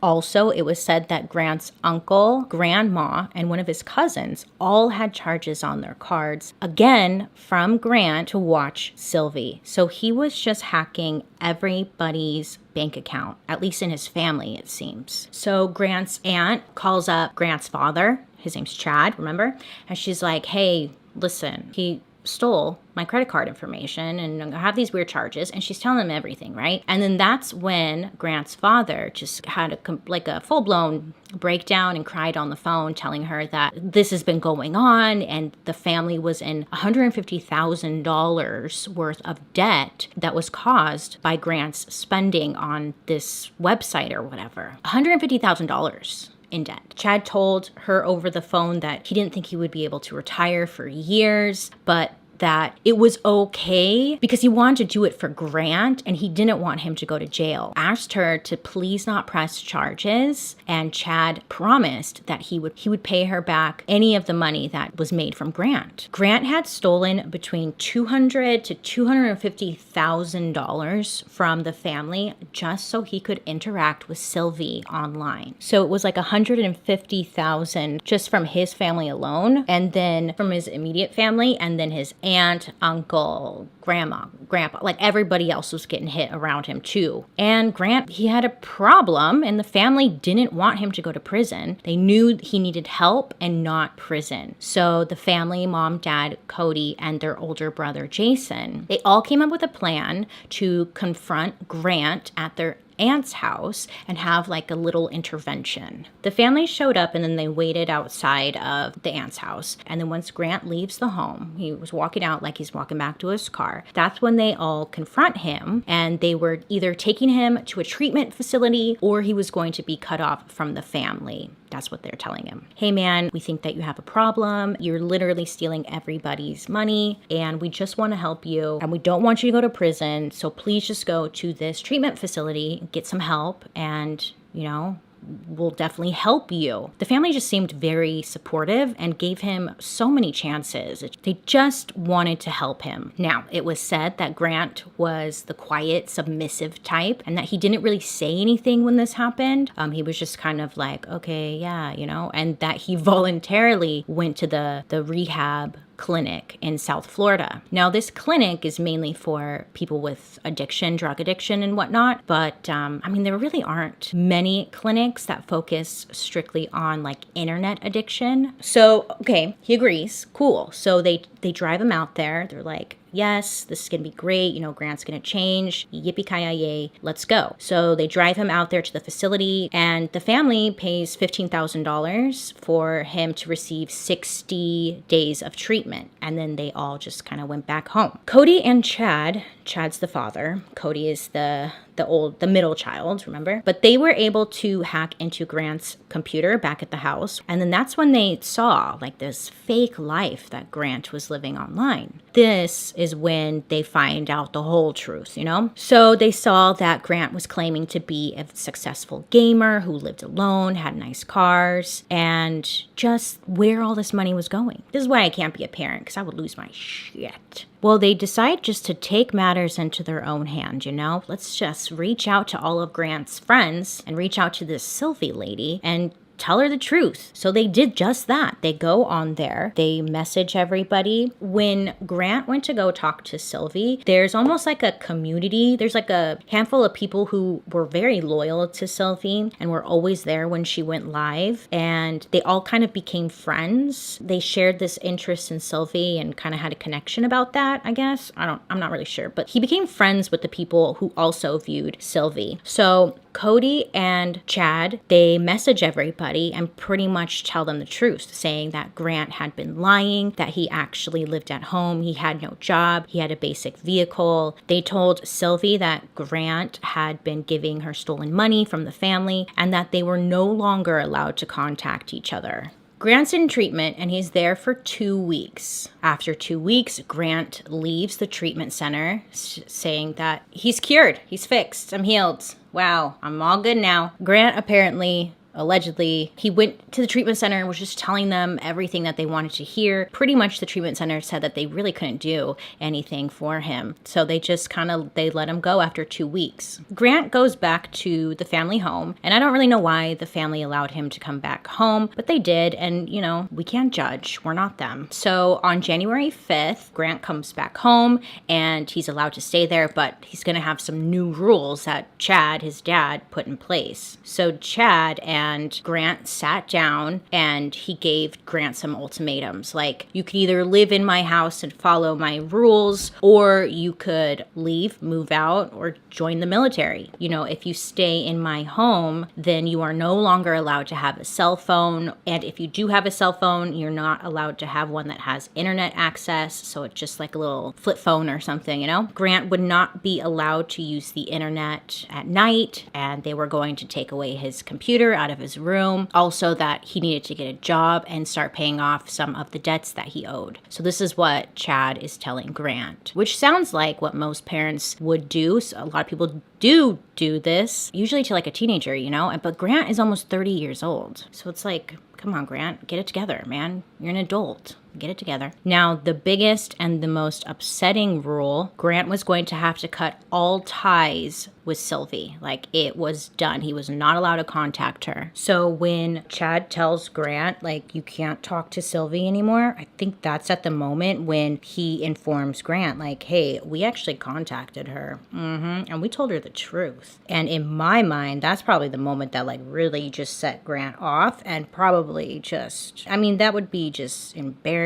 Also, it was said that Grant's uncle, grandma, and one of his cousins all had charges on their cards, again, from Grant to watch Sylvie. So he was just hacking everybody's bank account, at least in his family, it seems. So Grant's aunt calls up Grant's father. His name's Chad, remember? And she's like, hey, listen, he stole my credit card information and I have these weird charges, and she's telling him everything, right? And then that's when Grant's father just had a full-blown breakdown and cried on the phone, telling her that this has been going on and the family was in $150,000 worth of debt that was caused by Grant's spending on this website or whatever. $150,000 in debt. Chad told her over the phone that he didn't think he would be able to retire for years, but that it was okay because he wanted to do it for Grant and he didn't want him to go to jail. Asked her to please not press charges, and Chad promised that he would pay her back any of the money that was made from Grant. Grant had stolen between $200,000 to $250,000 from the family just so he could interact with Sylvie online. So it was like $150,000 just from his family alone, and then from his immediate family, and then his aunt aunt, uncle, grandma, grandpa, like everybody else was getting hit around him too. And Grant, he had a problem, and the family didn't want him to go to prison. They knew he needed help and not prison. So the family, mom, dad, Cody, and their older brother, Jason, they all came up with a plan to confront Grant at their aunt's house and have like a little intervention. The family showed up and then they waited outside of the aunt's house. And then once Grant leaves the home, he was walking out like he's walking back to his car. That's when they all confront him, and they were either taking him to a treatment facility or he was going to be cut off from the family. That's what they're telling him. Hey man, we think that you have a problem. You're literally stealing everybody's money and we just want to help you and we don't want you to go to prison. So please just go to this treatment facility, get some help, and, you know, will definitely help you. The family just seemed very supportive and gave him so many chances. They just wanted to help him. Now, it was said that Grant was the quiet, submissive type and that he didn't really say anything when this happened. He was just kind of like, okay, yeah, you know, and that he voluntarily went to the rehab clinic in South Florida. Now, this clinic is mainly for people with addiction, drug addiction and whatnot, but I mean, there really aren't many clinics that focus strictly on like internet addiction. So, okay, he agrees. Cool. So they drive him out there. They're like, yes, this is going to be great. You know, Grant's going to change. Yippee-ki-yay, let's go. So they drive him out there to the facility, and the family pays $15,000 for him to receive 60 days of treatment. And then they all just kind of went back home. Cody and Chad's the father. Cody is the middle child, remember? But they were able to hack into Grant's computer back at the house. And then that's when they saw like this fake life that Grant was living online. This is when they find out the whole truth, you know? So they saw that Grant was claiming to be a successful gamer who lived alone, had nice cars, and just where all this money was going. This is why I can't be a parent, because I would lose my shit. Well, they decide just to take matters into their own hand, you know? Let's just reach out to all of Grant's friends and reach out to this Sylvie lady and tell her the truth. So they did just that. They go on there, they message everybody. When Grant went to go talk to Sylvie, there's almost like a community. There's like a handful of people who were very loyal to Sylvie and were always there when she went live. And they all kind of became friends. They shared this interest in Sylvie and kind of had a connection about that, I guess. I'm not really sure. But he became friends with the people who also viewed Sylvie. So Cody and Chad, they message everybody and pretty much tell them the truth, saying that Grant had been lying, that he actually lived at home, he had no job, he had a basic vehicle. They told Sylvie that Grant had been giving her stolen money from the family and that they were no longer allowed to contact each other. Grant's in treatment and he's there for 2 weeks. After 2 weeks, Grant leaves the treatment center saying that he's cured, he's fixed, I'm healed. Wow, I'm all good now. Grant apparently, allegedly, he went to the treatment center and was just telling them everything that they wanted to hear. Pretty much the treatment center said that they really couldn't do anything for him. So they just they let him go after 2 weeks. Grant goes back to the family home, and I don't really know why the family allowed him to come back home, but they did, and you know, we can't judge. We're not them. So on January 5th, Grant comes back home and he's allowed to stay there, but he's gonna have some new rules that Chad, his dad, put in place. So Chad and Grant sat down and he gave Grant some ultimatums. Like, you could either live in my house and follow my rules, or you could leave, move out, or join the military. You know, if you stay in my home, then you are no longer allowed to have a cell phone. And if you do have a cell phone, you're not allowed to have one that has internet access. So it's just like a little flip phone or something, you know? Grant would not be allowed to use the internet at night, and they were going to take away his computer out of his room. Also that he needed to get a job and start paying off some of the debts that he owed. So this is what Chad is telling Grant, which sounds like what most parents would do. So a lot of people do this, usually to like a teenager, you know, but Grant is almost 30 years old. So it's like, come on, Grant, get it together, man. You're an adult. Get it together. Now, the biggest and the most upsetting rule, Grant was going to have to cut all ties with Sylvie. Like, it was done. He was not allowed to contact her. So when Chad tells Grant, like, you can't talk to Sylvie anymore, I think that's at the moment when he informs Grant, like, hey, we actually contacted her. And we told her the truth. And in my mind, that's probably the moment that, like, really just set Grant off and probably just, I mean, that would be just embarrassing,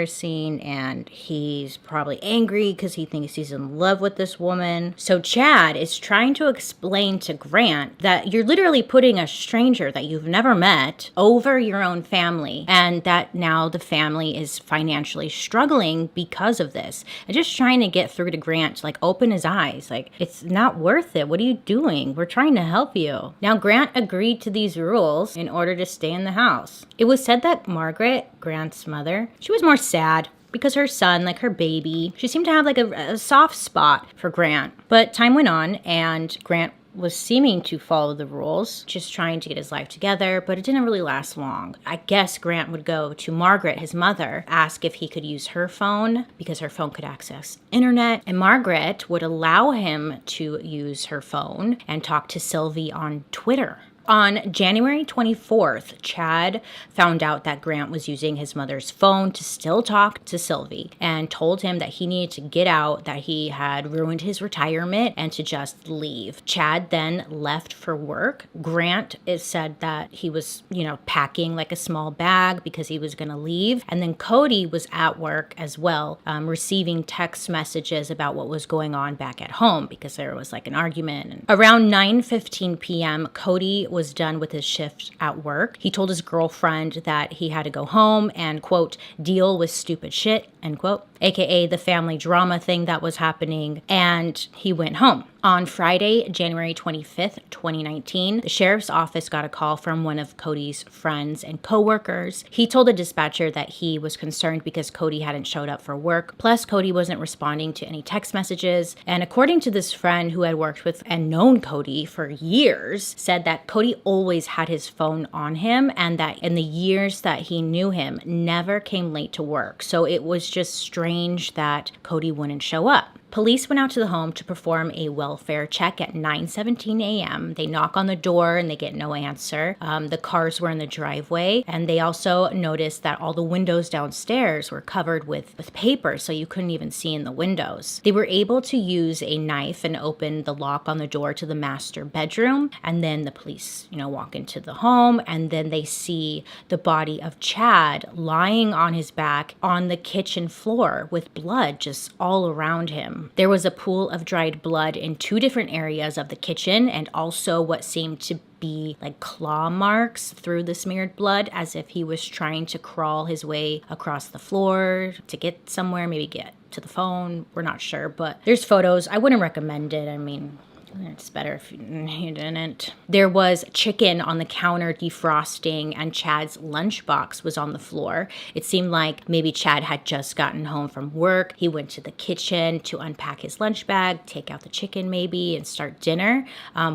and he's probably angry because he thinks he's in love with this woman. So Chad is trying to explain to Grant that you're literally putting a stranger that you've never met over your own family, and that now the family is financially struggling because of this. And just trying to get through to Grant to, like, open his eyes. Like, it's not worth it. What are you doing? We're trying to help you. Now, Grant agreed to these rules in order to stay in the house. It was said that Margaret, Grant's mother, she was more sad because her son, like her baby, she seemed to have like a soft spot for Grant. But time went on and Grant was seeming to follow the rules, just trying to get his life together, but it didn't really last long. I guess Grant would go to Margaret, his mother, ask if he could use her phone because her phone could access internet, and Margaret would allow him to use her phone and talk to Sylvie on Twitter. On January 24th, Chad found out that Grant was using his mother's phone to still talk to Sylvie and told him that he needed to get out, that he had ruined his retirement, and to just leave. Chad then left for work. Grant is said that he was, packing like a small bag because he was going to leave. And then Cody was at work as well, receiving text messages about what was going on back at home because there was like an argument. And around 9:15 p.m., Cody was done with his shift at work. He told his girlfriend that he had to go home and, quote, deal with stupid shit, end quote, aka the family drama thing that was happening, and he went home. On Friday, January 25th, 2019, the sheriff's office got a call from one of Cody's friends and coworkers. He told the dispatcher that he was concerned because Cody hadn't showed up for work. Plus, Cody wasn't responding to any text messages. And according to this friend who had worked with and known Cody for years, said that Cody always had his phone on him and that in the years that he knew him, never came late to work. So it was just strange that Cody wouldn't show up. Police went out to the home to perform a welfare check at 9:17 a.m. They knock on the door and they get no answer. The cars were in the driveway, and they also noticed that all the windows downstairs were covered with paper, so you couldn't even see in the windows. They were able to use a knife and open the lock on the door to the master bedroom, and then the police, walk into the home, and then they see the body of Chad lying on his back on the kitchen floor with blood just all around him. There was a pool of dried blood in 2 different areas of the kitchen and also what seemed to be like claw marks through the smeared blood, as if he was trying to crawl his way across the floor to get somewhere, maybe get to the phone. We're not sure, but there's photos. I wouldn't recommend it. I mean, it's better if you didn't. There was chicken on the counter defrosting, and Chad's lunchbox was on the floor. It seemed like maybe Chad had just gotten home from work. He went to the kitchen to unpack his lunch bag, take out the chicken maybe, and start dinner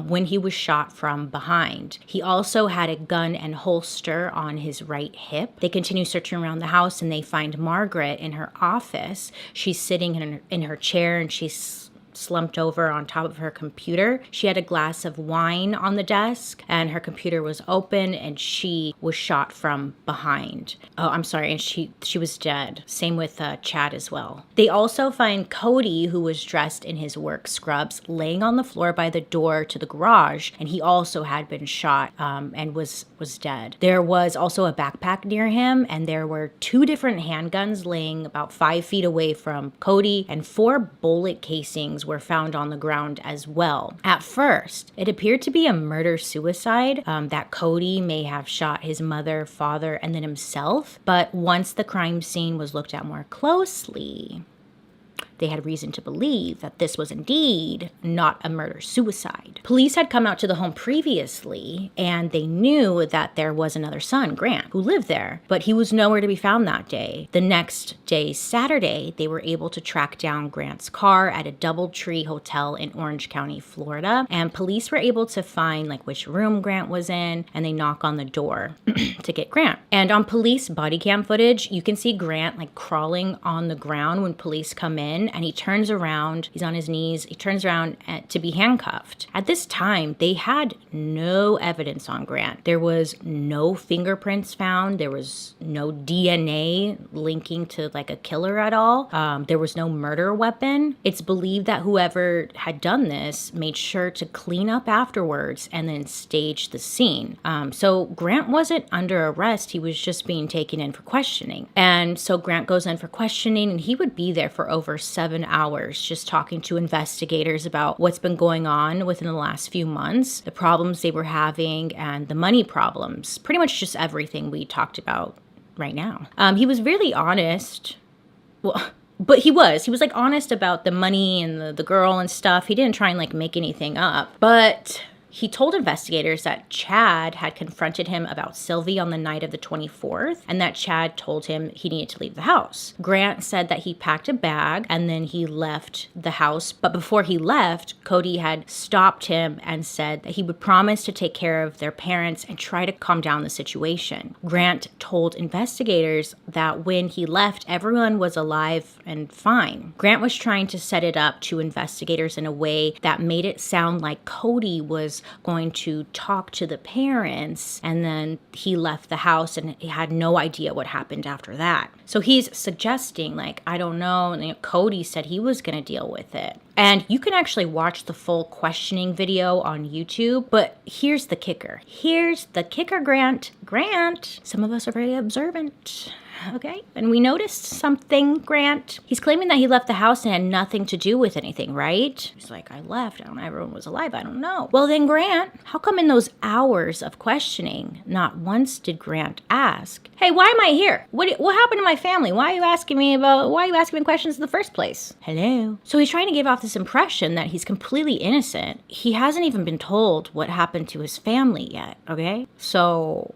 when he was shot from behind. He also had a gun and holster on his right hip. They continue searching around the house, and they find Margaret in her office. She's sitting in her chair, and she's slumped over on top of her computer. She had a glass of wine on the desk, and her computer was open, and she was shot from behind. Oh, I'm sorry, and she was dead. Same with Chad as well. They also find Cody, who was dressed in his work scrubs, laying on the floor by the door to the garage, and he also had been shot and was dead. There was also a backpack near him, and there were 2 different handguns laying about 5 feet away from Cody, and 4 bullet casings were found on the ground as well. At first, it appeared to be a murder-suicide, that Cody may have shot his mother, father, and then himself. But once the crime scene was looked at more closely, they had reason to believe that this was indeed not a murder-suicide. Police had come out to the home previously, and they knew that there was another son, Grant, who lived there, but he was nowhere to be found that day. The next day, Saturday, they were able to track down Grant's car at a DoubleTree hotel in Orange County, Florida, and police were able to find which room Grant was in, and they knock on the door to get Grant. And on police body cam footage, you can see Grant like crawling on the ground when police come in, and he turns around, he's on his knees, he turns around to be handcuffed. At this time, they had no evidence on Grant. There was no fingerprints found. There was no DNA linking to like a killer at all. There was no murder weapon. It's believed that whoever had done this made sure to clean up afterwards and then stage the scene. So Grant wasn't under arrest. He was just being taken in for questioning. And so Grant goes in for questioning, and he would be there for over 7 hours just talking to investigators about what's been going on within the last few months, the problems they were having, and the money problems. Pretty much just everything we talked about right now. He was really honest. Well, but he was like honest about the money and the girl and stuff. He didn't try and like make anything up. But he told investigators that Chad had confronted him about Sylvie on the night of the 24th, and that Chad told him he needed to leave the house. Grant said that he packed a bag and then he left the house. But before he left, Cody had stopped him and said that he would promise to take care of their parents and try to calm down the situation. Grant told investigators that when he left, everyone was alive and fine. Grant was trying to set it up to investigators in a way that made it sound like Cody was going to talk to the parents, and then he left the house and he had no idea what happened after that. So he's suggesting, like, I don't know, and Cody said he was going to deal with it. And you can actually watch the full questioning video on YouTube, but here's the kicker. Grant. Some of us are very observant. Okay, and we noticed something, Grant. He's claiming that he left the house and had nothing to do with anything, right? He's like, I left. I don't know. Everyone was alive. I don't know. Well, then, Grant, how come in those hours of questioning, not once did Grant ask, hey, why am I here? What happened to my family? Why are you asking me questions in the first place? Hello? So he's trying to give off this impression that he's completely innocent. He hasn't even been told what happened to his family yet, okay? So...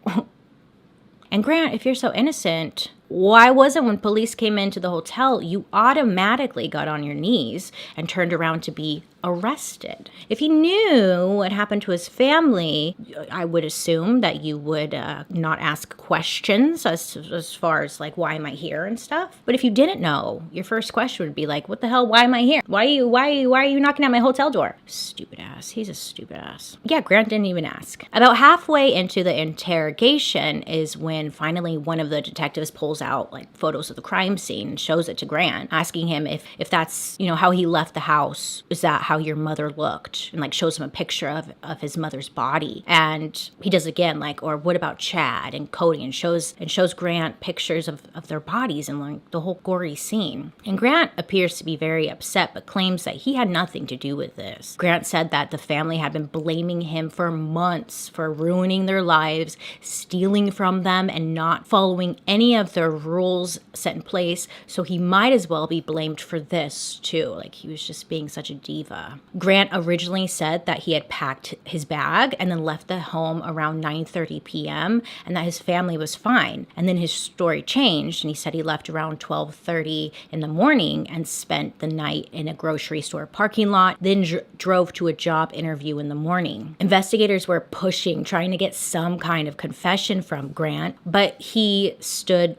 And Grant, if you're so innocent, why was it when police came into the hotel, you automatically got on your knees and turned around to be arrested? If you knew what happened to his family, I would assume that you would not ask questions as far as like, why am I here and stuff. But if you didn't know, your first question would be like, what the hell? Why am I here? Why are you knocking at my hotel door? Stupid ass. He's a stupid ass. Yeah, Grant didn't even ask. About halfway into the interrogation is when finally one of the detectives pulls out like photos of the crime scene and shows it to Grant, asking him if that's, you know, how he left the house. Is that how your mother looked? And like shows him a picture of his mother's body. And he does again, like, or what about Chad and Cody, and shows Grant pictures of their bodies and like the whole gory scene. And Grant appears to be very upset, but claims that he had nothing to do with this. Grant said that the family had been blaming him for months for ruining their lives, stealing from them, and not following any of their rules set in place, so he might as well be blamed for this too. Like, he was just being such a diva. Grant originally said that he had packed his bag and then left the home around 9:30 p.m. and that his family was fine. And then his story changed, and he said he left around 12:30 in the morning and spent the night in a grocery store parking lot, then drove to a job interview in the morning. Investigators were pushing, trying to get some kind of confession from Grant, but he stood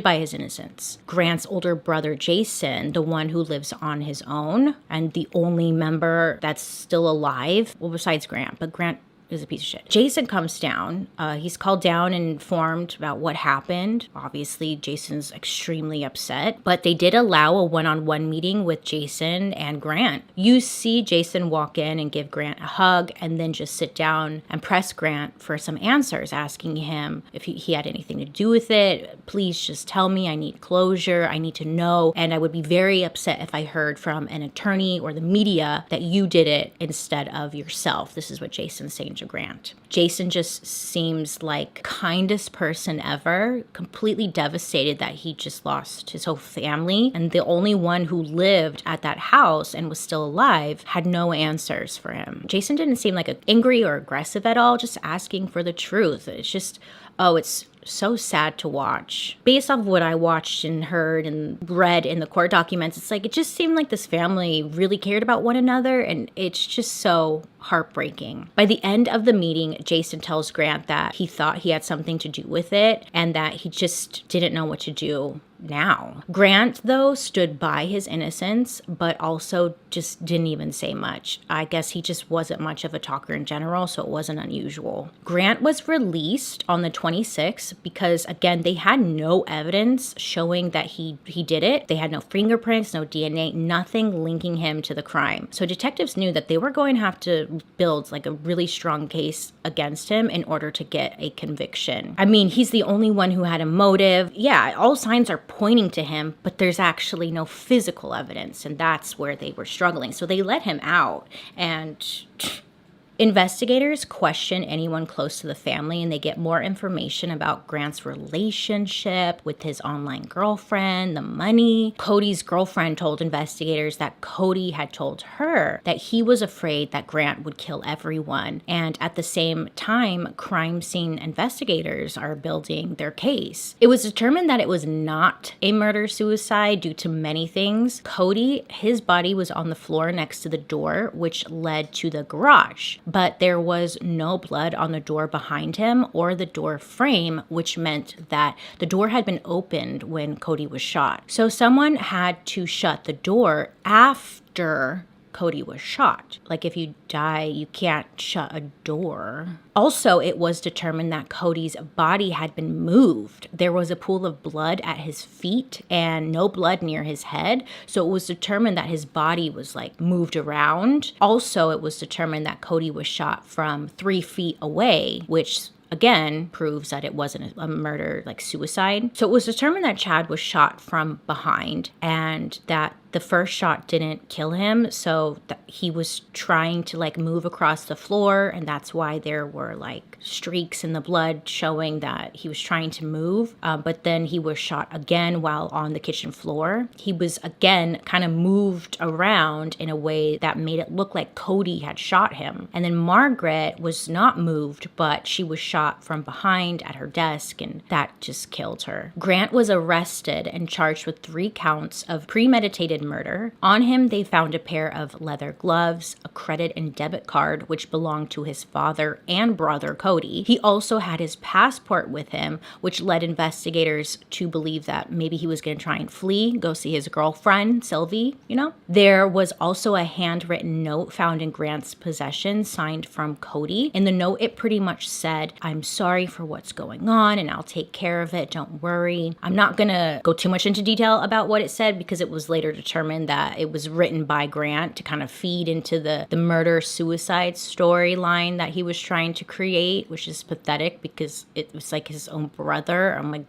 by his innocence. Grant's older brother, Jason, the one who lives on his own and the only member that's still alive, well, besides Grant, but Grant is a piece of shit. Jason comes down. He's called down and informed about what happened. Obviously, Jason's extremely upset, but they did allow a one-on-one meeting with Jason and Grant. You see Jason walk in and give Grant a hug and then just sit down and press Grant for some answers, asking him if he had anything to do with it. Please just tell me. I need closure. I need to know. And I would be very upset if I heard from an attorney or the media that you did it instead of yourself. This is what Jason's saying to Grant. Jason just seems like kindest person ever, completely devastated that he just lost his whole family, and the only one who lived at that house and was still alive had no answers for him. Jason didn't seem like angry or aggressive at all, just asking for the truth. It's just, it's so sad to watch. Based off of what I watched and heard and read in the court documents, it's like it just seemed like this family really cared about one another, and it's just so heartbreaking. By the end of the meeting, Jason tells Grant that he thought he had something to do with it and that he just didn't know what to do now. Grant, though, stood by his innocence, but also just didn't even say much. I guess he just wasn't much of a talker in general, so it wasn't unusual. Grant was released on the 26th because, again, they had no evidence showing that he did it. They had no fingerprints, no DNA, nothing linking him to the crime. So detectives knew that they were going to have to build like a really strong case against him in order to get a conviction. I mean, he's the only one who had a motive. Yeah, all signs are pointing to him, but there's actually no physical evidence, and that's where they were struggling. So they let him out, and investigators question anyone close to the family, and they get more information about Grant's relationship with his online girlfriend, the money. Cody's girlfriend told investigators that Cody had told her that he was afraid that Grant would kill everyone. And at the same time, crime scene investigators are building their case. It was determined that it was not a murder-suicide due to many things. Cody, his body was on the floor next to the door, which led to the garage. But there was no blood on the door behind him or the door frame, which meant that the door had been opened when Cody was shot. So someone had to shut the door after Cody was shot. Like, if you die, you can't shut a door. Also, it was determined that Cody's body had been moved. There was a pool of blood at his feet and no blood near his head. So it was determined that his body was like moved around. Also, it was determined that Cody was shot from 3 feet away, which again proves that it wasn't a murder, like suicide. So it was determined that Chad was shot from behind and that the first shot didn't kill him, so he was trying to like move across the floor, and that's why there were like streaks in the blood showing that he was trying to move. But then he was shot again while on the kitchen floor. He was again kind of moved around in a way that made it look like Cody had shot him. And then Margaret was not moved, but she was shot from behind at her desk, and that just killed her. Grant was arrested and charged with 3 counts of premeditated murder. On him, they found a pair of leather gloves, a credit and debit card, which belonged to his father and brother Cody. He also had his passport with him, which led investigators to believe that maybe he was going to try and flee, go see his girlfriend, Sylvie, you know? There was also a handwritten note found in Grant's possession, signed from Cody. In the note, it pretty much said, "I'm sorry for what's going on, and I'll take care of it. Don't worry." I'm not going to go too much into detail about what it said because it was later determined that it was written by Grant to kind of feed into the murder-suicide storyline that he was trying to create, which is pathetic because it was like his own brother. I'm like,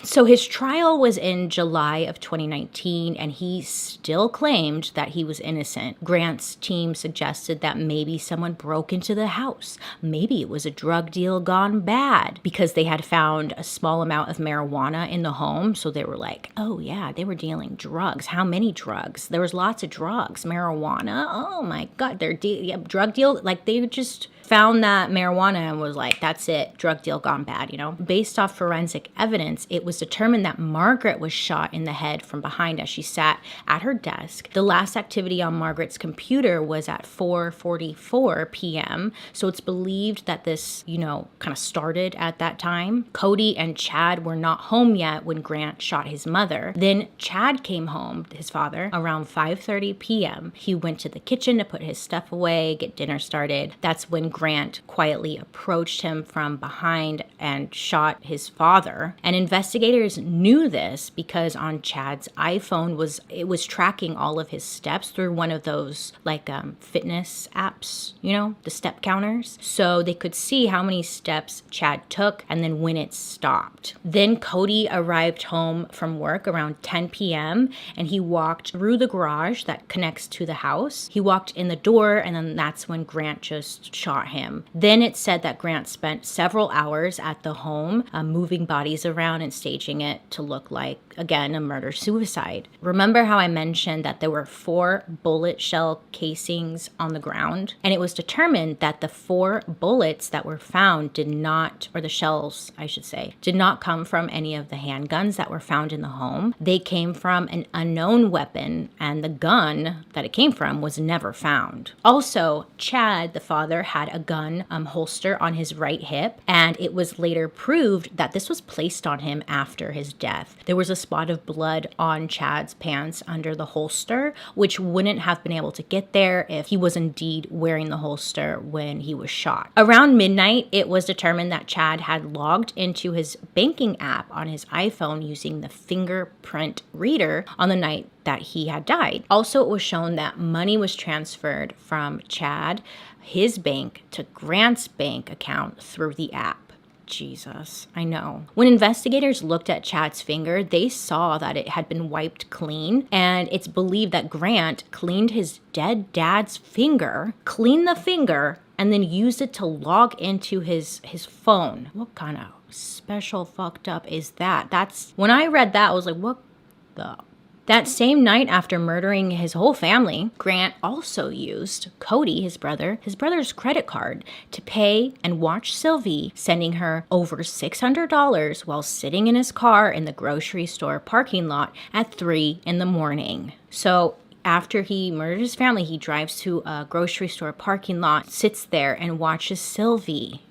so his trial was in July of 2019, and he still claimed that he was innocent. Grant's team suggested that maybe someone broke into the house. Maybe it was a drug deal gone bad because they had found a small amount of marijuana in the home. So they were like, oh yeah, they were dealing drugs. How many drugs? There was lots of drugs. Marijuana? Oh my God, they're drug deal? Like, they just found that marijuana and was like, that's it, drug deal gone bad, you know? Based off forensic evidence, it was determined that Margaret was shot in the head from behind as she sat at her desk. The last activity on Margaret's computer was at 4:44 p.m., so it's believed that this, you know, kind of started at that time. Cody and Chad were not home yet when Grant shot his mother. Then Chad came home, his father, around 5:30 p.m. He went to the kitchen to put his stuff away, get dinner started. That's when Grant quietly approached him from behind and shot his father. And investigators knew this because on Chad's iPhone it was tracking all of his steps through one of those like fitness apps, you know, the step counters. So they could see how many steps Chad took and then when it stopped. Then Cody arrived home from work around 10 p.m. and he walked through the garage that connects to the house. He walked in the door, and then that's when Grant just shot shot him. Then it said that Grant spent several hours at the home, moving bodies around and staging it to look like, again, a murder-suicide. Remember how I mentioned that there were 4 bullet shell casings on the ground? And it was determined that the 4 bullets that were found did not, or the shells, I should say, did not come from any of the handguns that were found in the home. They came from an unknown weapon, and the gun that it came from was never found. Also, Chad, the father, had a gun holster on his right hip, and it was later proved that this was placed on him after his death. There was a spot of blood on Chad's pants under the holster, which wouldn't have been able to get there if he was indeed wearing the holster when he was shot. Around midnight, it was determined that Chad had logged into his banking app on his iPhone using the fingerprint reader on the night that he had died. Also, it was shown that money was transferred from Chad, his bank, to Grant's bank account through the app. Jesus, I know. When investigators looked at Chad's finger, they saw that it had been wiped clean, and it's believed that Grant cleaned his dead dad's finger, cleaned the finger, and then used it to log into his phone. What kind of special fucked up is that? When I read that, I was like, what the... That same night after murdering his whole family, Grant also used Cody, his brother's credit card to pay and watch Sylvie, sending her over $600 while sitting in his car in the grocery store parking lot at 3 a.m. So after he murdered his family, he drives to a grocery store parking lot, sits there and watches Sylvie.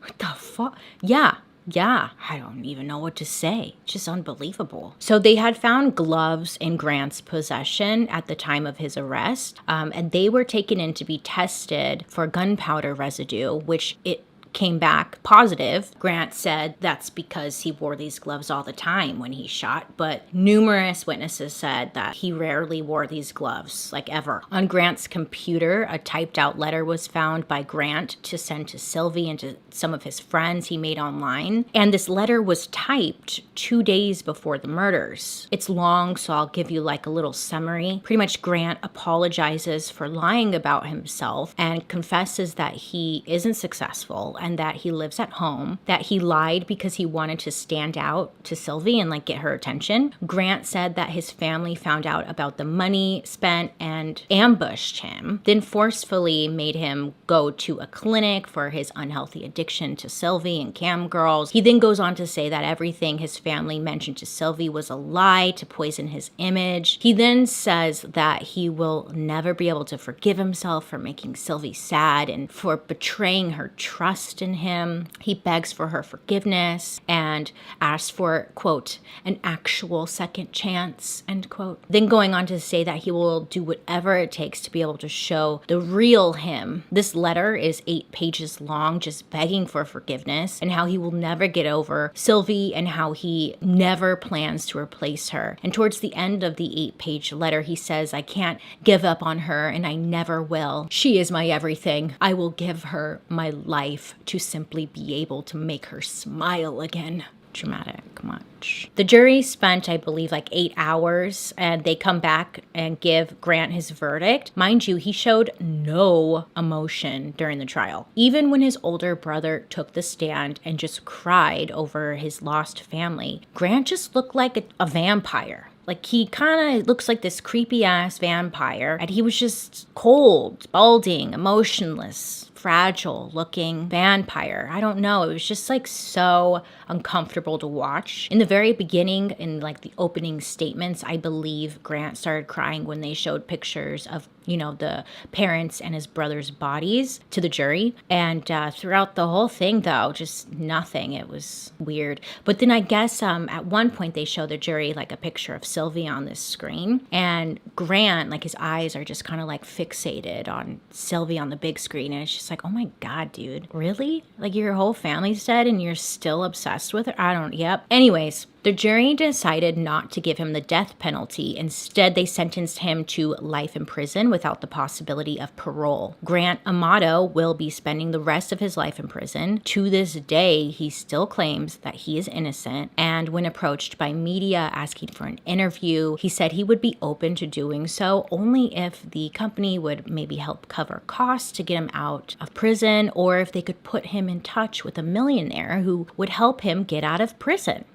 What the fuck? Yeah, I don't even know what to say. Just unbelievable. So they had found gloves in Grant's possession at the time of his arrest, and they were taken in to be tested for gunpowder residue, which it came back positive. Grant said that's because he wore these gloves all the time when he shot, but numerous witnesses said that he rarely wore these gloves, like ever. On Grant's computer, a typed out letter was found by Grant to send to Sylvie and to some of his friends he made online, and this letter was typed 2 days before the murders. It's long, so I'll give you like a little summary. Pretty much Grant apologizes for lying about himself and confesses that he isn't successful and that he lives at home, that he lied because he wanted to stand out to Sylvie and like get her attention. Grant said that his family found out about the money spent and ambushed him, then forcefully made him go to a clinic for his unhealthy addiction to Sylvie and cam girls. He then goes on to say that everything his family mentioned to Sylvie was a lie to poison his image. He then says that he will never be able to forgive himself for making Sylvie sad and for betraying her trust in him. He begs for her forgiveness and asks for, quote, an actual second chance, end quote. Then going on to say that he will do whatever it takes to be able to show the real him. This letter is 8 pages long, just begging for forgiveness and how he will never get over Sylvie and how he never plans to replace her. And towards the end of the 8-page letter, he says, I can't give up on her and I never will. She is my everything. I will give her my life to simply be able to make her smile again. Dramatic much. The jury spent, I believe, like 8 hours, and they come back and give Grant his verdict. Mind you, he showed no emotion during the trial. Even when his older brother took the stand and just cried over his lost family, Grant just looked like a vampire. Like, he kind of looks like this creepy-ass vampire, and he was just cold, balding, emotionless, fragile-looking vampire. I don't know. It was just, like, so uncomfortable to watch. In the very beginning, in, like, the opening statements, I believe Grant started crying when they showed pictures of, you know, the parents and his brother's bodies to the jury. And throughout the whole thing, though, just nothing. It was weird. But then I guess at one point they show the jury, like, a picture of Sylvie on this screen. And Grant, like, his eyes are just kind of, like, fixated on Sylvie on the big screen. And it's just like, oh my God, dude. Really? Like, your whole family's dead and you're still obsessed with her? Yep. Anyways, The jury decided not to give him the death penalty. Instead, they sentenced him to life in prison without the possibility of parole. Grant Amato will be spending the rest of his life in prison. To this day, he still claims that he is innocent. And when approached by media asking for an interview, he said he would be open to doing so only if the company would maybe help cover costs to get him out of prison, or if they could put him in touch with a millionaire who would help him get out of prison.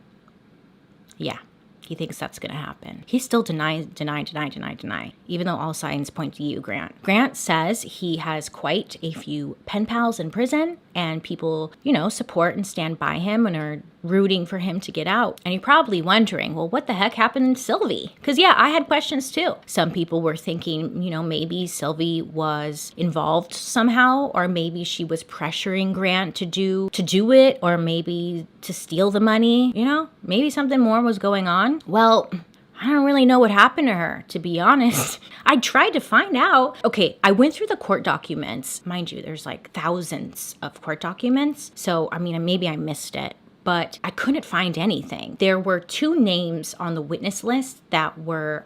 Yeah, he thinks that's going to happen. He still deny, even though all signs point to you, Grant. Grant says he has quite a few pen pals in prison, and people, support and stand by him and are rooting for him to get out. And you're probably wondering, well, what the heck happened to Sylvie? Because yeah, I had questions too. Some people were thinking, maybe Sylvie was involved somehow, or maybe she was pressuring Grant to do it, or maybe to steal the money. Maybe something more was going on. Well, I don't really know what happened to her, to be honest. I tried to find out. Okay, I went through the court documents. Mind you, there's like thousands of court documents. So, maybe I missed it, but I couldn't find anything. There were 2 names on the witness list that were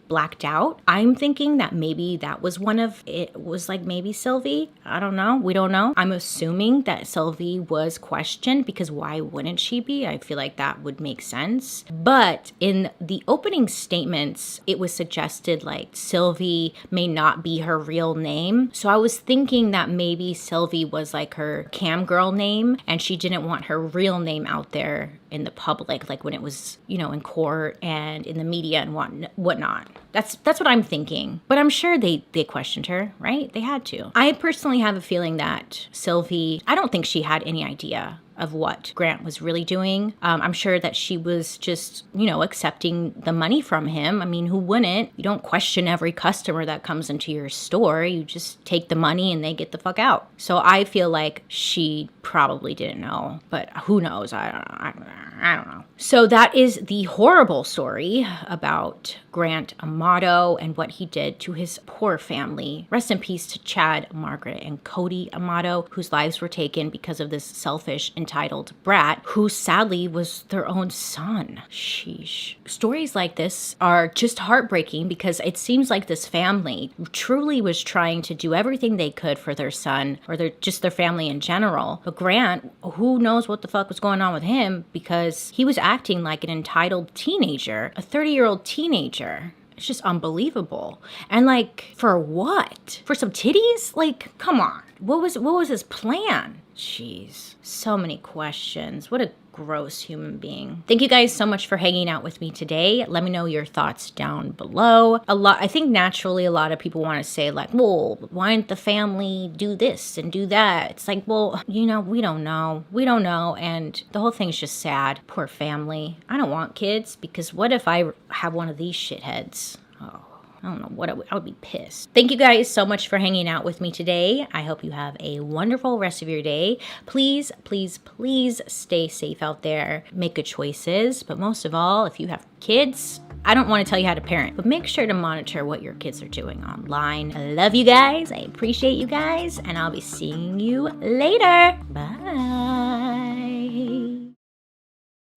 blacked out. I'm thinking that maybe that was maybe Sylvie. I don't know. We don't know. I'm assuming that Sylvie was questioned, because why wouldn't she be? I feel like that would make sense. But in the opening statements, it was suggested like Sylvie may not be her real name. So I was thinking that maybe Sylvie was like her cam girl name, and she didn't want her real name out there in the public, like when it was, in court and in the media and whatnot. That's what I'm thinking. But I'm sure they questioned her, right? They had to. I personally have a feeling that Sylvie, I don't think she had any idea of what Grant was really doing. I'm sure that she was just, accepting the money from him. Who wouldn't? You don't question every customer that comes into your store. You just take the money and they get the fuck out. So I feel like she probably didn't know, but who knows? I don't know. So that is the horrible story about Grant Amato and what he did to his poor family. Rest in peace to Chad, Margaret, and Cody Amato, whose lives were taken because of this selfish, entitled brat who sadly was their own son. Sheesh. Stories like this are just heartbreaking, because it seems like this family truly was trying to do everything they could for their son, or their family in general. But Grant, who knows what the fuck was going on with him, because he was acting like an entitled teenager, a 30-year-old teenager. It's just unbelievable. And like, for what? For some titties? Like, come on. What was his plan? Jeez. So many questions. What a gross human being. Thank you guys so much for hanging out with me today. Let me know your thoughts down below. I think naturally a lot of people want to say like, well, why didn't the family do this and do that? It's like, well, we don't know. We don't know. And the whole thing is just sad. Poor family. I don't want kids, because what if I have one of these shitheads? Oh. I don't know I would be pissed. Thank you guys so much for hanging out with me today. I hope you have a wonderful rest of your day. Please, please, please stay safe out there. Make good choices. But most of all, if you have kids, I don't want to tell you how to parent, but make sure to monitor what your kids are doing online. I love you guys. I appreciate you guys. And I'll be seeing you later. Bye.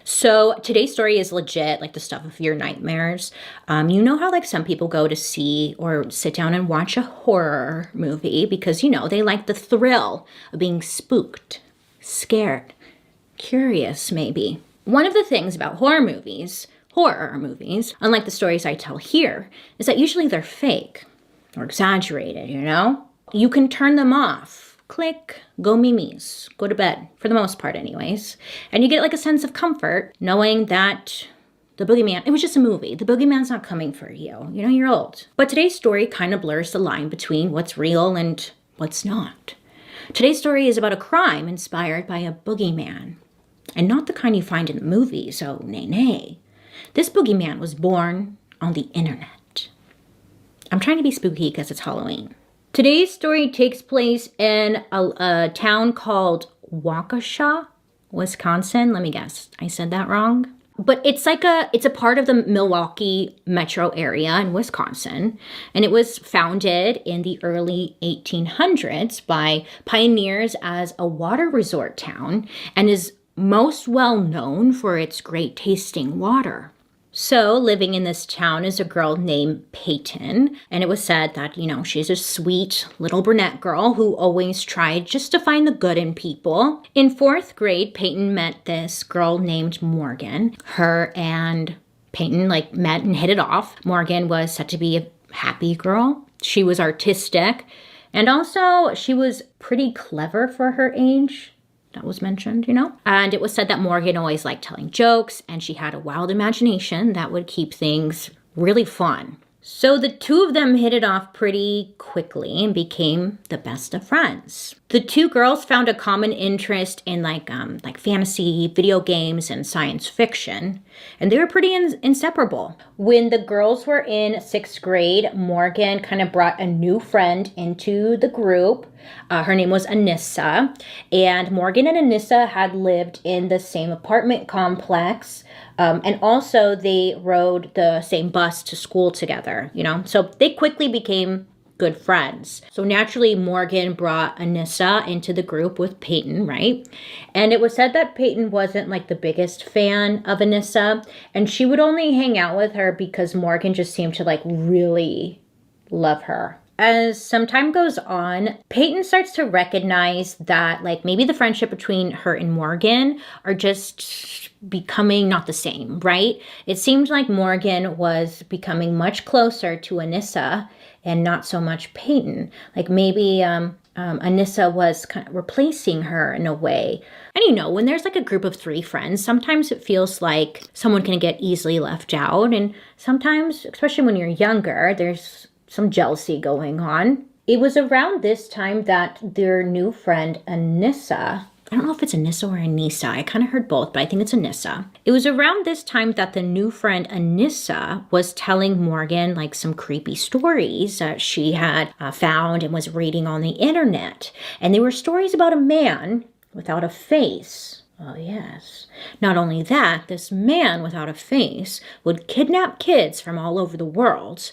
So today's story is legit, like the stuff of your nightmares. You know how like some people go to see or sit down and watch a horror movie because, they like the thrill of being spooked, scared, curious maybe. One of the things about horror movies, unlike the stories I tell here, is that usually they're fake or exaggerated, You can turn them off. Click, go mimis, go to bed, for the most part anyways. And you get like a sense of comfort knowing that the boogeyman, it was just a movie. The boogeyman's not coming for you. You're old. But today's story kind of blurs the line between what's real and what's not. Today's story is about a crime inspired by a boogeyman. And not the kind you find in the movies, oh nay. This boogeyman was born on the internet. I'm trying to be spooky because it's Halloween. Today's story takes place in a town called Waukesha, Wisconsin. Let me guess. I said that wrong. But it's a part of the Milwaukee metro area in Wisconsin. And it was founded in the early 1800s by pioneers as a water resort town, and is most well known for its great tasting water. So, living in this town is a girl named Peyton, and it was said that, she's a sweet little brunette girl who always tried just to find the good in people. In fourth grade, Peyton met this girl named Morgan. Her and Peyton met and hit it off. Morgan was said to be a happy girl. She was artistic, and also she was pretty clever for her age. That was mentioned, And it was said that Morgan always liked telling jokes, and she had a wild imagination that would keep things really fun. So the two of them hit it off pretty quickly and became the best of friends. The two girls found a common interest in like fantasy, video games, and science fiction, and they were pretty inseparable. When the girls were in sixth grade, Morgan kind of brought a new friend into the group. Her name was Anissa, and Morgan and Anissa had lived in the same apartment complex. And also they rode the same bus to school together, So they quickly became good friends. So naturally, Morgan brought Anissa into the group with Peyton, right? And it was said that Peyton wasn't the biggest fan of Anissa, and she would only hang out with her because Morgan just seemed to really love her. As some time goes on, Peyton starts to recognize that maybe the friendship between her and Morgan are just becoming not the same, right? It seemed like Morgan was becoming much closer to Anissa and not so much Peyton. Maybe Anissa was kind of replacing her in a way. And when there's a group of three friends, sometimes it feels like someone can get easily left out. And sometimes, especially when you're younger, there's some jealousy going on. It was around this time that their new friend, Anissa, I don't know if it's Anissa or Anissa. I kind of heard both, but I think it's Anissa. It was around this time that the new friend, Anissa, was telling Morgan some creepy stories that she had found and was reading on the internet. And they were stories about a man without a face. Oh, yes. Not only that, this man without a face would kidnap kids from all over the world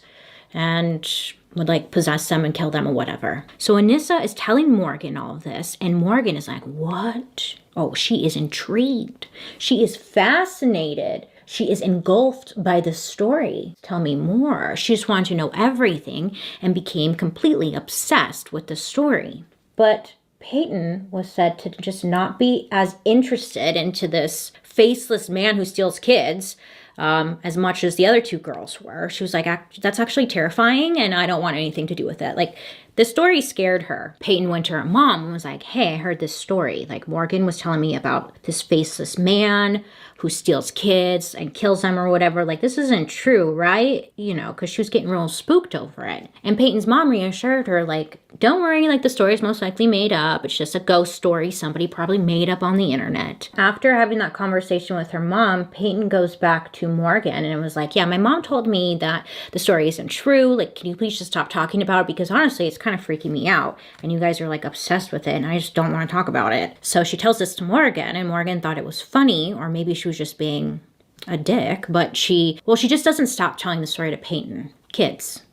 and would possess them and kill them or whatever. So Anissa is telling Morgan all of this, and Morgan is like, what? Oh, she is intrigued. She is fascinated. She is engulfed by the story. Tell me more. She just wanted to know everything and became completely obsessed with the story. But Peyton was said to just not be as interested into this faceless man who steals kids as much as the other two girls were. She was like, that's actually terrifying, and I don't want anything to do with it. The story scared her. Peyton went to her mom and was like, hey, I heard this story. Morgan was telling me about this faceless man who steals kids and kills them or whatever. This isn't true, right? Because she was getting real spooked over it. And Peyton's mom reassured her, don't worry, the story is most likely made up. It's just a ghost story somebody probably made up on the internet. After having that conversation with her mom, Peyton goes back to Morgan and was like, yeah, my mom told me that the story isn't true. Can you please just stop talking about it? Because honestly, it's kind of freaking me out. And you guys are obsessed with it, and I just don't want to talk about it. So she tells this to Morgan, and Morgan thought it was funny, or maybe she was just being a dick, but she just doesn't stop telling the story to Peyton. Kids.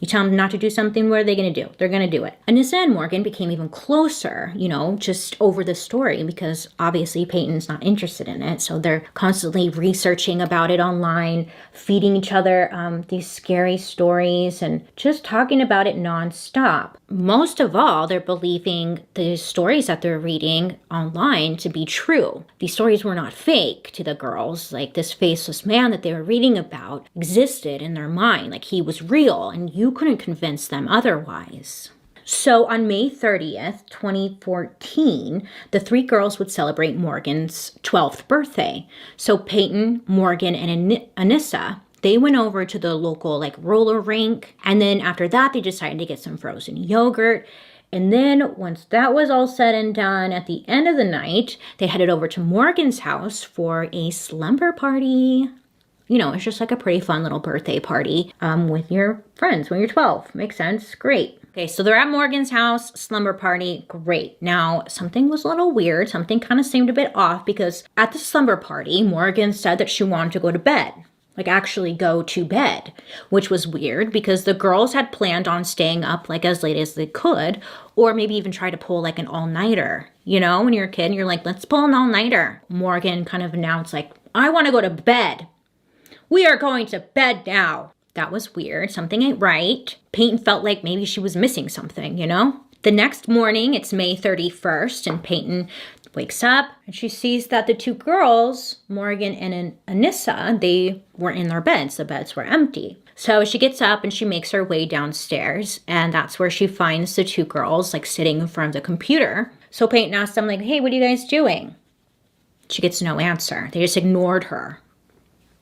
You tell them not to do something, what are they going to do? They're going to do it. Anissa and Morgan became even closer, just over the story, because obviously Peyton's not interested in it. So they're constantly researching about it online, feeding each other these scary stories, and just talking about it nonstop. Most of all, they're believing the stories that they're reading online to be true. These stories were not fake to the girls. This faceless man that they were reading about existed in their mind. He was real, and you couldn't convince them otherwise. So on May 30th, 2014, the three girls would celebrate Morgan's 12th birthday. So Peyton, Morgan, and Anissa, they went over to the local roller rink. And then after that, they decided to get some frozen yogurt. And then once that was all said and done, at the end of the night, they headed over to Morgan's house for a slumber party. It's just a pretty fun little birthday party with your friends when you're 12. Makes sense. Great. Okay, so they're at Morgan's house, slumber party. Great. Now, something was a little weird. Something kind of seemed a bit off because at the slumber party, Morgan said that she wanted to go to bed. like actually go to bed, which was weird because the girls had planned on staying up like as late as they could, or maybe even try to pull like an all-nighter. You know, when you're a kid and you're like, let's pull an all-nighter. Morgan kind of announced like, I want to go to bed. We are going to bed now. That was weird. Something ain't right. Peyton felt like maybe she was missing something, you know? The next morning, it's May 31st, and Peyton wakes up and she sees that the two girls, Morgan and Anissa, they weren't in their beds. The beds were empty. So she gets up and she makes her way downstairs, and that's where she finds the two girls like sitting in front of the computer. So Peyton asks them like, hey, what are you guys doing? She gets no answer. They just ignored her.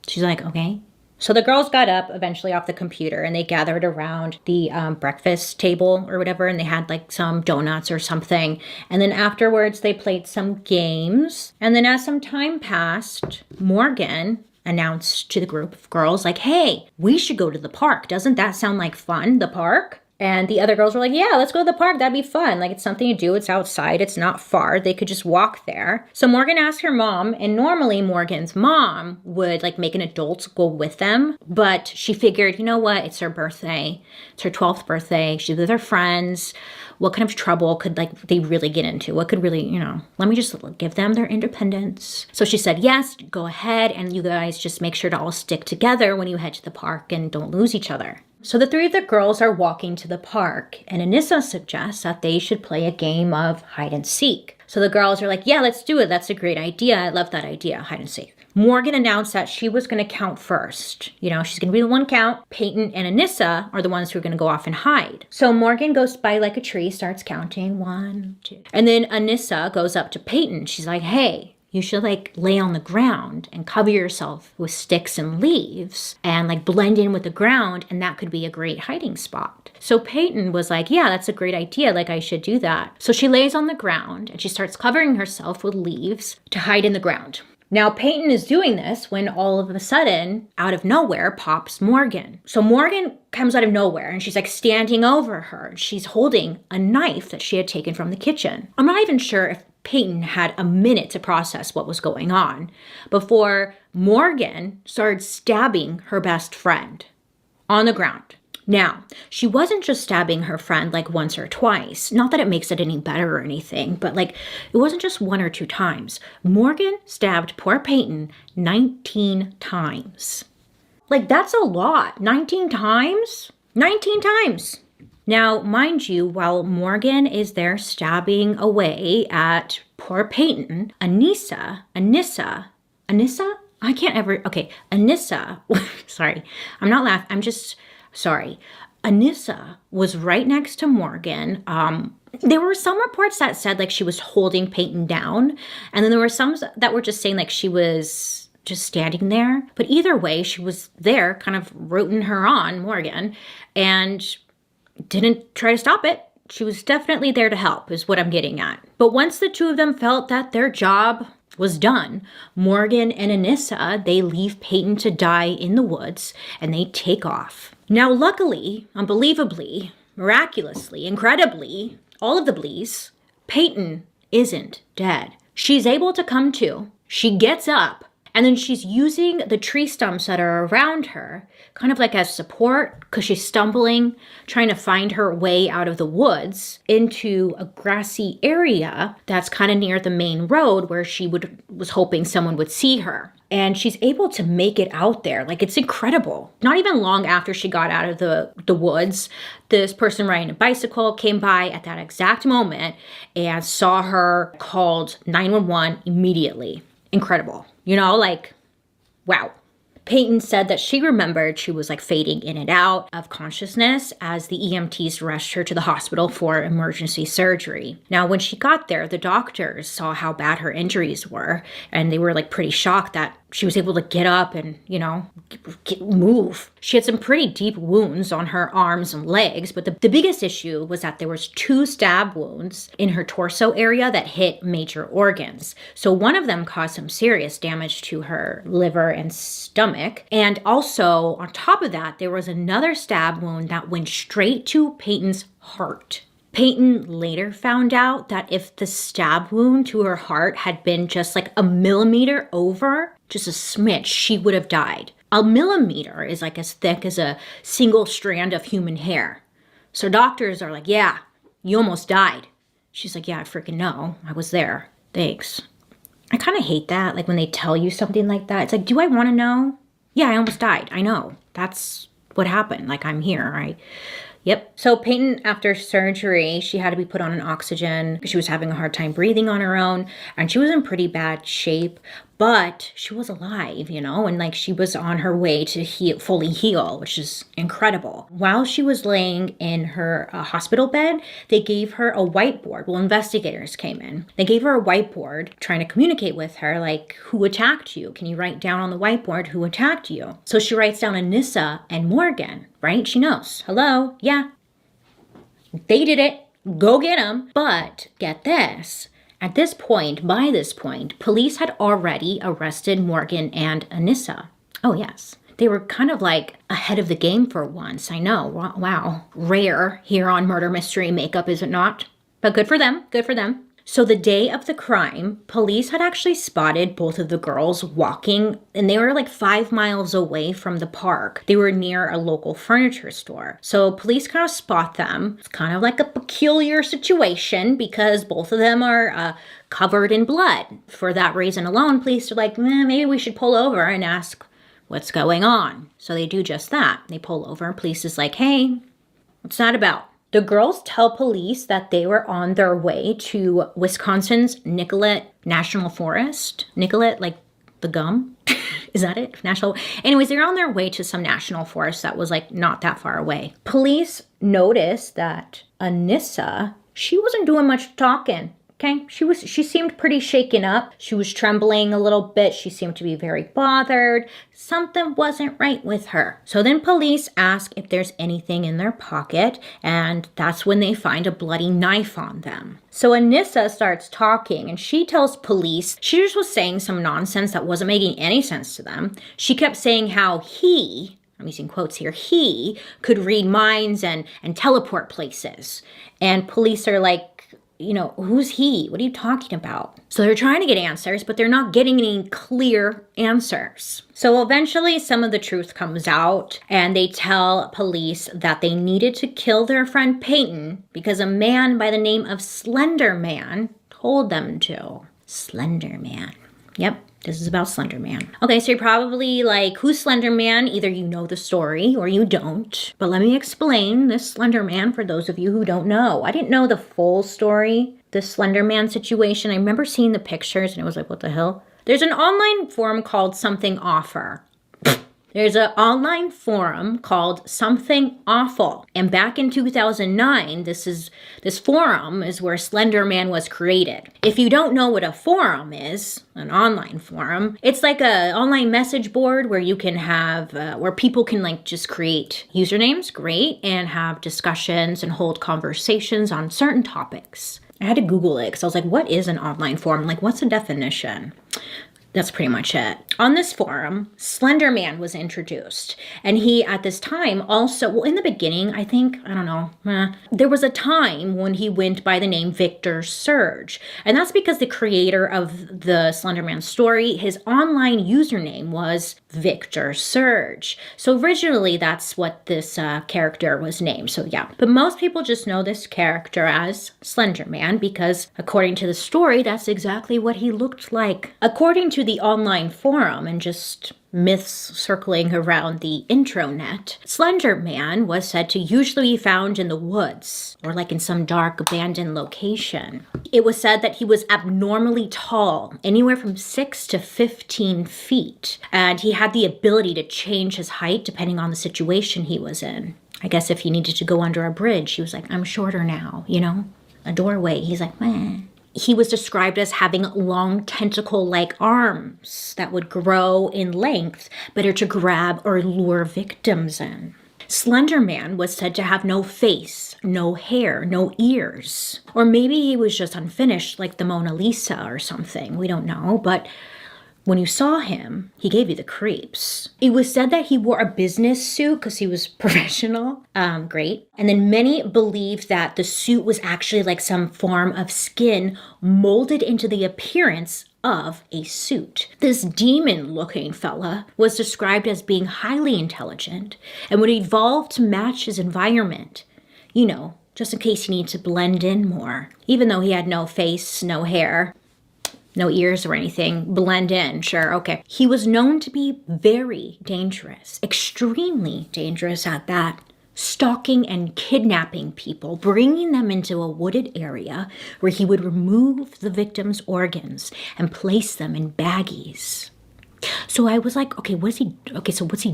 She's like, okay. So the girls got up eventually off the computer and they gathered around the breakfast table or whatever, and they had like some donuts or something. And then afterwards they played some games. And then as some time passed, Morgan announced to the group of girls like, hey, we should go to the park. Doesn't that sound like fun, the park? And the other girls were like, yeah, let's go to the park. That'd be fun. Like, it's something to do. It's outside. It's not far. They could just walk there. So Morgan asked her mom, and normally Morgan's mom would like make an adult go with them. But she figured, you know what? It's her birthday. It's her 12th birthday. She's with her friends. What kind of trouble could like they really get into? What could really, you know, let me just give them their independence. So she said, yes, go ahead. And you guys just make sure to all stick together when you head to the park and don't lose each other. So the three of the girls are walking to the park, and Anissa suggests that they should play a game of hide and seek. So the girls are like, yeah, let's do it. That's a great idea. I love that idea, hide and seek. Morgan announced that she was going to count first. You know, she's going to be the one count. Peyton and Anissa are the ones who are going to go off and hide. So Morgan goes by like a tree, starts counting 1, 2. And then Anissa goes up to Peyton. She's like, hey, you should like lay on the ground and cover yourself with sticks and leaves and like blend in with the ground, and that could be a great hiding spot. So Peyton was like, yeah, that's a great idea. Like, I should do that. So she lays on the ground and she starts covering herself with leaves to hide in the ground. Now, Peyton is doing this when all of a sudden, out of nowhere, pops Morgan. So Morgan comes out of nowhere and she's like standing over her. She's holding a knife that she had taken from the kitchen. I'm not even sure if Peyton had a minute to process what was going on before Morgan started stabbing her best friend on the ground. Now, she wasn't just stabbing her friend like once or twice. Not that it makes it any better or anything, but like it wasn't just 1 or 2 times. Morgan stabbed poor Peyton 19 times. Like, that's a lot. 19 times? 19 times. Now, mind you, while Morgan is there stabbing away at poor Peyton, Anissa, sorry, I'm not laughing, I'm just, sorry. Anissa was right next to Morgan. There were some reports that said like she was holding Peyton down, and then there were some that were just saying like she was just standing there. But either way, she was there kind of rooting her on, Morgan, and didn't try to stop it. She was definitely there to help, is what I'm getting at. But once the two of them felt that their job was done, Morgan and Anissa, they leave Peyton to die in the woods and they take off. Now, luckily, unbelievably, miraculously, incredibly, all of the blees, Peyton isn't dead. She's able to come to. She gets up. And then she's using the tree stumps that are around her, kind of like as support, because she's stumbling, trying to find her way out of the woods into a grassy area that's kind of near the main road where she was hoping someone would see her. And she's able to make it out there. Like, it's incredible. Not even long after she got out of the woods, this person riding a bicycle came by at that exact moment and saw her, called 911 immediately. Incredible. You know, like, wow. Peyton said that she remembered she was like fading in and out of consciousness as the EMTs rushed her to the hospital for emergency surgery. Now, when she got there, the doctors saw how bad her injuries were, and they were like pretty shocked that she was able to get up and, you know, move. She had some pretty deep wounds on her arms and legs, but the biggest issue was that there was 2 stab wounds in her torso area that hit major organs. So one of them caused some serious damage to her liver and stomach. And also, on top of that, there was another stab wound that went straight to Peyton's heart. Peyton later found out that if the stab wound to her heart had been just like a millimeter over, just a smidge, she would have died. A millimeter is like as thick as a single strand of human hair. So doctors are like, yeah, you almost died. She's like, yeah, I freaking know. I was there. Thanks. I kind of hate that. Like when they tell you something like that, it's like, do I want to know? Yeah, I almost died. I know. That's what happened. Like I'm here, right? Yep. So Peyton, after surgery, she had to be put on an oxygen because she was having a hard time breathing on her own. And she was in pretty bad shape, but she was alive, and like she was on her way to fully heal, which is incredible. While she was laying in her hospital bed, they gave her a whiteboard. Well, investigators came in. They gave her a whiteboard trying to communicate with her, like, who attacked you? Can you write down on the whiteboard who attacked you? So she writes down Anissa and Morgan, right? She knows. Hello? Yeah. They did it. Go get them. But get this. By this point, police had already arrested Morgan and Anissa. Oh, yes. They were kind of like ahead of the game for once. I know. Wow. Rare here on Murder Mystery Makeup, is it not? But good for them. Good for them. So the day of the crime, police had actually spotted both of the girls walking, and they were like 5 miles away from the park. They were near a local furniture store. So police kind of spot them. It's kind of like a peculiar situation because both of them are covered in blood. For that reason alone, police are like, maybe we should pull over and ask what's going on. So they do just that. They pull over. Police is like, hey, what's that about? The girls tell police that they were on their way to Wisconsin's Nicollet National Forest. Nicollet, like the gum? Is that it? National. Anyways, they're on their way to some national forest that was like not that far away. Police noticed that Anissa, she wasn't doing much talking. Okay, she seemed pretty shaken up. She was trembling a little bit. She seemed to be very bothered. Something wasn't right with her. So then police ask if there's anything in their pocket, and that's when they find a bloody knife on them. So Anissa starts talking, and she tells police she just was saying some nonsense that wasn't making any sense to them. She kept saying how I'm using quotes here, he could read minds and teleport places. And police are like, who's he? What are you talking about? So they're trying to get answers, but they're not getting any clear answers. So eventually some of the truth comes out, and they tell police that they needed to kill their friend Peyton because a man by the name of Slender Man told them to. Slender Man. Yep. This is about Slender Man. Okay, so you're probably like, who's Slender Man? Either you know the story or you don't. But let me explain this Slender Man for those of you who don't know. I didn't know the full story, this Slender Man situation. I remember seeing the pictures and it was like, what the hell? There's an online forum called Something Offer. There's an online forum called Something Awful. And back in 2009, this forum is where Slender Man was created. If you don't know what a forum is, an online forum, it's like an online message board where you can have, where people can like just create usernames, great, and have discussions and hold conversations on certain topics. I had to Google it because I was like, what is an online forum? Like, what's the definition? That's pretty much it. On this forum, Slender Man was introduced. And he, at this time, also, well, in the beginning, I think, I don't know, there was a time when he went by the name Victor Surge. And that's because the creator of the Slender Man story, his online username was Victor Surge. So originally, that's what this character was named. So yeah, but most people just know this character as Slender Man because according to the story, that's exactly what he looked like. According to the online forum and just myths circling around the intranet, Slender Man was said to usually be found in the woods or like in some dark abandoned location. It was said that he was abnormally tall, anywhere from 6 to 15 feet, and he had the ability to change his height depending on the situation he was in. I guess if he needed to go under a bridge, he was like, I'm shorter now, a doorway. He's like, meh. He was described as having long tentacle-like arms that would grow in length, better to grab or lure victims in. Slender Man was said to have no face, no hair, no ears. Or maybe he was just unfinished like the Mona Lisa or something. We don't know, but when you saw him, he gave you the creeps. It was said that he wore a business suit because he was professional. Great. And then many believed that the suit was actually like some form of skin molded into the appearance of a suit. This demon-looking fella was described as being highly intelligent and would evolve to match his environment. You know, just in case he needed to blend in more. Even though he had no face, no hair, no ears or anything, blend in, sure, okay. He was known to be very dangerous, extremely dangerous at that, stalking and kidnapping people, bringing them into a wooded area where he would remove the victim's organs and place them in baggies. So I was like, what's he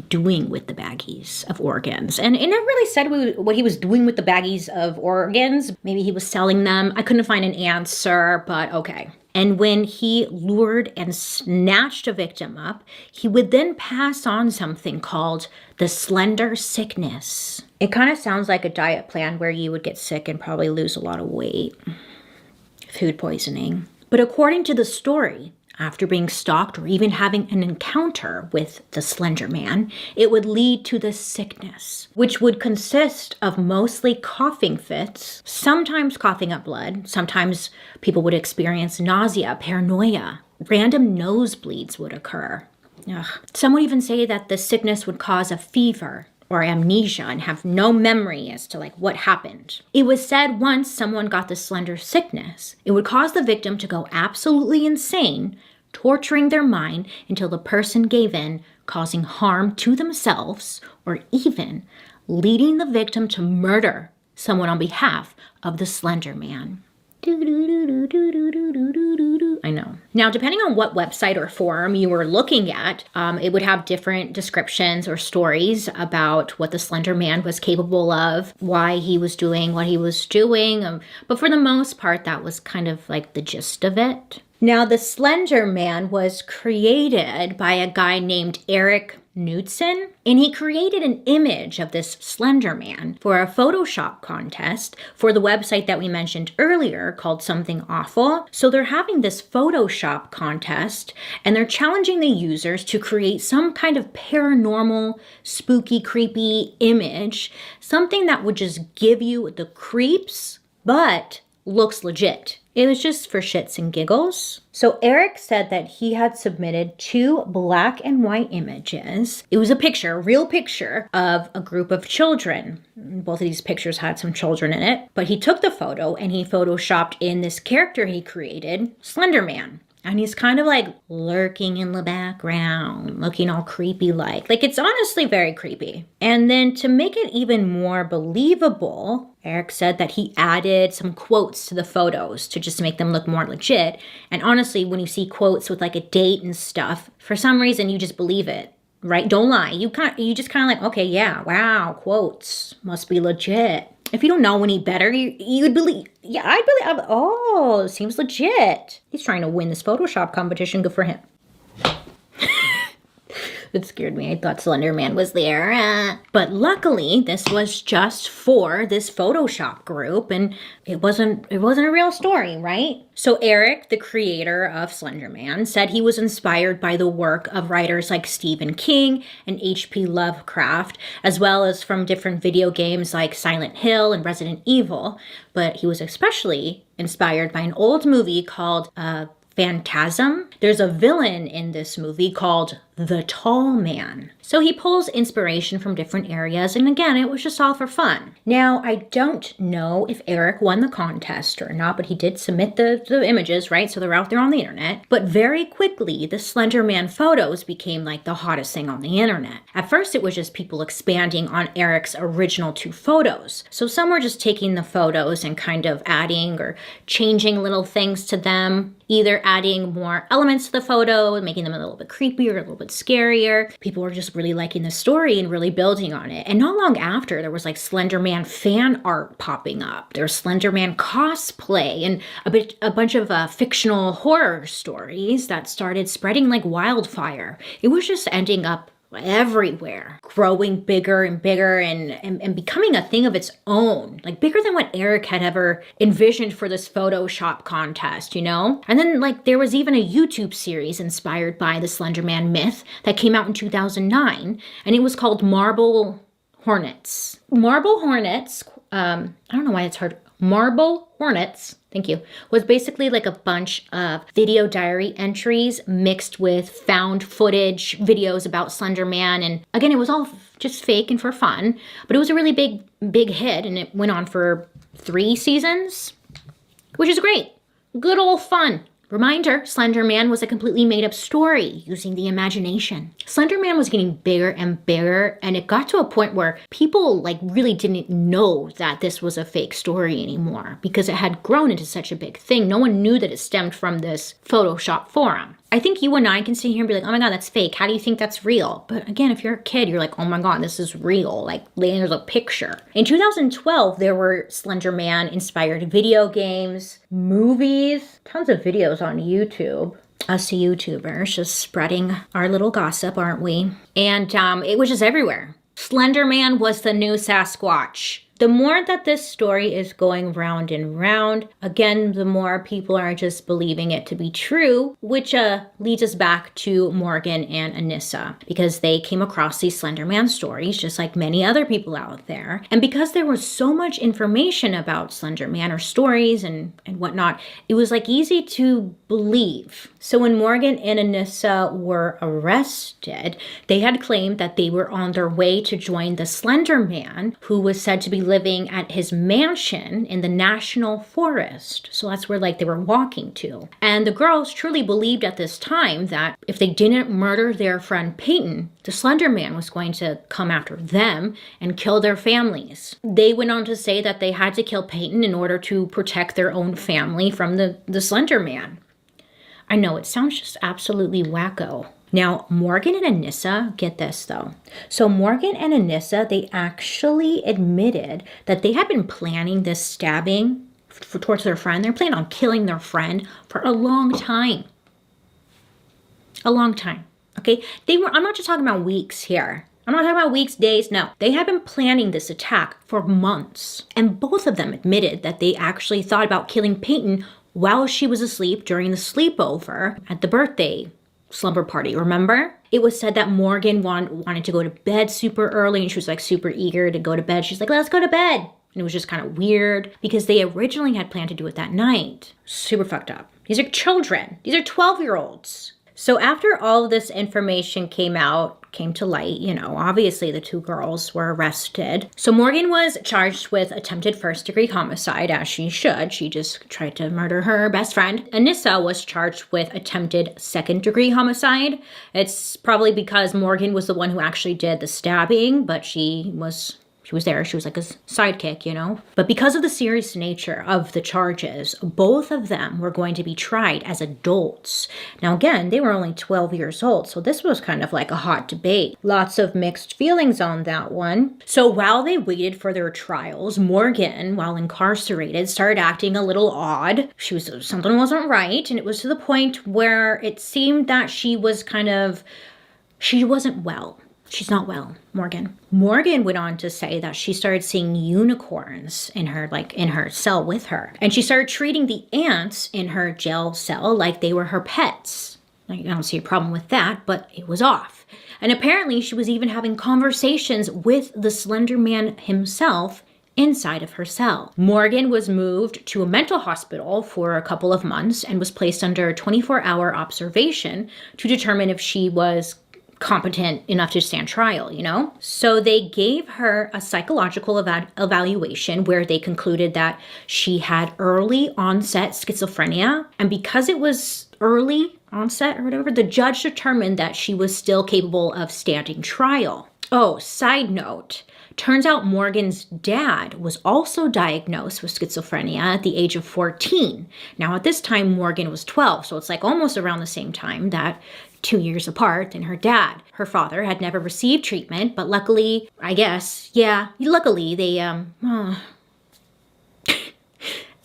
doing with the baggies of organs? And it never really said what he was doing with the baggies of organs. Maybe he was selling them. I couldn't find an answer, but okay. And when he lured and snatched a victim up, he would then pass on something called the slender sickness. It kind of sounds like a diet plan where you would get sick and probably lose a lot of weight. Food poisoning. But according to the story, after being stalked or even having an encounter with the Slender Man, it would lead to the sickness, which would consist of mostly coughing fits, sometimes coughing up blood, sometimes people would experience nausea, paranoia, random nosebleeds would occur. Ugh. Some would even say that the sickness would cause a fever or amnesia and have no memory as to what happened. It was said once someone got the slender sickness, it would cause the victim to go absolutely insane, torturing their mind until the person gave in, causing harm to themselves or even leading the victim to murder someone on behalf of the Slender Man. I know. Now, depending on what website or forum you were looking at, it would have different descriptions or stories about what the Slender Man was capable of, why he was doing what he was doing. But for the most part, that was kind of like the gist of it. Now, the Slender Man was created by a guy named Eric Knudsen, and he created an image of this Slender Man for a Photoshop contest for the website that we mentioned earlier called Something Awful. So they're having this Photoshop contest, and they're challenging the users to create some kind of paranormal, spooky, creepy image, something that would just give you the creeps, but looks legit. It was just for shits and giggles. So Eric said that he had submitted 2 black and white images. It was a picture, a real picture of a group of children. Both of these pictures had some children in it. But he took the photo and he photoshopped in this character he created, Slender Man. And he's kind of lurking in the background, looking all creepy like. It's honestly very creepy. And then to make it even more believable, Eric said that he added some quotes to the photos to just make them look more legit. And honestly, when you see quotes with a date and stuff, for some reason you just believe it, right? Don't lie. You just kind of okay, yeah, wow, quotes must be legit. If you don't know any better, you would believe. Yeah, I'd believe. Oh, seems legit. He's trying to win this Photoshop competition. Good for him. It scared me. I thought Slender Man was there. But luckily, this was just for this Photoshop group, and it wasn't a real story, right? So Eric, the creator of Slender Man, said he was inspired by the work of writers like Stephen King and H.P. Lovecraft, as well as from different video games like Silent Hill and Resident Evil. But he was especially inspired by an old movie called Phantasm. There's a villain in this movie called the Tall Man. So he pulls inspiration from different areas, and again, it was just all for fun. Now, I don't know if Eric won the contest or not, but he did submit the images, right? So they're out there on the internet. But very quickly, the Slender Man photos became the hottest thing on the internet. At first, it was just people expanding on Eric's original 2 photos. So some were just taking the photos and kind of adding or changing little things to them, either adding more elements to the photo, making them a little bit creepier, a little bit scarier. People were just really liking the story and really building on it. And not long after, there was Slender Man fan art popping up. There's Slender Man cosplay and a bunch of fictional horror stories that started spreading like wildfire. It was just ending up everywhere, growing bigger and bigger and becoming a thing of its own, bigger than what Eric had ever envisioned for this Photoshop contest, And then there was even a YouTube series inspired by the Slender Man myth that came out in 2009, and it was called Marble Hornets. Marble Hornets, I don't know why it's hard. Marble Hornets, thank you, was basically like a bunch of video diary entries mixed with found footage videos about Slender Man. And again, it was all just fake and for fun, but it was a really big hit, and it went on for 3 seasons, which is great. Good old fun. Reminder, Slender Man was a completely made-up story using the imagination. Slender Man was getting bigger and bigger, and it got to a point where people like really didn't know that this was a fake story anymore because it had grown into such a big thing. No one knew that it stemmed from this Photoshop forum. I think you and I can sit here and be like, oh my God, that's fake. How do you think that's real? But again, if you're a kid, you're like, oh my God, this is real. Like, there's a picture. In 2012, there were Slender Man inspired video games, movies, tons of videos on YouTube. Us YouTubers just spreading our little gossip, aren't we? And it was just everywhere. Slender Man was the new Sasquatch. The more that this story is going round and round, again, the more people are just believing it to be true, which leads us back to Morgan and Anissa, because they came across these Slender Man stories just like many other people out there. And because there was so much information about Slender Man, or stories and whatnot, it was like easy to believe. So when Morgan and Anissa were arrested, they had claimed that they were on their way to join the Slender Man, who was said to be living at his mansion in the national forest. So that's where like they were walking to. And the girls truly believed at this time that if they didn't murder their friend Peyton, the Slender Man was going to come after them and kill their families. They went on to say that they had to kill Peyton in order to protect their own family from the Slender Man. I know, it sounds just absolutely wacko. Now, Morgan and Anissa, get this though. So Morgan and Anissa, they actually admitted that they had been planning this stabbing towards their friend. They're planning on killing their friend for a long time. A long time, okay? I'm not just talking about weeks here. I'm not talking about weeks, days, no. They had been planning this attack for months. And both of them admitted that they actually thought about killing Peyton while she was asleep during the sleepover at the birthday slumber party, remember? It was said that Morgan wanted to go to bed super early, and she was like super eager to go to bed. She's like, let's go to bed. And it was just kind of weird because they originally had planned to do it that night. Super fucked up. These are children. These are 12-year-olds. So after all of this information came to light, obviously the 2 girls were arrested. So Morgan was charged with attempted first-degree homicide, as she should. She just tried to murder her best friend. Anissa was charged with attempted second-degree homicide. It's probably because Morgan was the one who actually did the stabbing, but she was there. She was like a sidekick, But because of the serious nature of the charges, both of them were going to be tried as adults. Now, again, they were only 12 years old, so this was kind of like a hot debate. Lots of mixed feelings on that one. So while they waited for their trials, Morgan, while incarcerated, started acting a little odd. Something wasn't right, and it was to the point where it seemed that she wasn't well. She's not well, Morgan. Morgan went on to say that she started seeing unicorns in her cell with her. And she started treating the ants in her jail cell like they were her pets. I don't see a problem with that, but it was off. And apparently she was even having conversations with the Slender Man himself inside of her cell. Morgan was moved to a mental hospital for a couple of months and was placed under 24-hour observation to determine if she was competent enough to stand trial, So they gave her a psychological evaluation where they concluded that she had early onset schizophrenia. And because it was early onset or whatever, the judge determined that she was still capable of standing trial. Oh, side note. Turns out Morgan's dad was also diagnosed with schizophrenia at the age of 14. Now, at this time, Morgan was 12, so it's like almost around the same time, that 2 years apart, than her dad. Her father had never received treatment, but luckily, they,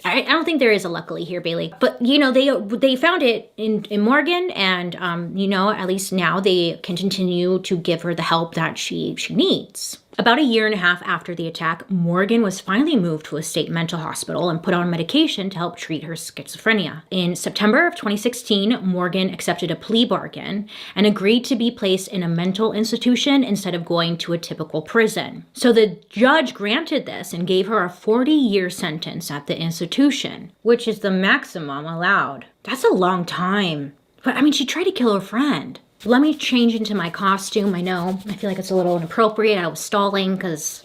I don't think there is a luckily here, Bailey. But, they found it in Morgan, and, at least now they can continue to give her the help that she needs. About a year and a half after the attack, Morgan was finally moved to a state mental hospital and put on medication to help treat her schizophrenia. In September of 2016, Morgan accepted a plea bargain and agreed to be placed in a mental institution instead of going to a typical prison. So the judge granted this and gave her a 40-year sentence at the institution, which is the maximum allowed. That's a long time. But I mean, she tried to kill her friend. Let me change into my costume. I know, I feel like it's a little inappropriate. I was stalling because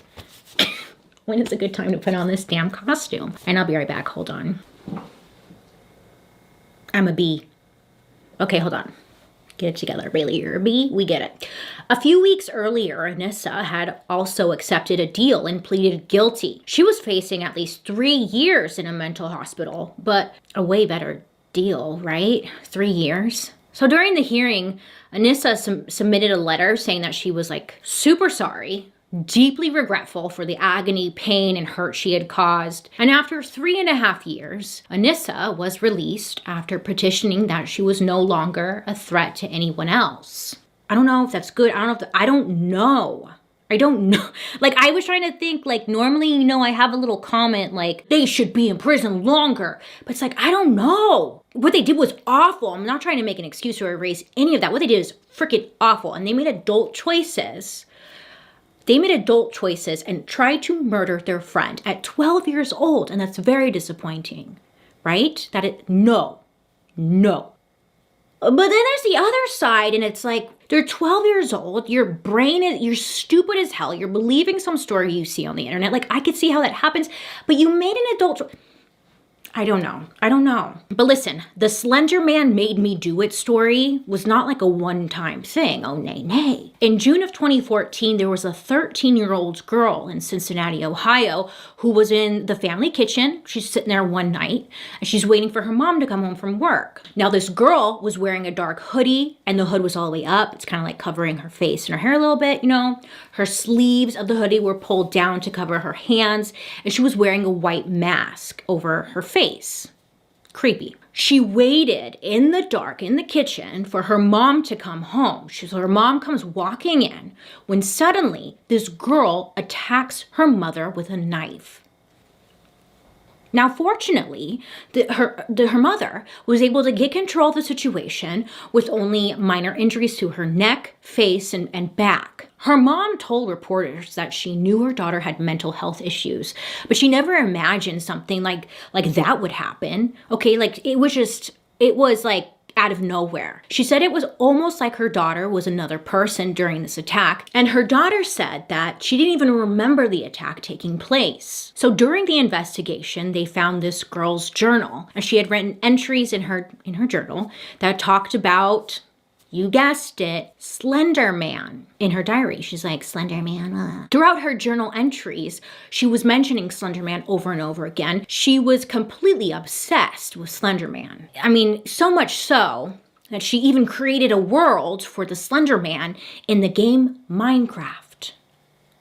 when is a good time to put on this damn costume? And I'll be right back. Hold on. I'm a bee. Okay, hold on. Get it together. Really, you're a bee? We get it. A few weeks earlier, Anissa had also accepted a deal and pleaded guilty. She was facing at least 3 years in a mental hospital, but a way better deal, right? 3 years. So during the hearing, Anissa submitted a letter saying that she was like super sorry, deeply regretful for the agony, pain, and hurt she had caused. And after 3.5 years, Anissa was released after petitioning that she was no longer a threat to anyone else. I don't know if that's good. I don't know. Like, I was trying to think, like, normally, you know, I have a little comment like, they should be in prison longer. But it's like, I don't know. What they did was awful. I'm not trying to make an excuse or erase any of that. What they did is freaking awful. And they made adult choices. And tried to murder their friend at 12 years old. And that's very disappointing, right? No. But then there's the other side, and it's like, they're 12 years old, you're stupid as hell, you're believing some story you see on the internet. Like, I could see how that happens, but you made an adult I don't know. But listen, the Slender Man made me do it story was not like a one-time thing. Oh, nay. In June of 2014, there was a 13-year-old girl in Cincinnati, Ohio, who was in the family kitchen. She's sitting there one night, and she's waiting for her mom to come home from work. Now, this girl was wearing a dark hoodie, and the hood was all the way up. It's kind of like covering her face and her hair a little bit, you know. Her sleeves of the hoodie were pulled down to cover her hands, and she was wearing a white mask over her face. Creepy. She waited in the dark in the kitchen for her mom to come home. So her mom comes walking in when suddenly this girl attacks her mother with a knife. Now, fortunately, her mother was able to get control of the situation with only minor injuries to her neck, face, and back. Her mom told reporters that she knew her daughter had mental health issues, but she never imagined something like that would happen. Okay, like it was like out of nowhere. She said it was almost like her daughter was another person during this attack, and her daughter said that she didn't even remember the attack taking place. So during the investigation, they found this girl's journal, and she had written entries in her journal that talked about, you guessed it, Slender Man. In her diary, she's like, Slender Man. Throughout her journal entries, she was mentioning Slender Man over and over again. She was completely obsessed with Slender Man. I mean, so much so that she even created a world for the Slender Man in the game Minecraft.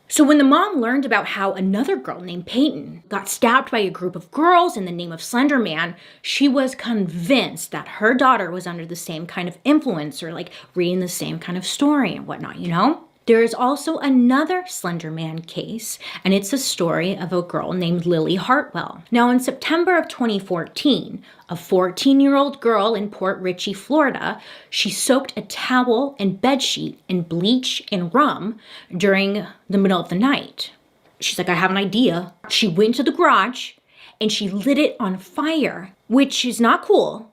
So when the mom learned about how another girl named Peyton got stabbed by a group of girls in the name of Slender Man, she was convinced that her daughter was under the same kind of influence, or like reading the same kind of story and whatnot, you know? There is also another Slender Man case, and it's a story of a girl named Lily Hartwell. Now, in September of 2014, a 14-year-old girl in Port Richey, Florida, she soaked a towel and bedsheet in bleach and rum during the middle of the night. She's like, I have an idea. She went to the garage and she lit it on fire, which is not cool.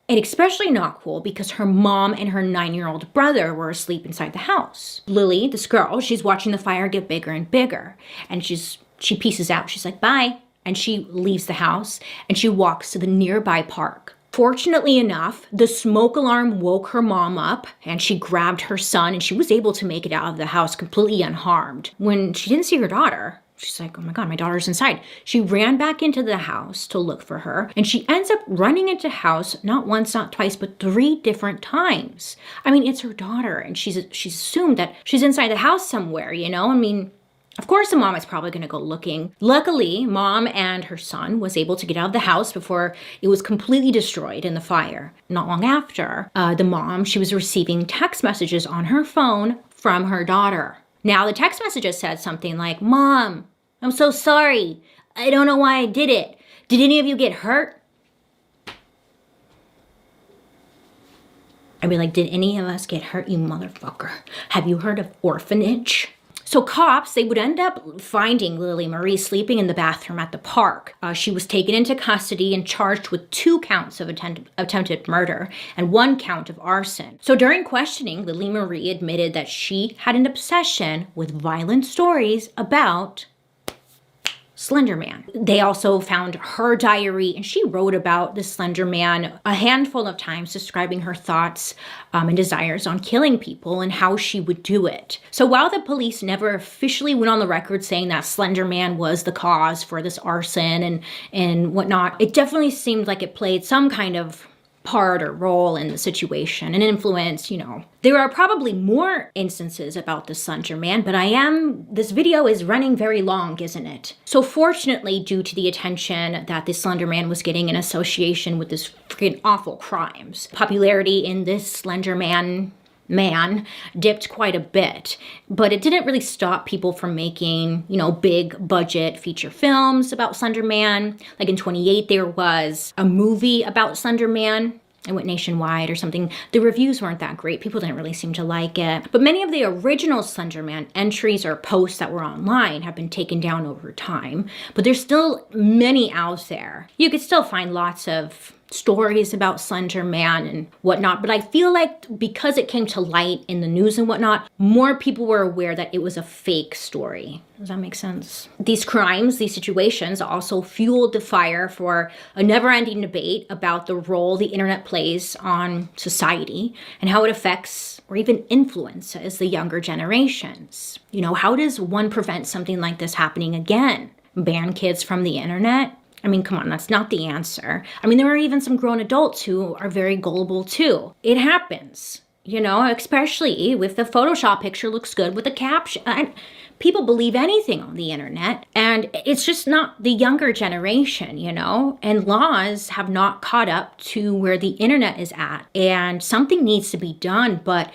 And especially not cool because her mom and her 9-year-old brother were asleep inside the house. Lily, this girl, she's watching the fire get bigger and bigger. And she pieces out. She's like, bye. And she leaves the house and she walks to the nearby park. Fortunately enough, the smoke alarm woke her mom up and she grabbed her son and she was able to make it out of the house completely unharmed. When she didn't see her daughter, she's like, oh my God, my daughter's inside. She ran back into the house to look for her, and she ends up running into the house not once, not twice, but 3 different times. I mean, it's her daughter, and she's assumed that she's inside the house somewhere, you know? I mean, of course the mom is probably going to go looking. Luckily, mom and her son was able to get out of the house before it was completely destroyed in the fire. Not long after, the mom, she was receiving text messages on her phone from her daughter. Now, the text messages said something like, "Mom, I'm so sorry. I don't know why I did it. Did any of you get hurt?" I'd be like, "Did any of us get hurt, you motherfucker? Have you heard of orphanage?" So cops, they would end up finding Lily Marie sleeping in the bathroom at the park. She was taken into custody and charged with 2 counts of attempted murder and 1 count of arson. So during questioning, Lily Marie admitted that she had an obsession with violent stories about Slender Man. They also found her diary, and she wrote about the Slender Man a handful of times, describing her thoughts and desires on killing people and how she would do it. So while the police never officially went on the record saying that Slender Man was the cause for this arson and whatnot, it definitely seemed like it played some kind of part or role in the situation and influence, There are probably more instances about the Slender Man, but this video is running very long, isn't it? So fortunately, due to the attention that the Slender Man was getting in association with this freaking awful crimes, popularity in this Slender Man dipped quite a bit, but it didn't really stop people from making, big budget feature films about Slender Man. Like in 2008, there was a movie about Slender Man. It went nationwide or something. The reviews weren't that great. People didn't really seem to like it. But many of the original Slender Man entries or posts that were online have been taken down over time. But there's still many out there. You could still find lots of stories about Slender Man and whatnot, but I feel like because it came to light in the news and whatnot, more people were aware that it was a fake story. Does that make sense? These crimes, these situations also fueled the fire for a never-ending debate about the role the internet plays on society and how it affects or even influences the younger generations. How does one prevent something like this happening again? Ban kids from the internet? I mean, come on, that's not the answer. I mean, there are even some grown adults who are very gullible too. It happens, especially if the Photoshop picture looks good with a caption. People believe anything on the internet, and it's just not the younger generation, and laws have not caught up to where the internet is at, and something needs to be done, but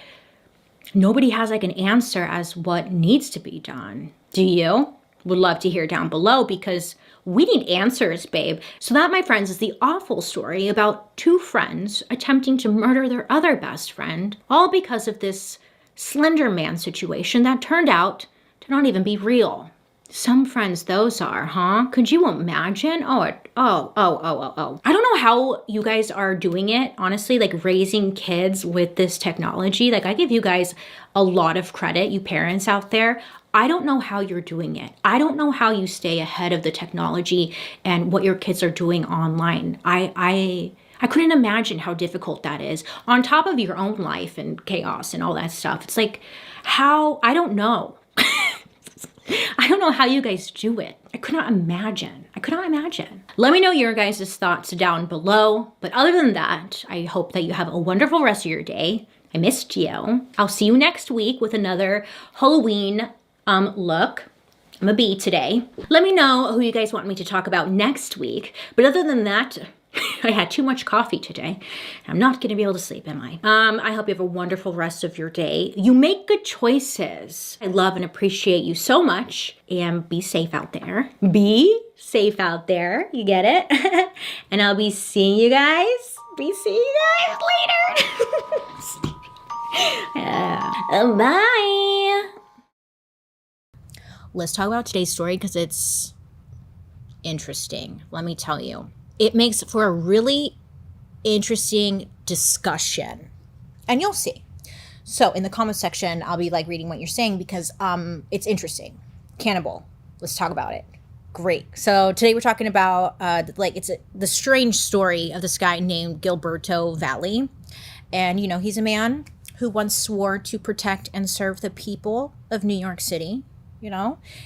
nobody has like an answer as what needs to be done. Do you? Would love to hear down below because we need answers, babe. So that, my friends, is the awful story about 2 friends attempting to murder their other best friend, all because of this Slender Man situation that turned out to not even be real. Some friends those are, huh? Could you imagine? Oh. I don't know how you guys are doing it, honestly, like raising kids with this technology. Like I give you guys a lot of credit, you parents out there. I don't know how you're doing it. I don't know how you stay ahead of the technology and what your kids are doing online. I couldn't imagine how difficult that is on top of your own life and chaos and all that stuff. It's like I don't know. I don't know how you guys do it. I could not imagine. Let me know your guys' thoughts down below. But other than that, I hope that you have a wonderful rest of your day. I missed you. I'll see you next week with another Halloween look. I'm a bee today. Let me know who you guys want me to talk about next week. But other than that, I had too much coffee today. I'm not going to be able to sleep, am I? I hope you have a wonderful rest of your day. You make good choices. I love and appreciate you so much. And be safe out there. Be safe out there. You get it? And I'll be seeing you guys. Later. Bye. Let's talk about today's story because it's interesting. Let me tell you. It makes for a really interesting discussion. And you'll see. So in the comment section, I'll be like reading what you're saying because it's interesting. Cannibal. Let's talk about it. Great. So today we're talking about the strange story of this guy named Gilberto Valle. And, he's a man who once swore to protect and serve the people of New York City.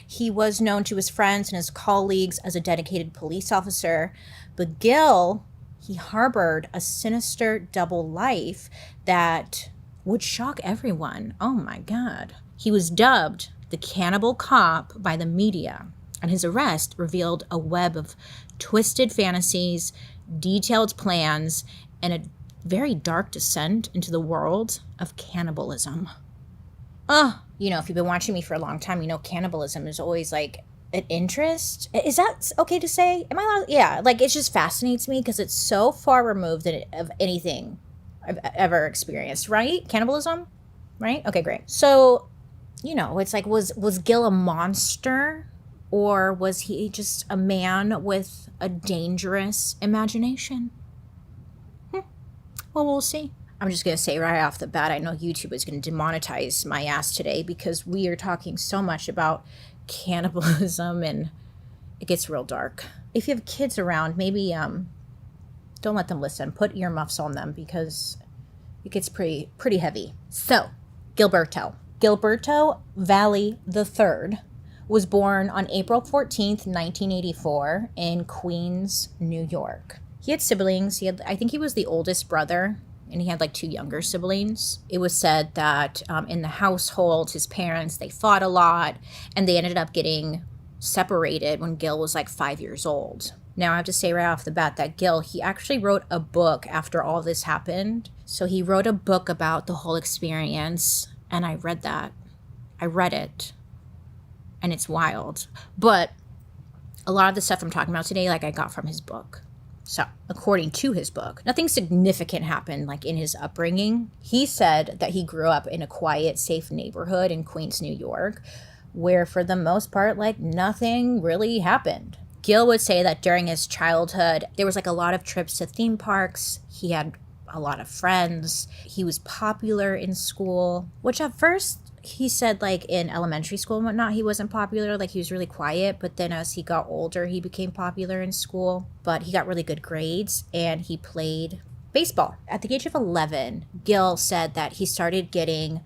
He was known to his friends and his colleagues as a dedicated police officer. But Gil, he harbored a sinister double life that would shock everyone. Oh my God. He was dubbed the Cannibal Cop by the media, and his arrest revealed a web of twisted fantasies, detailed plans, and a very dark descent into the world of cannibalism. you know, if you've been watching me for a long time, you know, cannibalism is always like an interest. Is that okay to say? Am I allowed? Yeah, like it just fascinates me because it's so far removed of anything I've ever experienced, right? Cannibalism, right? Okay, great. So, you know, it's like, was Gil a monster, or was he just a man with a dangerous imagination? Well, we'll see. I'm just going to say right off the bat, I know YouTube is going to demonetize my ass today because we are talking so much about cannibalism and it gets real dark. If you have kids around, maybe don't let them listen. Put earmuffs on them because it gets pretty heavy. So, Gilberto Valley III was born on April 14th, 1984 in Queens, New York. He had siblings. I think he was the oldest brother, and he had like 2 younger siblings. It was said that in the household, his parents, they fought a lot, and they ended up getting separated when Gil was like 5 years old. Now, I have to say right off the bat that Gil, he actually wrote a book after all this happened. So he wrote a book about the whole experience, and I read that. I read it, and it's wild. But a lot of the stuff I'm talking about today, like I got from his book. So, according to his book, nothing significant happened like in his upbringing. He said that he grew up in a quiet, safe neighborhood in Queens, New York, where for the most part, like nothing really happened. Gil would say that during his childhood, there was like a lot of trips to theme parks. He had a lot of friends. He was popular in school, which at first he said like in elementary school and whatnot, he wasn't popular. Like he was really quiet. But then as he got older, he became popular in school. But he got really good grades and he played baseball. At the age of 11, Gil said that he started getting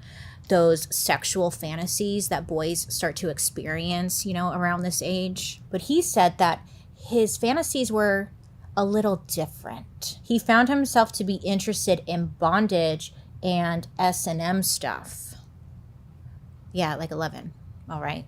those sexual fantasies that boys start to experience, you know, around this age. But he said that his fantasies were a little different. He found himself to be interested in bondage and S&M stuff. Yeah, like 11. All right.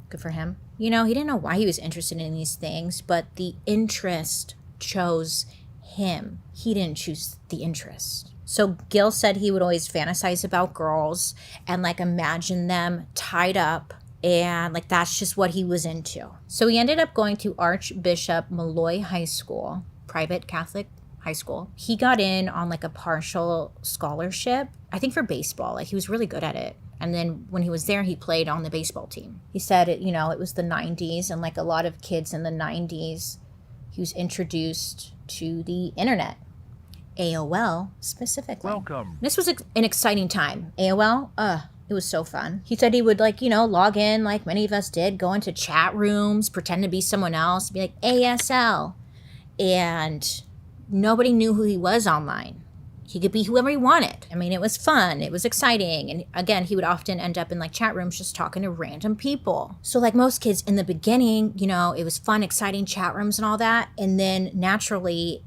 Good for him. You know, he didn't know why he was interested in these things, but the interest chose him. He didn't choose the interest. So Gil said he would always fantasize about girls and like imagine them tied up, and like that's just what he was into. So he ended up going to Archbishop Malloy High School, private Catholic high school. He got in on like a partial scholarship, I think for baseball. Like he was really good at it. And then when he was there, he played on the baseball team. He said, it was the 90s, and like a lot of kids in the 90s, he was introduced to the internet. AOL specifically. Welcome. This was an exciting time. AOL, it was so fun. He said he would log in like many of us did, go into chat rooms, pretend to be someone else, be like ASL. And nobody knew who he was online. He could be whoever he wanted. I mean, it was fun. It was exciting. And again, he would often end up in like chat rooms just talking to random people. So like most kids in the beginning, it was fun, exciting chat rooms and all that. And then naturally,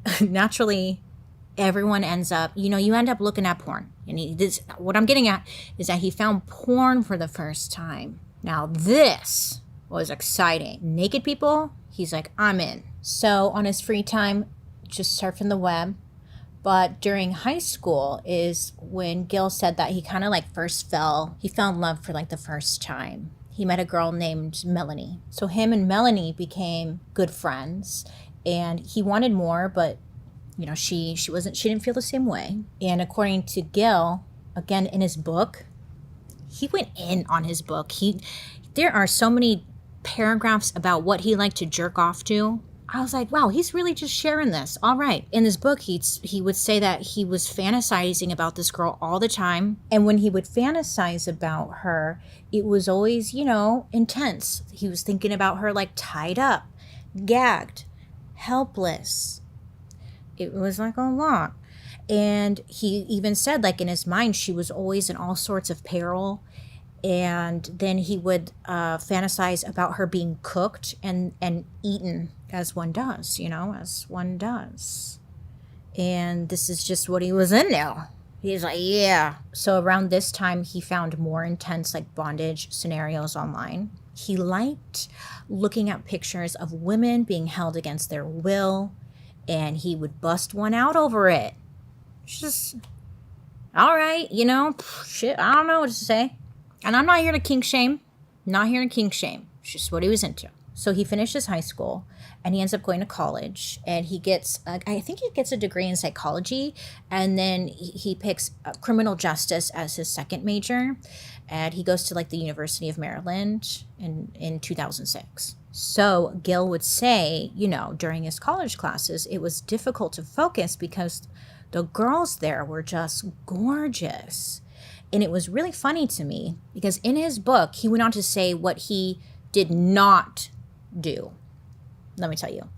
everyone ends up, you end up looking at porn. And what I'm getting at is that he found porn for the first time. Now this was exciting. Naked people, he's like, I'm in. So on his free time, just surfing the web. But during high school is when Gil said that he kind of like he found love for like the first time. He met a girl named Melanie. So him and Melanie became good friends, and he wanted more, but she didn't feel the same way. And according to Gil, again in his book, he went in on his book. There are so many paragraphs about what he liked to jerk off to. I was like, wow, he's really just sharing this. All right. In this book, he would say that he was fantasizing about this girl all the time. And when he would fantasize about her, it was always, intense. He was thinking about her like tied up, gagged, helpless. It was like a lot. And he even said, like in his mind, she was always in all sorts of peril. And then he would fantasize about her being cooked and eaten, as one does, as one does. And this is just what he was into. He's like, yeah. So around this time, he found more intense like bondage scenarios online. He liked looking at pictures of women being held against their will, and he would bust one out over it. It's just, all right, shit, I don't know what to say. And I'm not here to kink shame. Not here to kink shame. It's just what he was into. So he finishes high school and he ends up going to college, and he gets, I think he gets a degree in psychology, and then he picks criminal justice as his second major, and he goes to like the University of Maryland in 2006. So Gil would say, you know, during his college classes, it was difficult to focus because the girls there were just gorgeous. And it was really funny to me because in his book, he went on to say what he did not do. Let me tell you.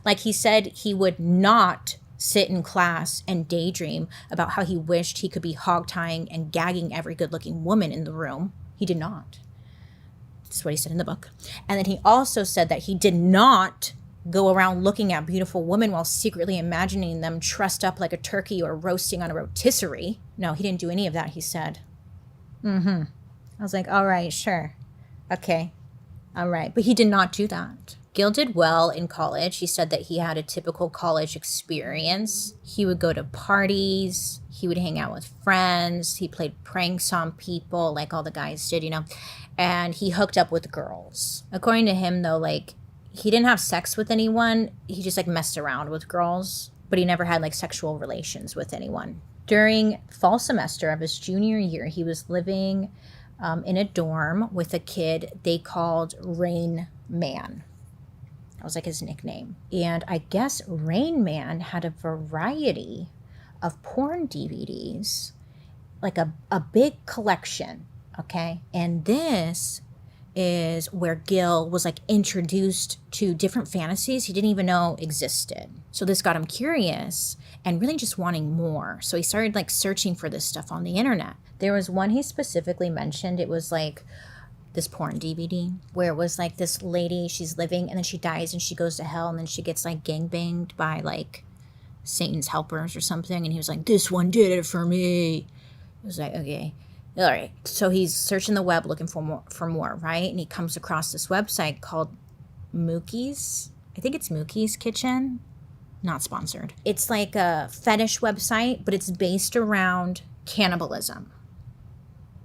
Like, he said he would not sit in class and daydream about how he wished he could be hog-tying and gagging every good-looking woman in the room. He did not. That's what he said in the book. And then he also said that he did not go around looking at beautiful women while secretly imagining them trussed up like a turkey or roasting on a rotisserie. No, he didn't do any of that, he said. I was like, all right, sure. Okay. All right. But he did not do that. Gil did well in college. He said that he had a typical college experience. He would go to parties. He would hang out with friends. He played pranks on people like all the guys did, you know. And he hooked up with girls. According to him, though, like, he didn't have sex with anyone. He just, like, messed around with girls. But he never had, like, sexual relations with anyone. During fall semester of his junior year, he was living in a dorm with a kid they called Rain Man. That was like his nickname. And I guess Rain Man had a variety of porn DVDs, like a big collection, okay? And this is where Gil was like introduced to different fantasies he didn't even know existed. So this got him curious and really just wanting more. So he started like searching for this stuff on the internet. There was one he specifically mentioned. It was like this porn DVD where it was like this lady, she's living and then she dies and she goes to hell and then she gets like gangbanged by like Satan's helpers or something. And he was like, this one did it for me. It was like, okay, all right. So he's searching the web looking for more, right? And he comes across this website called Mookie's. I think it's Mookie's Kitchen. Not sponsored. It's like a fetish website, but it's based around cannibalism.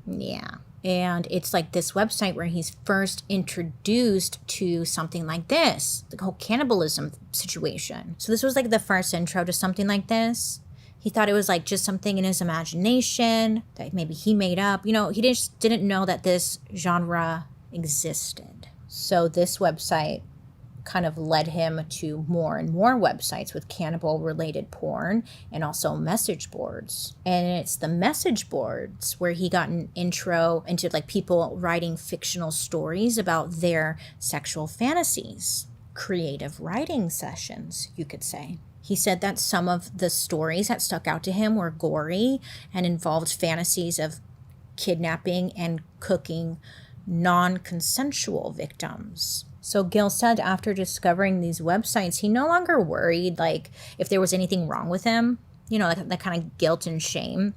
Yeah. And it's like this website where he's first introduced to something like this, the whole cannibalism situation. So this was like the first intro to something like this. He thought it was like just something in his imagination that maybe he made up. You know, he just didn't know that this genre existed. So this website kind of led him to more and more websites with cannibal related porn and also message boards. And it's the message boards where he got an intro into like people writing fictional stories about their sexual fantasies, creative writing sessions, you could say. He said that some of the stories that stuck out to him were gory and involved fantasies of kidnapping and cooking non-consensual victims. So Gil said after discovering these websites, he no longer worried like if there was anything wrong with him, you know, like that kind of guilt and shame,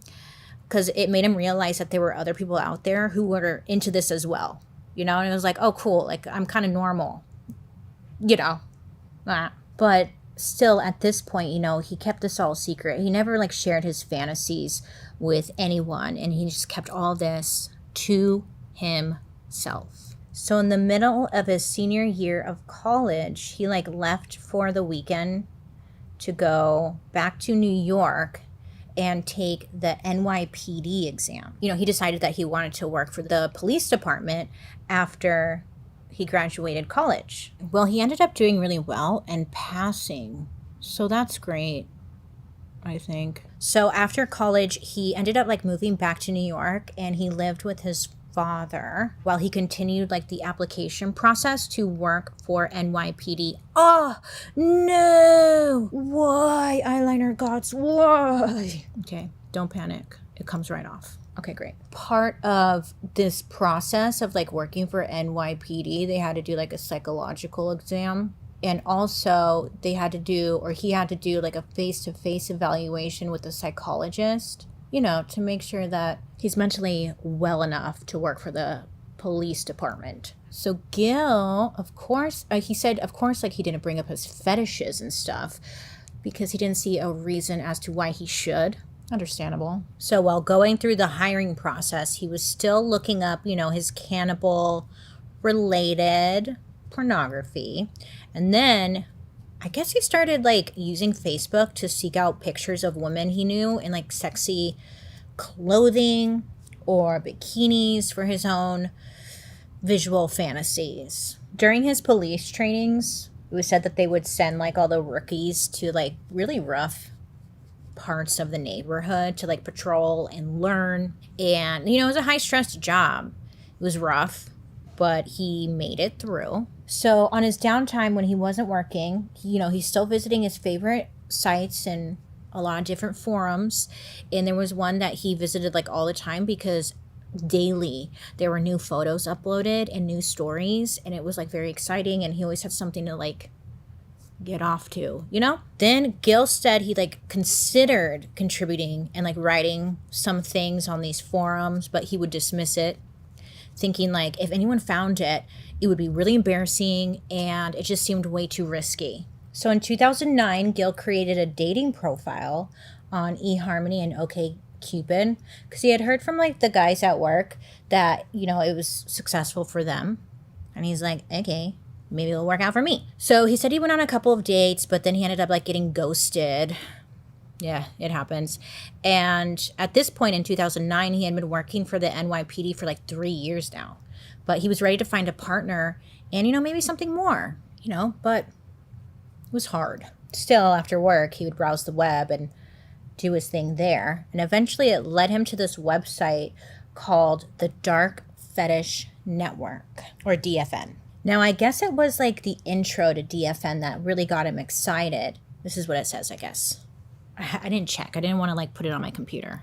because it made him realize that there were other people out there who were into this as well, you know, and it was like, oh, cool, like I'm kind of normal, you know, but still at this point, you know, he kept this all secret. He never like shared his fantasies with anyone, and he just kept all this to himself. So in the middle of his senior year of college, he like left for the weekend to go back to New York and take the NYPD exam. You know, he decided that he wanted to work for the police department after he graduated college. Well, he ended up doing really well and passing. So that's great, I think. So after college, he ended up like moving back to New York, and he lived with his father while he continued like the application process to work for NYPD. Oh no! Why, eyeliner gods? Why? Okay, don't panic. It comes right off. Okay, great. Part of this process of like working for NYPD, they had to do like a psychological exam. And also they had to do, or he had to do like a face-to-face evaluation with a psychologist, you know, to make sure that he's mentally well enough to work for the police department. So Gil, of course, he said, of course, like he didn't bring up his fetishes and stuff because he didn't see a reason as to why he should. Understandable. So while going through the hiring process, he was still looking up, his cannibal related pornography. And then I guess he started like using Facebook to seek out pictures of women he knew in like sexy clothing or bikinis for his own visual fantasies. During his police trainings, it was said that they would send like all the rookies to like really rough parts of the neighborhood to like patrol and learn. And, it was a high stress job. It was rough, but he made it through. So on his downtime when he wasn't working, he's still visiting his favorite sites and a lot of different forums. And there was one that he visited like all the time because daily there were new photos uploaded and new stories, and it was like very exciting, and he always had something to like get off to, Then Gil said he like considered contributing and like writing some things on these forums, but he would dismiss it, thinking like if anyone found it, it would be really embarrassing and it just seemed way too risky. So in 2009, Gil created a dating profile on eHarmony and OkCupid because he had heard from like the guys at work that, it was successful for them. And he's like, okay, maybe it'll work out for me. So he said he went on a couple of dates, but then he ended up like getting ghosted. Yeah, it happens. And at this point in 2009, he had been working for the NYPD for like 3 years now. But he was ready to find a partner and, maybe something more, but it was hard. Still, after work, he would browse the web and do his thing there. And eventually it led him to this website called the Dark Fetish Network, or DFN. Now, I guess it was like the intro to DFN that really got him excited. This is what it says, I guess. I didn't check. I didn't want to like put it on my computer.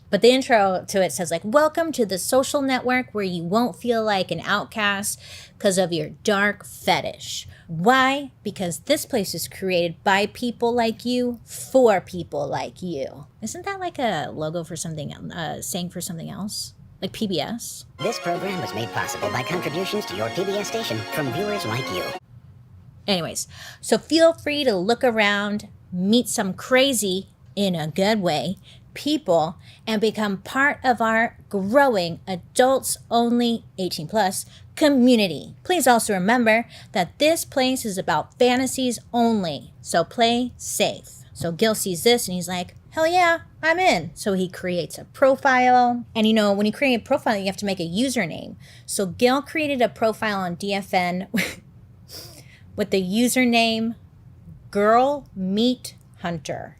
But the intro to it says like, welcome to the social network where you won't feel like an outcast because of your dark fetish. Why? Because this place is created by people like you for people like you. Isn't that like a logo for something, saying for something else? Like PBS? This program was made possible by contributions to your PBS station from viewers like you. Anyways, so feel free to look around, meet some crazy, in a good way, people, and become part of our growing adults-only 18+ community. Please also remember that this place is about fantasies only, so play safe. So Gil sees this and he's like, hell yeah, I'm in. So he creates a profile. And when you create a profile, you have to make a username. So Gil created a profile on DFN with the username Girl Meat Hunter.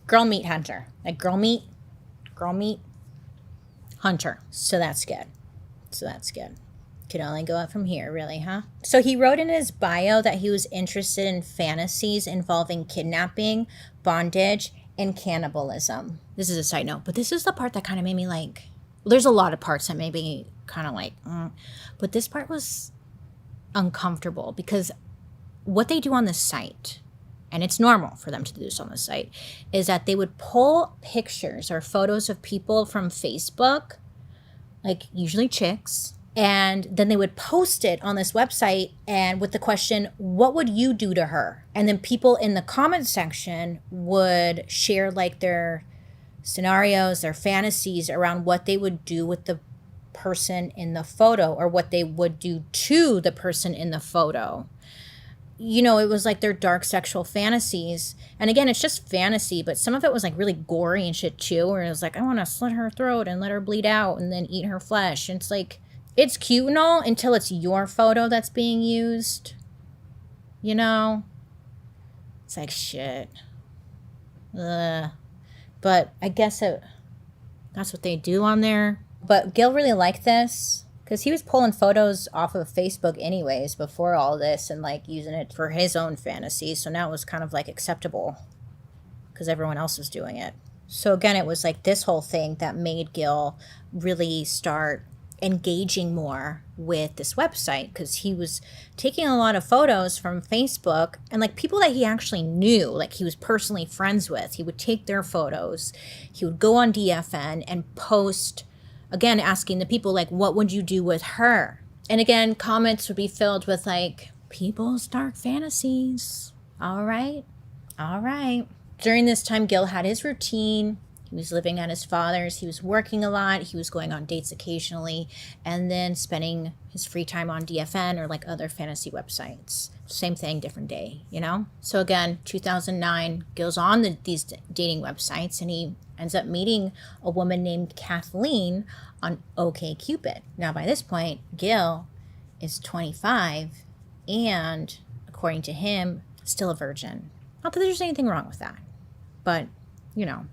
Girl Meat Hunter. Like girl meat hunter. So that's good. Could only go up from here, really, huh? So he wrote in his bio that he was interested in fantasies involving kidnapping, bondage, and cannibalism. This is a side note, but this is the part that kind of made me like, there's a lot of parts that made me kind of like, but this part was uncomfortable because what they do on the site, and it's normal for them to do this on the site, is that they would pull pictures or photos of people from Facebook, like usually chicks, and then they would post it on this website and with the question, what would you do to her? And then people in the comment section would share like their scenarios, their fantasies around what they would do with the person in the photo or what they would do to the person in the photo. It was like their dark sexual fantasies. And again, it's just fantasy, but some of it was like really gory and shit too, where it was like, I want to slit her throat and let her bleed out and then eat her flesh. And it's like, it's cute and all until it's your photo that's being used. It's like, shit. Ugh. But I guess that's what they do on there. But Gil really liked this because he was pulling photos off of Facebook anyways before all this and like using it for his own fantasies. So now it was kind of like acceptable because everyone else was doing it. So again, it was like this whole thing that made Gil really start engaging more with this website because he was taking a lot of photos from Facebook and like people that he actually knew, like he was personally friends with. He would take their photos. He would go on DFN and post, again, asking the people like, what would you do with her? And again, comments would be filled with like people's dark fantasies. All right. During this time, Gil had his routine. He was living at his father's. He was working a lot. He was going on dates occasionally and then spending his free time on DFN or like other fantasy websites. Same thing, different day, you know? So again, 2009, Gil's on these dating websites and he ends up meeting a woman named Kathleen on OkCupid. Now, by this point, Gil is 25 and, according to him, still a virgin. Not that there's anything wrong with that, but, you know,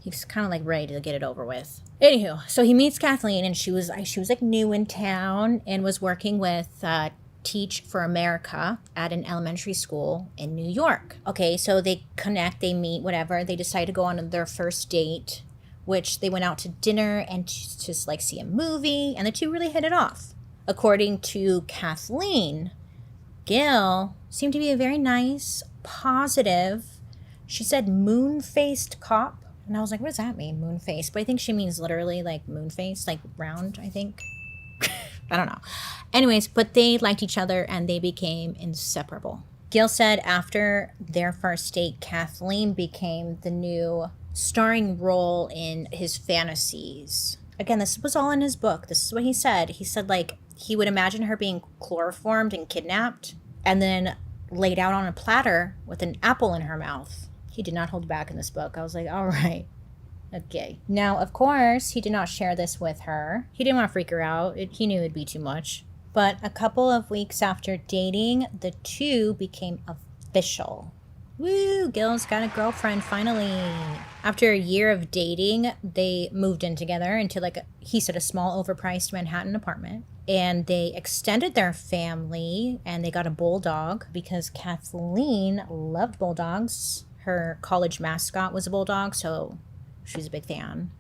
he's kind of like ready to get it over with. Anywho, so he meets Kathleen and she was like new in town and was working with Teach for America at an elementary school in New York. Okay, so they connect, they meet, whatever. They decide to go on their first date, which they went out to dinner and just like see a movie, and the two really hit it off. According to Kathleen, Gil seemed to be a very nice, positive, she said moon-faced cop. And I was like, what does that mean, moon-faced? But I think she means literally like moon-faced, like round, I think. I don't know. Anyways, but they liked each other and they became inseparable. Gil said after their first date, Kathleen became the new starring role in his fantasies. Again, this was all in his book. This is what he said. He said, like, he would imagine her being chloroformed and kidnapped and then laid out on a platter with an apple in her mouth. He did not hold back in this book. I was like, all right. Okay. Now, of course, he did not share this with her. He didn't want to freak her out. He knew it'd be too much. But a couple of weeks after dating, the two became official. Woo! Gil's got a girlfriend, finally. After a year of dating, they moved in together into he said, a small, overpriced Manhattan apartment. And they extended their family, and they got a bulldog because Kathleen loved bulldogs. Her college mascot was a bulldog, so she's a big fan.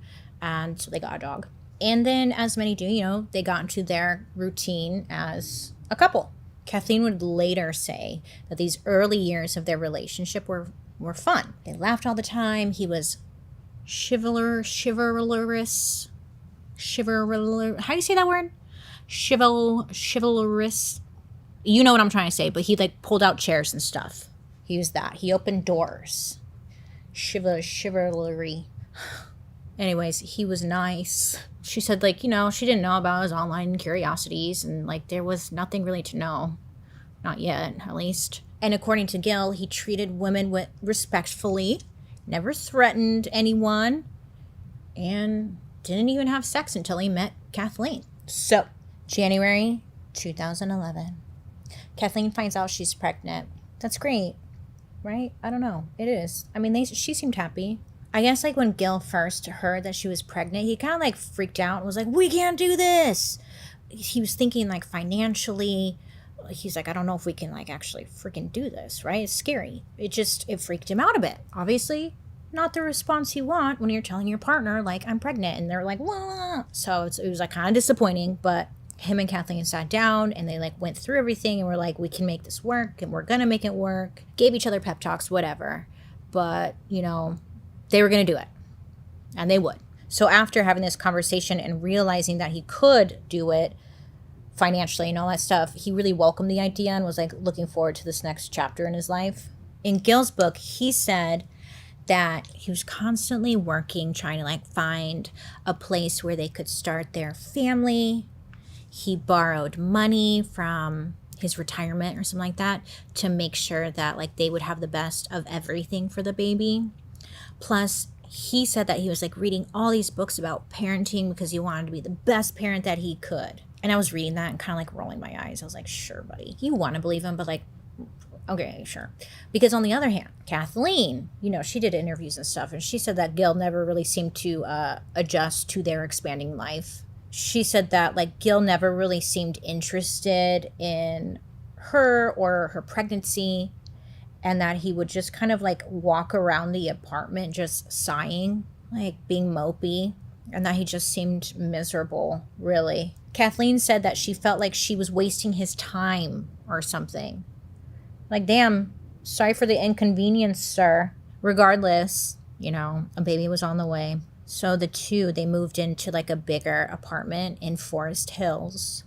And so they got a dog. And then, as many do, you know, they got into their routine as a couple. Kathleen would later say that these early years of their relationship were fun. They laughed all the time. He was chivalrous. How do you say that word? Chivalrous. You know what I'm trying to say, but he like pulled out chairs and stuff. He was that. He opened doors. Chivalry. Anyways, he was nice. She said, like, you know, she didn't know about his online curiosities and, like, there was nothing really to know. Not yet, at least. And according to Gil, he treated women respectfully, never threatened anyone, and didn't even have sex until he met Kathleen. So, January 2011. Kathleen finds out she's pregnant. That's great, right? I don't know. It is. I mean, she seemed happy. I guess, like, when Gil first heard that she was pregnant, he kind of, like, freaked out and was like, we can't do this. He was thinking, like, financially. He's like, I don't know if we can, like, actually freaking do this, right? It's scary. It freaked him out a bit. Obviously, not the response you want when you're telling your partner, like, I'm pregnant. And they're like, wah. So it was, like, kind of disappointing. But him and Kathleen sat down and they, like, went through everything and were like, we can make this work and we're going to make it work. Gave each other pep talks, whatever. But, you know, they were going to do it, and they would. So after having this conversation and realizing that he could do it financially and all that stuff, he really welcomed the idea and was like looking forward to this next chapter in his life. In Gil's book, he said that he was constantly working, trying to like find a place where they could start their family. He borrowed money from his retirement or something like that to make sure that like they would have the best of everything for the baby. Plus, he said that he was like reading all these books about parenting because he wanted to be the best parent that he could. And I was reading that and kind of like rolling my eyes. I was like, sure, buddy. You want to believe him, but like, okay, sure. Because on the other hand, Kathleen, you know, she did interviews and stuff. And she said that Gil never really seemed to adjust to their expanding life. She said that like Gil never really seemed interested in her or her pregnancy. And that he would just kind of like walk around the apartment just sighing, like being mopey. And that he just seemed miserable, really. Kathleen said that she felt like she was wasting his time or something. Like, damn, sorry for the inconvenience, sir. Regardless, you know, a baby was on the way. So the two, they moved into like a bigger apartment in Forest Hills.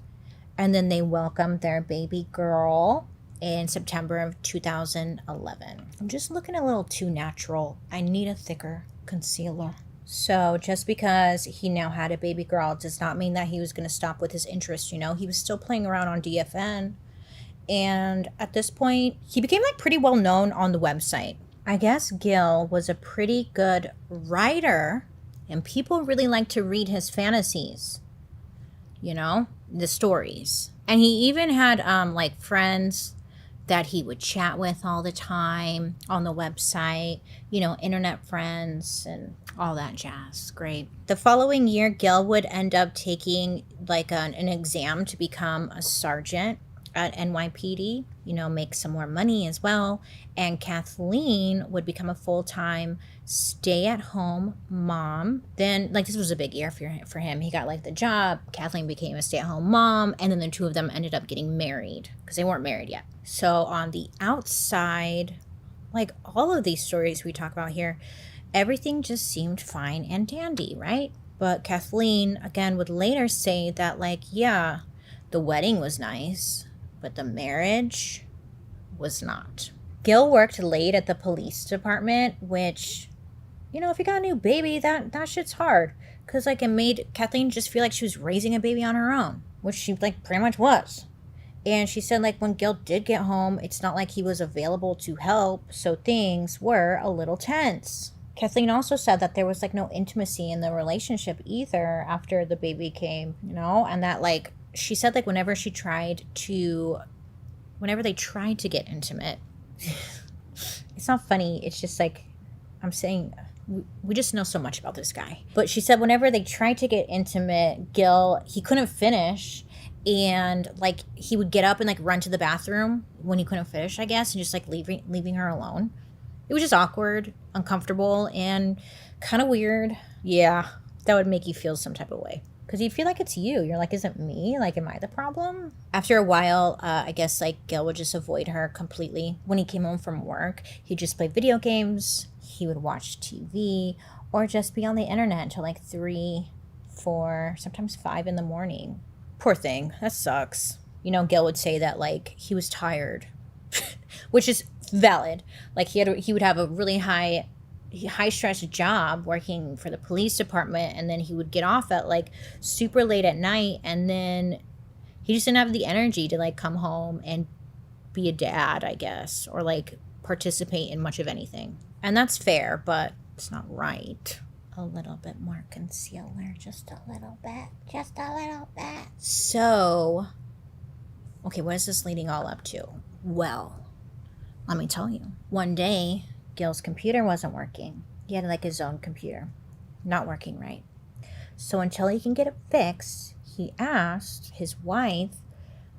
And then they welcomed their baby girl. in September of 2011. I'm just looking a little too natural. I need a thicker concealer. So just because he now had a baby girl does not mean that he was going to stop with his interest. You know, he was still playing around on DFN. And at this point, he became like pretty well known on the website. I guess Gil was a pretty good writer, and people really liked to read his fantasies, you know, the stories. And he even had like friends that he would chat with all the time on the website, you know, internet friends and all that jazz. Great. The following year, Gil would end up taking like an exam to become a sergeant at NYPD, you know, make some more money as well. And Kathleen would become a full-time stay-at-home mom. Then, like, this was a big year for him. He got, like, the job. Kathleen became a stay-at-home mom. And then the two of them ended up getting married because they weren't married yet. So on the outside, like all of these stories we talk about here, everything just seemed fine and dandy, right? But Kathleen, again, would later say that, like, yeah, the wedding was nice, but the marriage was not. Gil worked late at the police department, which, you know, if you got a new baby, that shit's hard. Because, like, it made Kathleen just feel like she was raising a baby on her own, which she, like, pretty much was. And she said, like, when Gil did get home, it's not like he was available to help, so things were a little tense. Kathleen also said that there was, like, no intimacy in the relationship either after the baby came, you know? And that, like, she said, like, whenever they tried to get intimate, it's not funny. It's just, like, I'm saying, we just know so much about this guy. But she said whenever they tried to get intimate, Gil, he couldn't finish. And, like, he would get up and, like, run to the bathroom when he couldn't finish, I guess, and just, like, leaving her alone. It was just awkward, uncomfortable, and kind of weird. Yeah, that would make you feel some type of way. Because you feel like it's you. You're like, is it me? Like, am I the problem? After a while, I guess, like, Gil would just avoid her completely. When he came home from work, he'd just play video games. He would watch TV or just be on the internet until, like, 3, 4, sometimes 5 in the morning. Poor thing. That sucks. You know, Gil would say that, like, he was tired, which is valid. Like, he would have a really high stress job working for the police department, and then he would get off at, like, super late at night, and then he just didn't have the energy to, like, come home and be a dad, I guess, or, like, participate in much of anything. And that's fair, but it's not right. A little bit more concealer, just a little bit. So, okay, what is this leading all up to? Well, let me tell you. One day, Gil's computer wasn't working. He had, like, his own computer. Not working right. So until he can get it fixed, he asked his wife,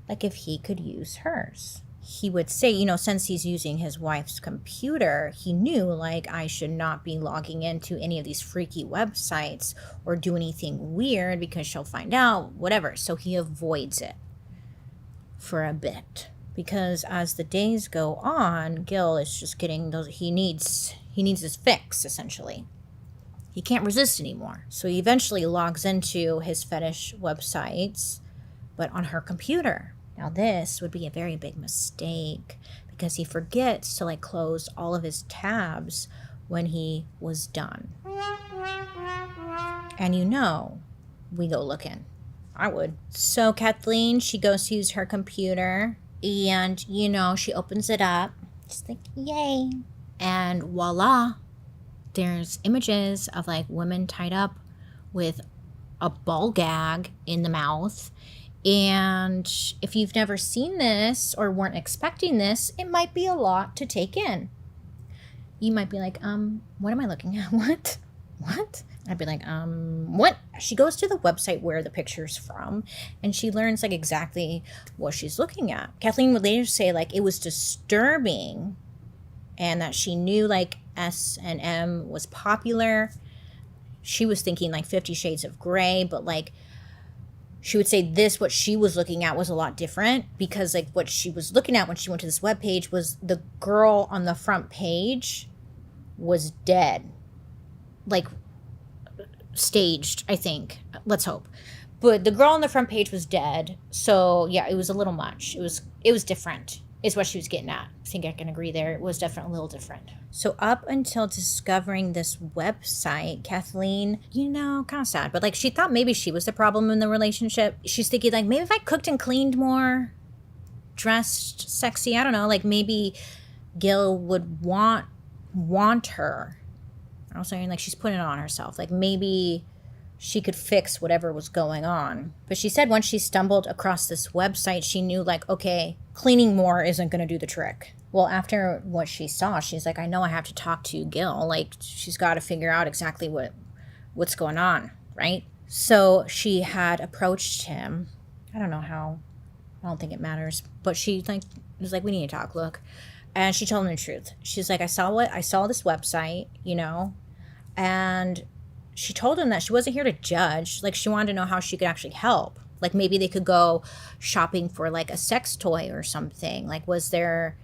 like, if he could use hers. He would say, you know, since he's using his wife's computer, he knew, like, I should not be logging into any of these freaky websites or do anything weird because she'll find out, whatever. So he avoids it for a bit. Because as the days go on, Gil is just getting those, he needs his fix, essentially. He can't resist anymore. So he eventually logs into his fetish websites, but on her computer. Now this would be a very big mistake because he forgets to, like, close all of his tabs when he was done. And you know, we go looking. I would. So Kathleen, she goes to use her computer and, you know, she opens it up. Just like, yay. And voila, there's images of, like, women tied up with a ball gag in the mouth. And if you've never seen this or weren't expecting this, it might be a lot to take in. You might be like, what am I looking at? What? I'd be like, what? She goes to the website where the picture's from, and she learns, like, exactly what she's looking at. Kathleen would later say, like, it was disturbing and that she knew, like, S&M was popular. She was thinking, like, 50 Shades of Grey, but, like, she would say what she was looking at was a lot different because, like, what she was looking at when she went to this webpage was the girl on the front page was dead. Like, staged, I think. Let's hope. But the girl on the front page was dead. So, yeah, it was a little much. It was different. is what she was getting at. I think I can agree there. It was definitely a little different. So up until discovering this website, Kathleen, kind of sad, but like she thought maybe she was the problem in the relationship. She's thinking like, maybe if I cooked and cleaned more, dressed sexy, I don't know, like maybe Gil would want her. I was saying like she's putting it on herself. Like maybe she could fix whatever was going on. But she said once she stumbled across this website, she knew like, okay, cleaning more isn't going to do the trick. Well, after what she saw, she's like, I know I have to talk to Gil. Like she's got to figure out exactly what's going on, right? So she had approached him. I don't know how. I don't think it matters. But she like was like, we need to talk, look. And she told him the truth. She's like, I saw this website, and she told him that she wasn't here to judge. Like she wanted to know how she could actually help. Like maybe they could go shopping for like a sex toy or something. Like was there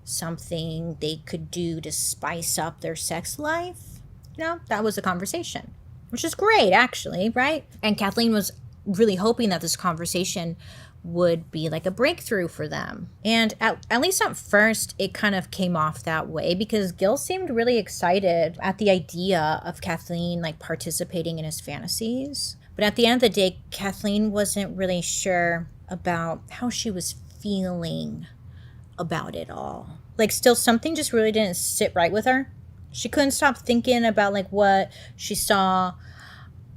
something they could do to spice up their sex life? That was the conversation, which is great actually, right? And Kathleen was really hoping that this conversation would be like a breakthrough for them. And at least at first, it kind of came off that way because Gil seemed really excited at the idea of Kathleen like participating in his fantasies. But at the end of the day, Kathleen wasn't really sure about how she was feeling about it all. Like still something just really didn't sit right with her. She couldn't stop thinking about like what she saw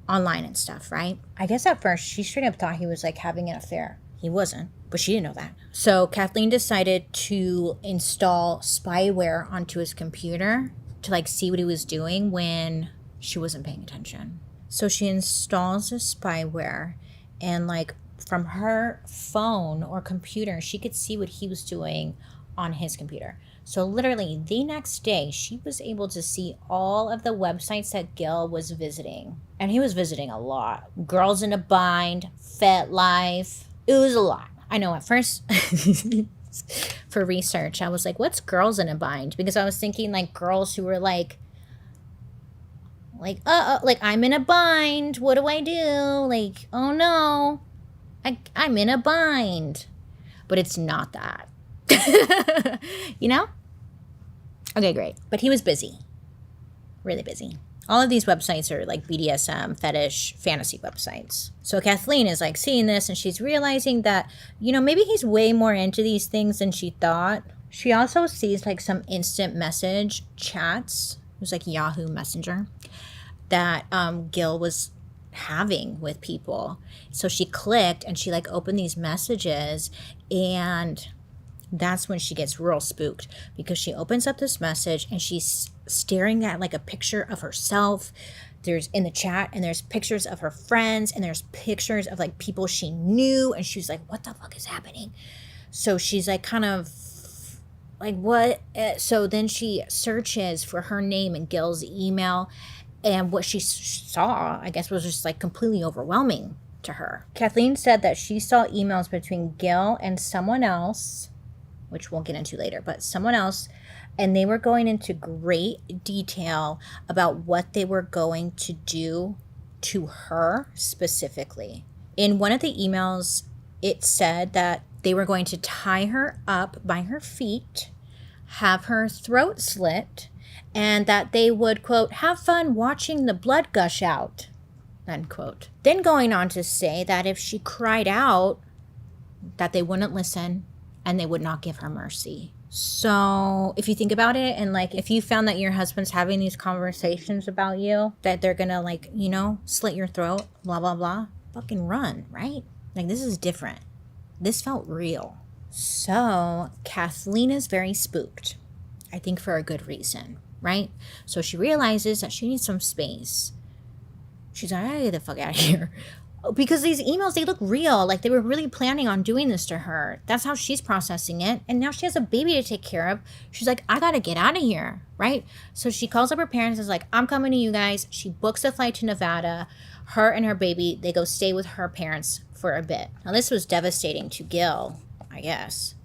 online and stuff, right? I guess at first she straight up thought he was like having an affair. He wasn't, but she didn't know that. So Kathleen decided to install spyware onto his computer to like see what he was doing when she wasn't paying attention. So she installs the spyware and like from her phone or computer, she could see what he was doing on his computer. So literally the next day, she was able to see all of the websites that Gil was visiting. And he was visiting a lot. Girls in a Bind, FetLife. It was a lot. I know at first for research, I was like, what's Girls in a Bind? Because I was thinking like girls who were like I'm in a bind. What do I do? Like, oh no, I'm in a bind. But it's not that. Okay, great. But he was busy. Really busy. All of these websites are like BDSM, fetish, fantasy websites. So Kathleen is like seeing this and she's realizing that, maybe he's way more into these things than she thought. She also sees like some instant message chats. It was like Yahoo Messenger that Gil was having with people. So she clicked and she like opened these messages, and that's when she gets real spooked because she opens up this message and she's staring at like a picture of herself. There's in the chat and there's pictures of her friends and there's pictures of like people she knew, and she's like, what the fuck is happening? So she's like kind of like, what? So then she searches for her name in Gil's email, and what she saw, I guess, was just like completely overwhelming to her. Kathleen said that she saw emails between Gil and someone else, which we'll get into later, but someone else, and they were going into great detail about what they were going to do to her specifically. In one of the emails, it said that they were going to tie her up by her feet, have her throat slit, and that they would, quote, have fun watching the blood gush out, end quote. Then going on to say that if she cried out, that they wouldn't listen and they would not give her mercy. So if you think about it, and like if you found that your husband's having these conversations about you, that they're gonna like, slit your throat, blah, blah, blah, fucking run, right? Like this is different. This felt real. So Kathleen is very spooked, I think for a good reason, right? So she realizes that she needs some space. She's like, I gotta get the fuck out of here. Because these emails, they look real. Like they were really planning on doing this to her. That's how she's processing it. And now she has a baby to take care of. She's like, I gotta get out of here, right? So she calls up her parents and is like, I'm coming to you guys. She books a flight to Nevada. Her and her baby, they go stay with her parents for a bit. Now this was devastating to Gil, I guess.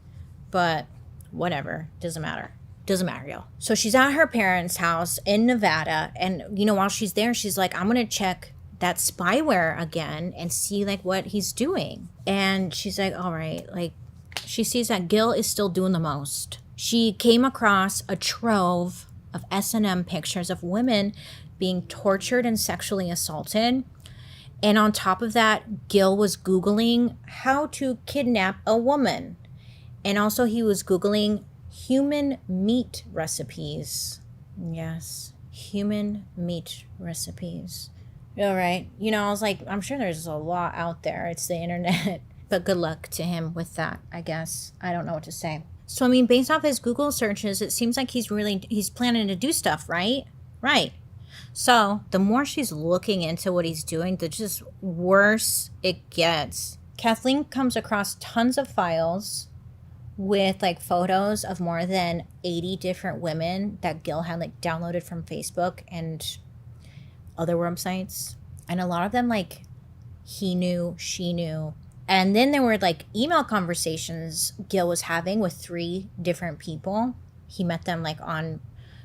But whatever, doesn't matter. Doesn't matter, y'all. So she's at her parents' house in Nevada. And, while she's there, she's like, I'm gonna check that spyware again and see like what he's doing. And she's like, all right, like she sees that Gil is still doing the most. She came across a trove of S&M pictures of women being tortured and sexually assaulted. And on top of that, Gil was Googling how to kidnap a woman. And also he was Googling human meat recipes. Yes, human meat recipes. All right. You know, I was like, I'm sure there's a lot out there. It's the internet. But good luck to him with that, I guess. I don't know what to say. So, I mean, based off his Google searches, it seems like he's planning to do stuff, right? Right. So, the more she's looking into what he's doing, the just worse it gets. Kathleen comes across tons of files with like photos of more than 80 different women that Gil had like downloaded from Facebook and other websites. And a lot of them, like, he knew, she knew. And then there were like email conversations Gil was having with 3 different people. He met them like on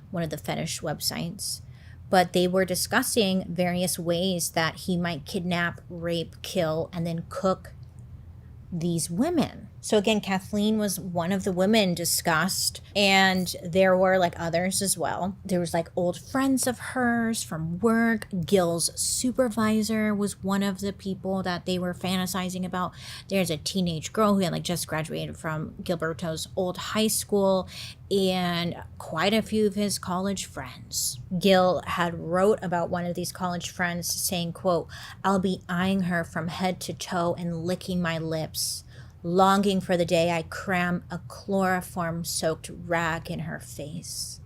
one of the fetish websites. But they were discussing various ways that he might kidnap, rape, kill, and then cook these women. So again, Kathleen was one of the women discussed, and there were like others as well. There was like old friends of hers from work. Gil's supervisor was one of the people that they were fantasizing about. There's a teenage girl who had like just graduated from Gilberto's old high school, and quite a few of his college friends. Gil had wrote about one of these college friends saying, quote, "I'll be eyeing her from head to toe and licking my lips, longing for the day I cram a chloroform-soaked rag in her face."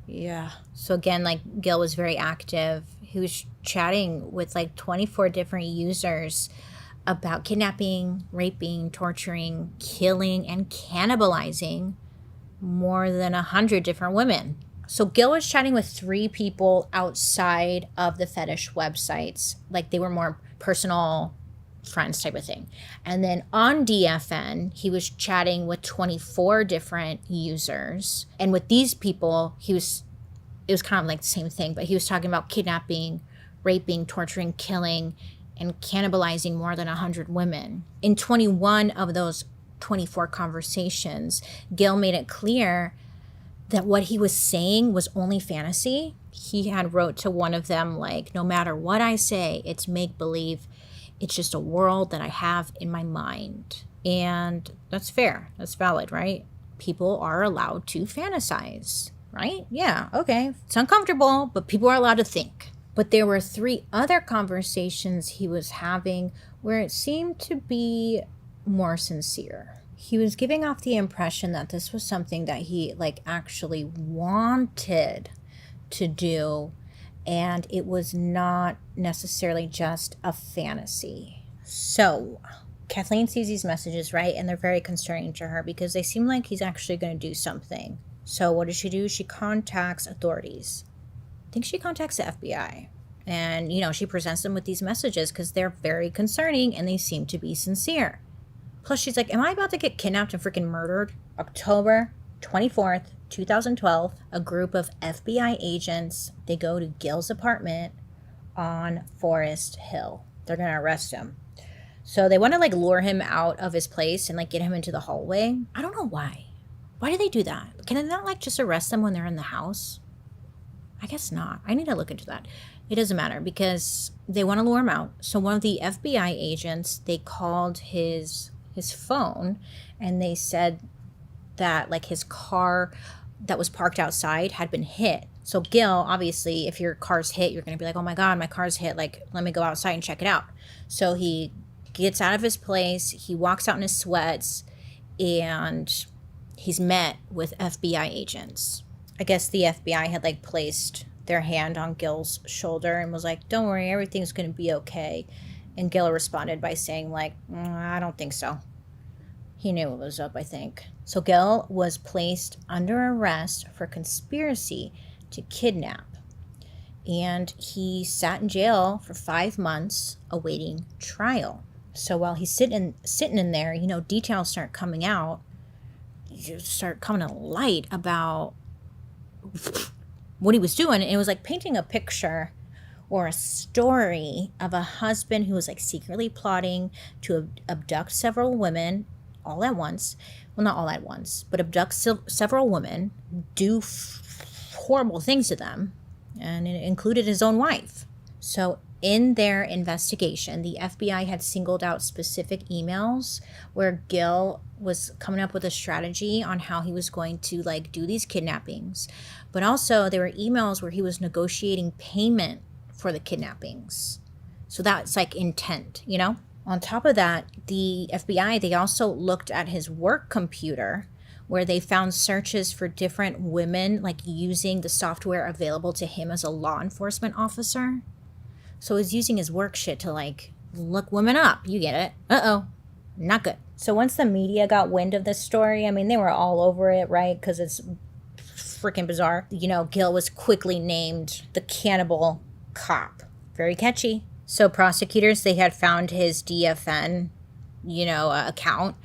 Yeah. So again, like, Gil was very active. He was chatting with like 24 different users about kidnapping, raping, torturing, killing, and cannibalizing more than 100 different women. So Gil was chatting with 3 people outside of the fetish websites. Like, they were more personal friends type of thing. And then on DFN, he was chatting with 24 different users. And with these people, it was kind of like the same thing, but he was talking about kidnapping, raping, torturing, killing, and cannibalizing more than 100 women. In 21 of those 24 conversations, Gil made it clear that what he was saying was only fantasy. He had wrote to one of them, like, "No matter what I say, it's make-believe. It's just a world that I have in my mind." And that's fair. That's valid, right? People are allowed to fantasize, right? Yeah, okay. It's uncomfortable, but people are allowed to think. But there were 3 other conversations he was having where it seemed to be more sincere. He was giving off the impression that this was something that he like actually wanted to do, and it was not necessarily just a fantasy. So Kathleen sees these messages, right? And they're very concerning to her because they seem like he's actually going to do something. So what does she do? She contacts authorities. I think she contacts the FBI. And, you know, she presents them with these messages because they're very concerning and they seem to be sincere. Plus, she's like, "Am I about to get kidnapped and freaking murdered?" October 24th, 2012, a group of FBI agents, they go to Gil's apartment on Forest Hill. They're going to arrest him. So they want to like lure him out of his place and like get him into the hallway. I don't know why. Why do they do that? Can they not like just arrest them when they're in the house? I guess not. I need to look into that. It doesn't matter because they want to lure him out. So one of the FBI agents, they called his phone and they said that like his car that was parked outside had been hit. So Gil, obviously, if your car's hit, you're going to be like, "Oh my God, my car's hit. Like, let me go outside and check it out." So he gets out of his place. He walks out in his sweats and he's met with FBI agents. I guess the FBI had like placed their hand on Gil's shoulder and was like, "Don't worry, everything's going to be okay." And Gil responded by saying like, "I don't think so." He knew what was up, I think. So Gil was placed under arrest for conspiracy to kidnap. And he sat in jail for 5 months awaiting trial. So while he's sitting in there, you know, details start coming out. You start coming to light about what he was doing. And it was like painting a picture or a story of a husband who was like secretly plotting to abduct several women all at once. Well, not all at once, but abduct several women, do horrible things to them, and it included his own wife. So in their investigation, the FBI had singled out specific emails where Gil was coming up with a strategy on how he was going to like do these kidnappings. But also there were emails where he was negotiating payment for the kidnappings. So that's like intent, you know? On top of that, the FBI, they also looked at his work computer where they found searches for different women, like using the software available to him as a law enforcement officer. So he's using his work shit to like look women up. You get it. Uh-oh. Not good. So once the media got wind of this story, I mean, they were all over it, right? Because it's freaking bizarre. You know, Gil was quickly named the cannibal cop. Very catchy. So prosecutors, they had found his DFN, account.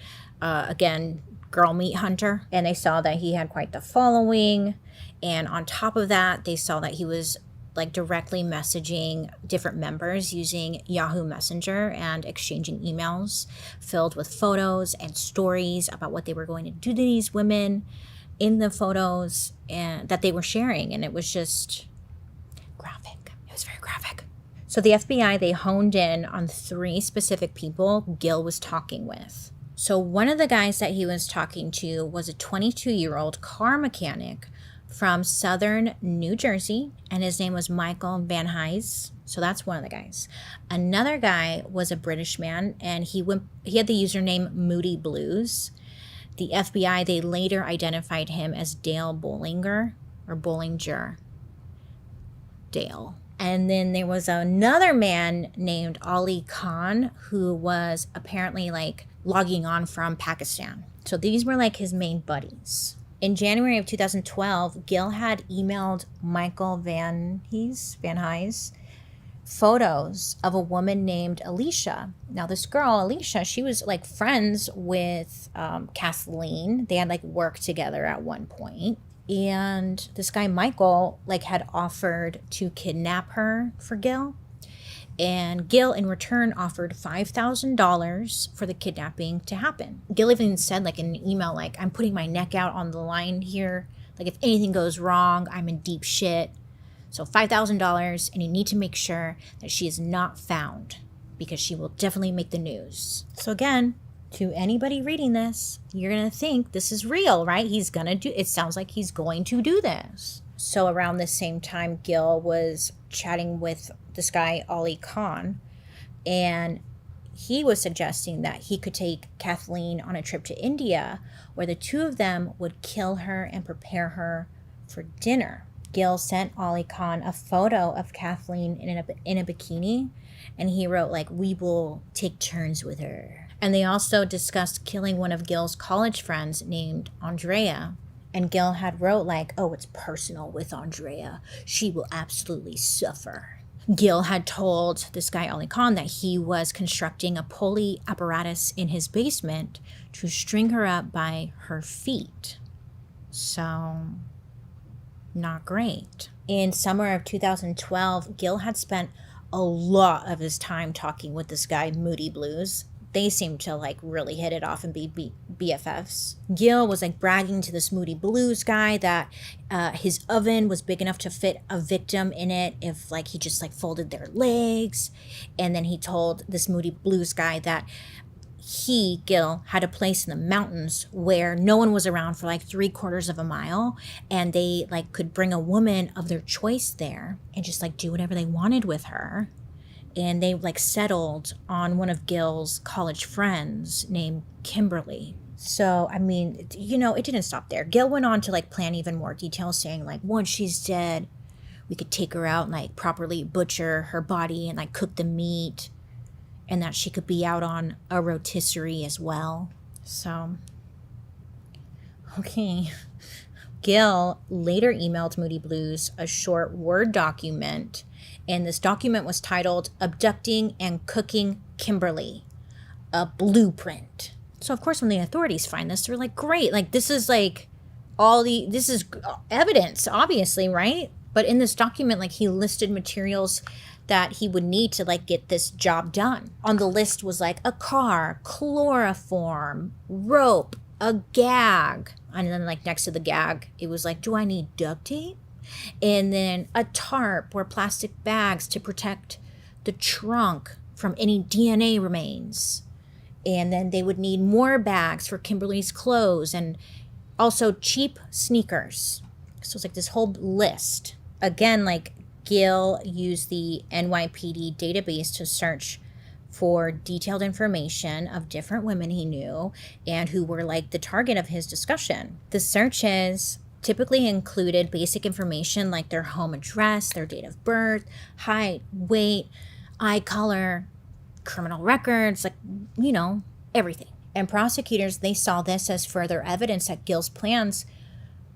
Again, girl meat hunter. And they saw that he had quite the following. And on top of that, they saw that he was like directly messaging different members using Yahoo Messenger and exchanging emails filled with photos and stories about what they were going to do to these women in the photos and that they were sharing. And it was just graphic. It was very graphic. So the FBI, they honed in on 3 specific people Gil was talking with. So one of the guys that he was talking to was a 22-year-old car mechanic from southern New Jersey, and his name was Michael Van Hise. So that's one of the guys. Another guy was a British man, and he had the username Moody Blues. The FBI, they later identified him as Dale Bollinger or Bollinger. Dale. And then there was another man named Ali Khan who was apparently like logging on from Pakistan. So these were like his main buddies. In January of 2012, Gil had emailed Michael Van Hise photos of a woman named Alicia. Now this girl, Alicia, she was like friends with Kathleen. They had like worked together at one point. And this guy, Michael, like had offered to kidnap her for Gil. And Gil, in return, offered $5,000 for the kidnapping to happen. Gil even said, like, in an email, like, I'm putting my neck out on the line here. Like, if anything goes wrong, I'm in deep shit. So $5,000, and you need to make sure that she is not found because she will definitely make the news. So again, to anybody reading this, you're going to think this is real, right? It sounds like he's going to do this. So around the same time, Gil was chatting with this guy, Ali Khan, and he was suggesting that he could take Kathleen on a trip to India where the two of them would kill her and prepare her for dinner. Gil sent Ali Khan a photo of Kathleen in a bikini, and he wrote, like, we will take turns with her. And they also discussed killing one of Gil's college friends named Andrea. And Gil had wrote like, oh, it's personal with Andrea. She will absolutely suffer. Gil had told this guy, Ali Khan, that he was constructing a pulley apparatus in his basement to string her up by her feet. So, not great. In summer of 2012, Gil had spent a lot of his time talking with this guy, Moody Blues. They seemed to like really hit it off and be BFFs. Gil was like bragging to this Moody Blues guy that his oven was big enough to fit a victim in it if like he just like folded their legs. And then he told this Moody Blues guy that Gil, had a place in the mountains where no one was around for like 3/4 of a mile, and they like could bring a woman of their choice there and just like do whatever they wanted with her. And they like settled on one of Gil's college friends named Kimberly. So, I mean, it didn't stop there. Gil went on to like plan even more details, saying like, once she's dead, we could take her out and like properly butcher her body and like cook the meat, and that she could be out on a rotisserie as well. So, okay. Gil later emailed Moody Blues a short Word document, and this document was titled Abducting and Cooking Kimberly, a Blueprint. So, of course, when the authorities find this, they're like, great, like, this is evidence, obviously, right? But in this document, like, he listed materials that he would need to like get this job done. On the list was like a car, chloroform, rope, a gag. And then like next to the gag, it was like, do I need duct tape? And then a tarp or plastic bags to protect the trunk from any DNA remains. And then they would need more bags for Kimberly's clothes and also cheap sneakers. So it's like this whole list. Again, like Gil used the NYPD database to search for detailed information of different women he knew and who were like the target of his discussion. The searches typically included basic information like their home address, their date of birth, height, weight, eye color, criminal records, like, you know, everything. And prosecutors, they saw this as further evidence that Gil's plans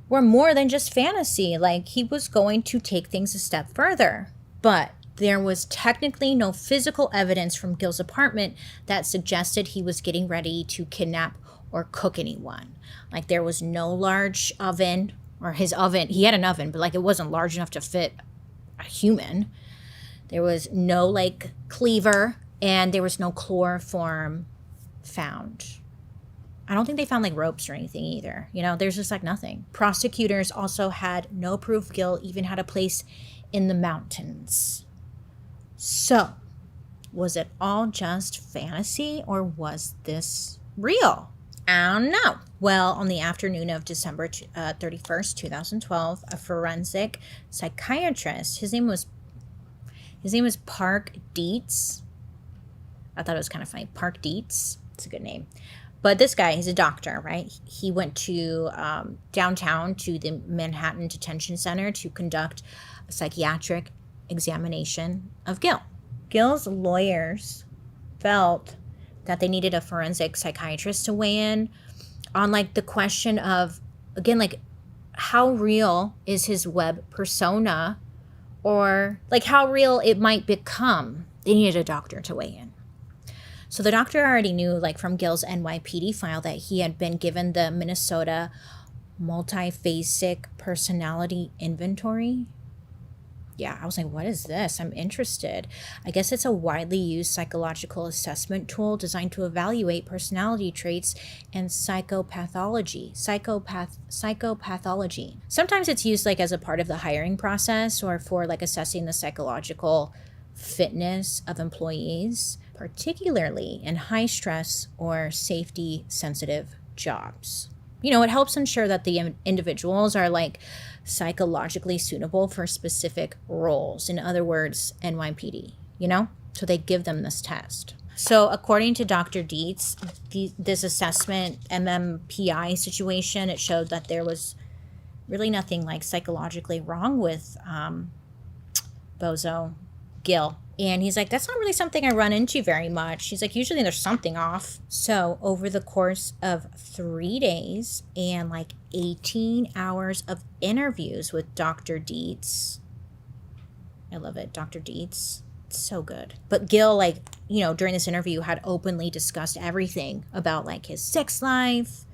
were more than just fantasy. Like, he was going to take things a step further. But there was technically no physical evidence from Gil's apartment that suggested he was getting ready to kidnap or cook anyone. Like, there was no large oven, or his oven, he had an oven, but like it wasn't large enough to fit a human. There was no like cleaver, and there was no chloroform found. I don't think they found like ropes or anything either. You know, there's just like nothing. Prosecutors also had no proof Gil even had a place in the mountains. So, was it all just fantasy, or was this real? I don't know. Well, on the afternoon of December 31st, 2012, a forensic psychiatrist, his name was Park Dietz. I thought it was kind of funny. Park Dietz. It's a good name. But this guy, he's a doctor, right? He went to downtown to the Manhattan Detention Center to conduct a psychiatric examination of Gil. Gil's lawyers felt that they needed a forensic psychiatrist to weigh in on like the question of, again, like how real is his web persona, or like how real it might become. They needed a doctor to weigh in. So the doctor already knew, like from Gil's NYPD file, that he had been given the Minnesota Multiphasic Personality Inventory. Yeah, I was like, what is this? I'm interested. I guess it's a widely used psychological assessment tool designed to evaluate personality traits and psychopathology. Psychopathology. Sometimes it's used like as a part of the hiring process or for like assessing the psychological fitness of employees, particularly in high stress or safety sensitive jobs. You know, it helps ensure that the individuals are like psychologically suitable for specific roles. In other words, NYPD, you know? So they give them this test. So according to Dr. Dietz, this assessment MMPI situation, it showed that there was really nothing like psychologically wrong with Bozo Gil. And he's like, that's not really something I run into very much. He's like, usually there's something off. So over the course of 3 days and like 18 hours of interviews with Dr. Dietz, I love it, Dr. Dietz, it's so good. But Gil, like, you know, during this interview had openly discussed everything about like his sex life.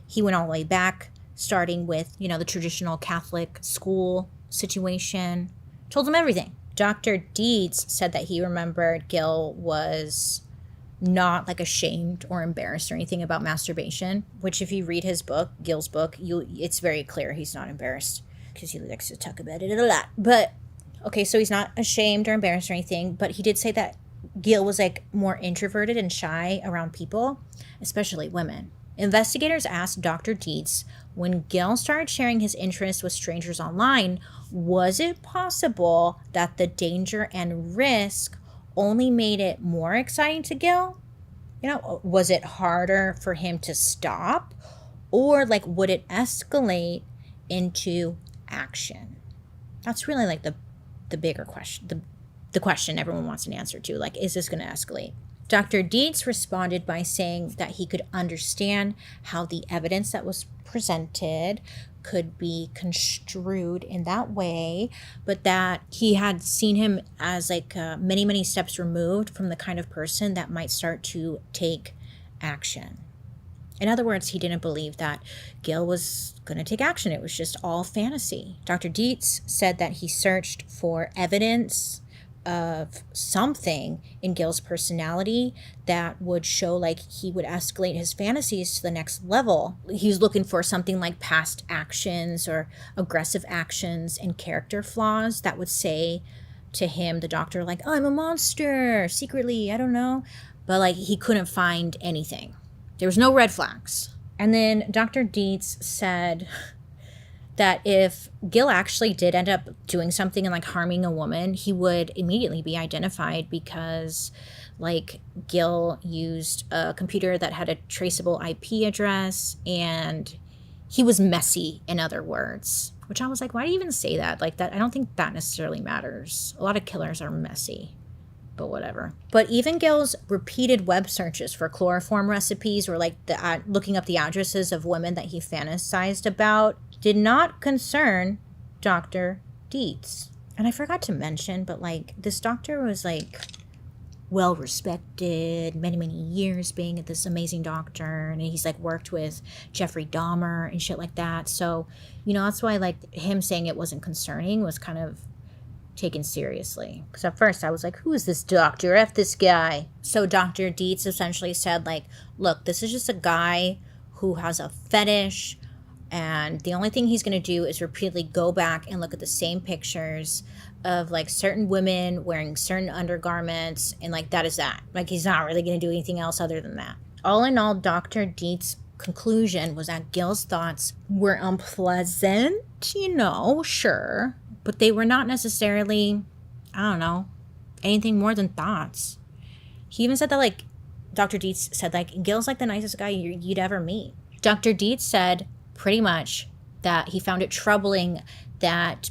He went all the way back, starting with, you know, the traditional Catholic school situation, told him everything. Dr. Dietz said that he remembered Gil was not like ashamed or embarrassed or anything about masturbation, which if you read his book, Gil's book, it's very clear he's not embarrassed because he likes to talk about it a lot. But okay, so he's not ashamed or embarrassed or anything, but he did say that Gil was like more introverted and shy around people, especially women. Investigators asked Dr. Dietz, when Gil started sharing his interests with strangers online, was it possible that the danger and risk only made it more exciting to Gil? You know, was it harder for him to stop? Or like, would it escalate into action? That's really like the bigger question, the question everyone wants an answer to. Like, is this going to escalate? Dr. Dietz responded by saying that he could understand how the evidence that was presented could be construed in that way, but that he had seen him as like many, many steps removed from the kind of person that might start to take action. In other words, he didn't believe that Gil was going to take action. It was just all fantasy. Dr. Dietz said that he searched for evidence of something in Gil's personality that would show like he would escalate his fantasies to the next level. He's looking for something like past actions or aggressive actions and character flaws that would say to him, the doctor, like, oh, I'm a monster secretly, I don't know. But like he couldn't find anything. There was no red flags. And then Dr. Dietz said that if Gil actually did end up doing something and like harming a woman, he would immediately be identified because like Gil used a computer that had a traceable IP address and he was messy, in other words. Which I was like, why do you even say that? Like that, I don't think that necessarily matters. A lot of killers are messy, but whatever. But even Gil's repeated web searches for chloroform recipes or like looking up the addresses of women that he fantasized about did not concern Dr. Dietz. And I forgot to mention, but like this doctor was like well respected, many, many years being at this amazing doctor. And he's like worked with Jeffrey Dahmer and shit like that. So, you know, that's why like him saying it wasn't concerning was kind of taken seriously. Because at first I was like, who is this doctor? F this guy. So Dr. Dietz essentially said like, look, this is just a guy who has a fetish. And the only thing he's going to do is repeatedly go back and look at the same pictures of like certain women wearing certain undergarments. And like, that is that. Like, he's not really going to do anything else other than that. All in all, Dr. Dietz's conclusion was that Gil's thoughts were unpleasant, you know, sure. But they were not necessarily, I don't know, anything more than thoughts. He even said that like, Dr. Dietz said like, Gil's like the nicest guy you'd ever meet. Dr. Dietz said pretty much that he found it troubling that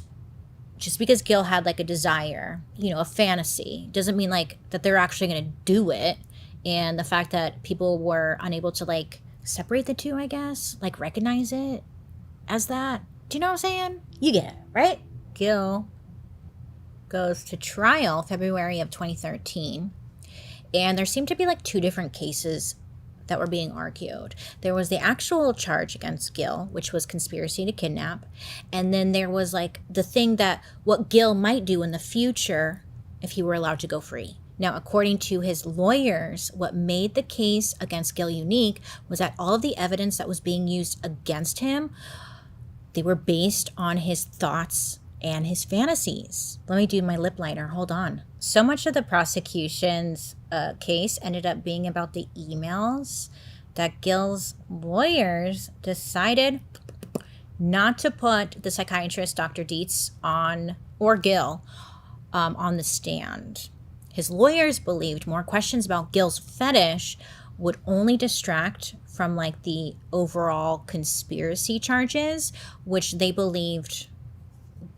just because Gil had like a desire, you know, a fantasy, doesn't mean like that they're actually going to do it. And the fact that people were unable to like separate the two, I guess, like recognize it as that. Do you know what I'm saying? You get it, right? Gil goes to trial February of 2013. And there seemed to be like two different cases that were being argued. There was the actual charge against Gil, which was conspiracy to kidnap. And then there was like the thing that what Gil might do in the future if he were allowed to go free. Now, according to his lawyers, what made the case against Gil unique was that all of the evidence that was being used against him, they were based on his thoughts and his fantasies. Let me do my lip liner. Hold on. So much of the prosecution's case ended up being about the emails that Gil's lawyers decided not to put the psychiatrist Dr. Dietz on, or Gil, on the stand. His lawyers believed more questions about Gil's fetish would only distract from like the overall conspiracy charges, which they believed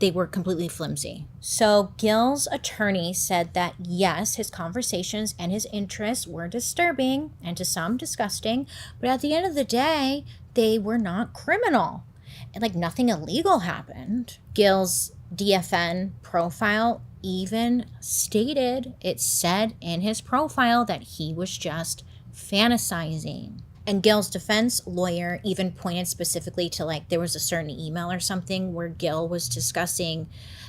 they were completely flimsy. So Gil's attorney said that yes, his conversations and his interests were disturbing and to some disgusting, but at the end of the day, they were not criminal. And like nothing illegal happened. Gil's DFN profile even stated, it said in his profile that he was just fantasizing. And Gil's defense lawyer even pointed specifically to like there was a certain email or something where Gil was discussing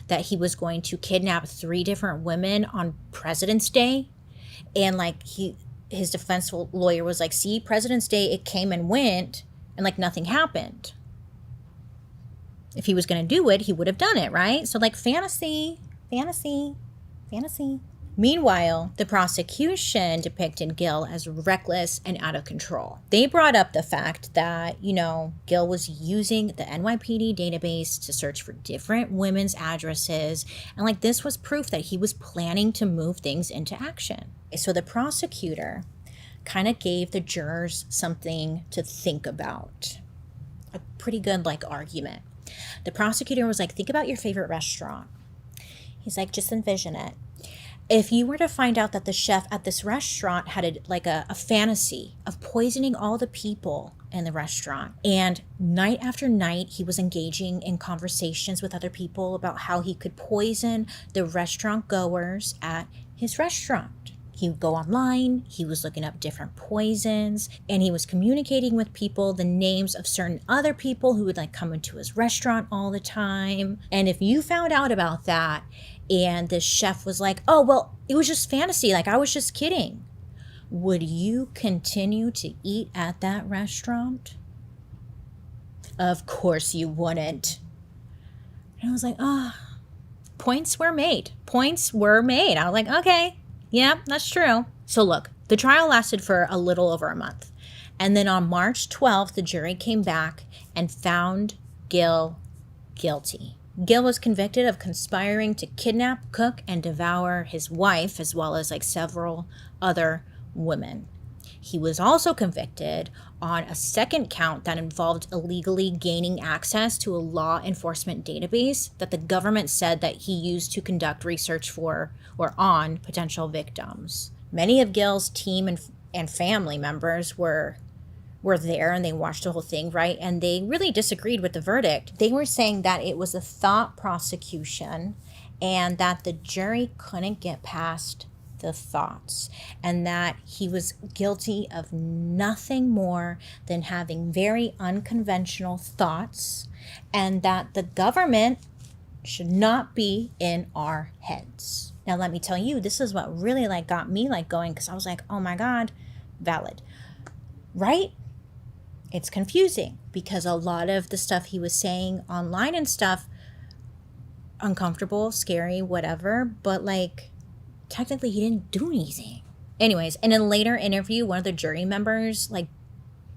that he was going to kidnap 3 different women on President's Day. And like his defense lawyer was like, see, President's Day, it came and went and like nothing happened. If he was going to do it, he would have done it, right? So like fantasy. Meanwhile, the prosecution depicted Gil as reckless and out of control. They brought up the fact that, you know, Gil was using the NYPD database to search for different women's addresses. And like this was proof that he was planning to move things into action. So the prosecutor kind of gave the jurors something to think about. A pretty good like argument. The prosecutor was like, think about your favorite restaurant. He's like, just envision it. If you were to find out that the chef at this restaurant had a fantasy of poisoning all the people in the restaurant, and night after night he was engaging in conversations with other people about how he could poison the restaurant goers at his restaurant. He would go online, he was looking up different poisons, and he was communicating with people the names of certain other people who would like come into his restaurant all the time. And if you found out about that and this chef was like, oh, well, it was just fantasy, like I was just kidding, would you continue to eat at that restaurant? Of course you wouldn't. And I was like, points were made. Points were made. I was like, okay. Yeah, that's true. So look, the trial lasted for a little over a month. And then on March 12th, the jury came back and found Gil guilty. Gil was convicted of conspiring to kidnap, cook, and devour his wife, as well as like several other women. He was also convicted on a second count that involved illegally gaining access to a law enforcement database that the government said that he used to conduct research for or on potential victims. Many of Gil's team and family members were there and they watched the whole thing, right? And they really disagreed with the verdict. They were saying that it was a thought prosecution and that the jury couldn't get past the thoughts, and that he was guilty of nothing more than having very unconventional thoughts, and that the government should not be in our heads. Now, let me tell you, this is what really like got me like going, because I was like, oh my God, valid, right? It's confusing because a lot of the stuff he was saying online and stuff, uncomfortable, scary, whatever, but like, technically he didn't do anything. Anyways, in a later interview, one of the jury members like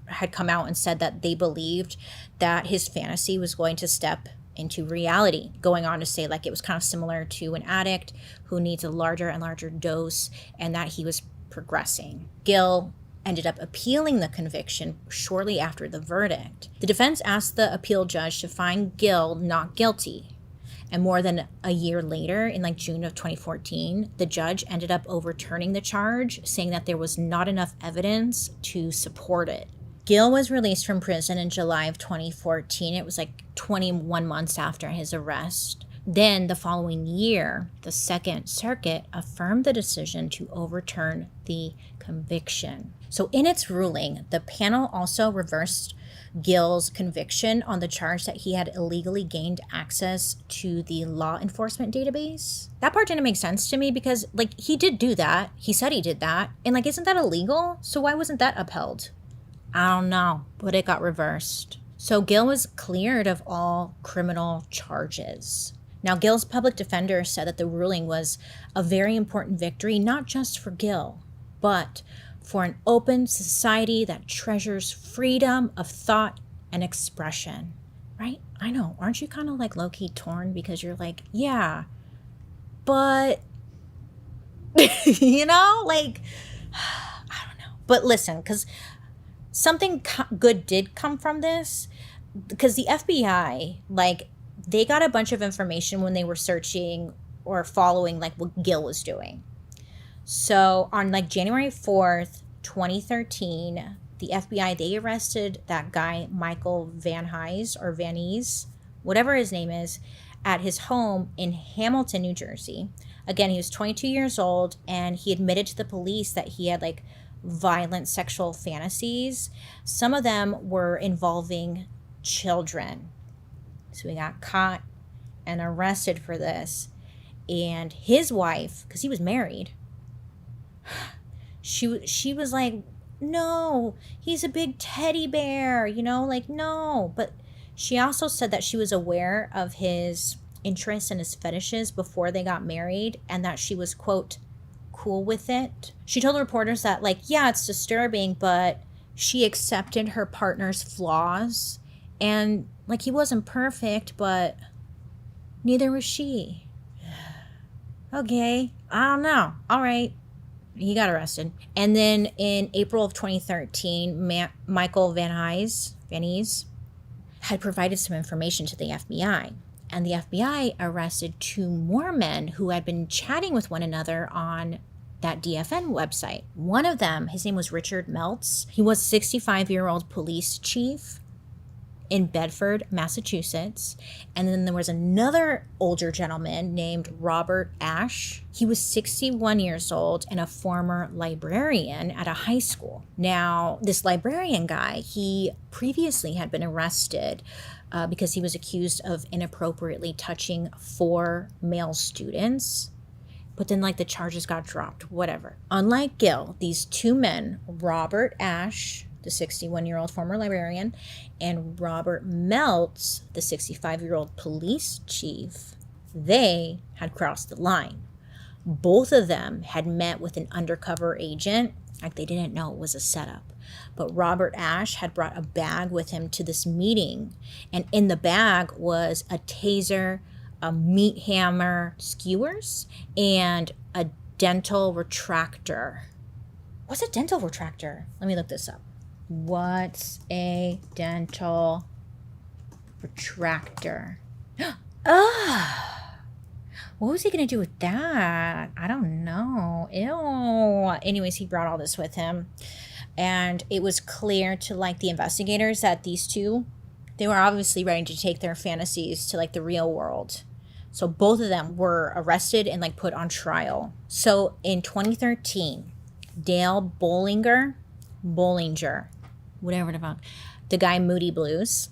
had come out and said that they believed that his fantasy was going to step into reality, going on to say like it was kind of similar to an addict who needs a larger and larger dose, and that he was progressing. Gil ended up appealing the conviction shortly after the verdict. The defense asked the appeal judge to find Gil not guilty. And more than a year later, in like June of 2014, the judge ended up overturning the charge, saying that there was not enough evidence to support it. Gil was released from prison in July of 2014. It was like 21 months after his arrest. Then the following year, the Second Circuit affirmed the decision to overturn the conviction. So in its ruling, the panel also reversed Gil's conviction on the charge that he had illegally gained access to the law enforcement database. That part didn't make sense to me because like he did do that. He said he did that. And like, isn't that illegal? So why wasn't that upheld? I don't know, but it got reversed. So Gil was cleared of all criminal charges. Now, Gil's public defender said that the ruling was a very important victory, not just for Gil, but for an open society that treasures freedom of thought and expression, right? I know. Aren't you kind of like low-key torn because you're like, yeah, but, you know, like, I don't know. But listen, because something good did come from this, because the FBI, like, they got a bunch of information when they were searching or following like what Gil was doing. So on like January 4th, 2013, the FBI, they arrested that guy, Michael Van Nuys, whatever his name is, at his home in Hamilton, New Jersey. Again, he was 22 years old, and he admitted to the police that he had like violent sexual fantasies. Some of them were involving children. So he got caught and arrested for this. And his wife, because he was married, she was like, no, he's a big teddy bear, you know, like, no. But she also said that she was aware of his interests and his fetishes before they got married, and that she was, quote, cool with it. She told reporters that, like, yeah, it's disturbing, but she accepted her partner's flaws, and like, he wasn't perfect, but neither was she. Okay, I don't know. All right. He got arrested. And then in April of 2013, Michael Van Nuys had provided some information to the FBI. And the FBI arrested 2 more men who had been chatting with one another on that DFN website. One of them, his name was Richard Meltz. He was a 65-year-old police chief. in Bedford, Massachusetts. And then there was another older gentleman named Robert Ashe. He was 61 years old and a former librarian at a high school. Now, this librarian guy, he previously had been arrested because he was accused of inappropriately touching 4 male students. But then, like, the charges got dropped, whatever. Unlike Gil, these 2 men, Robert Ashe, the 61-year-old former librarian, and Robert Meltz, the 65-year-old police chief, they had crossed the line. Both of them had met with an undercover agent, like they didn't know it was a setup. But Robert Ashe had brought a bag with him to this meeting, and in the bag was a taser, a meat hammer, skewers, and a dental retractor. What's a dental retractor? Let me look this up. What's a dental retractor? What was he going to do with that? I don't know. Ew. Anyways, he brought all this with him. And it was clear to, like, the investigators that these 2, they were obviously ready to take their fantasies to, like, the real world. So both of them were arrested and, like, put on trial. So in 2013, Dale Bollinger, whatever the fuck, the guy Moody Blues,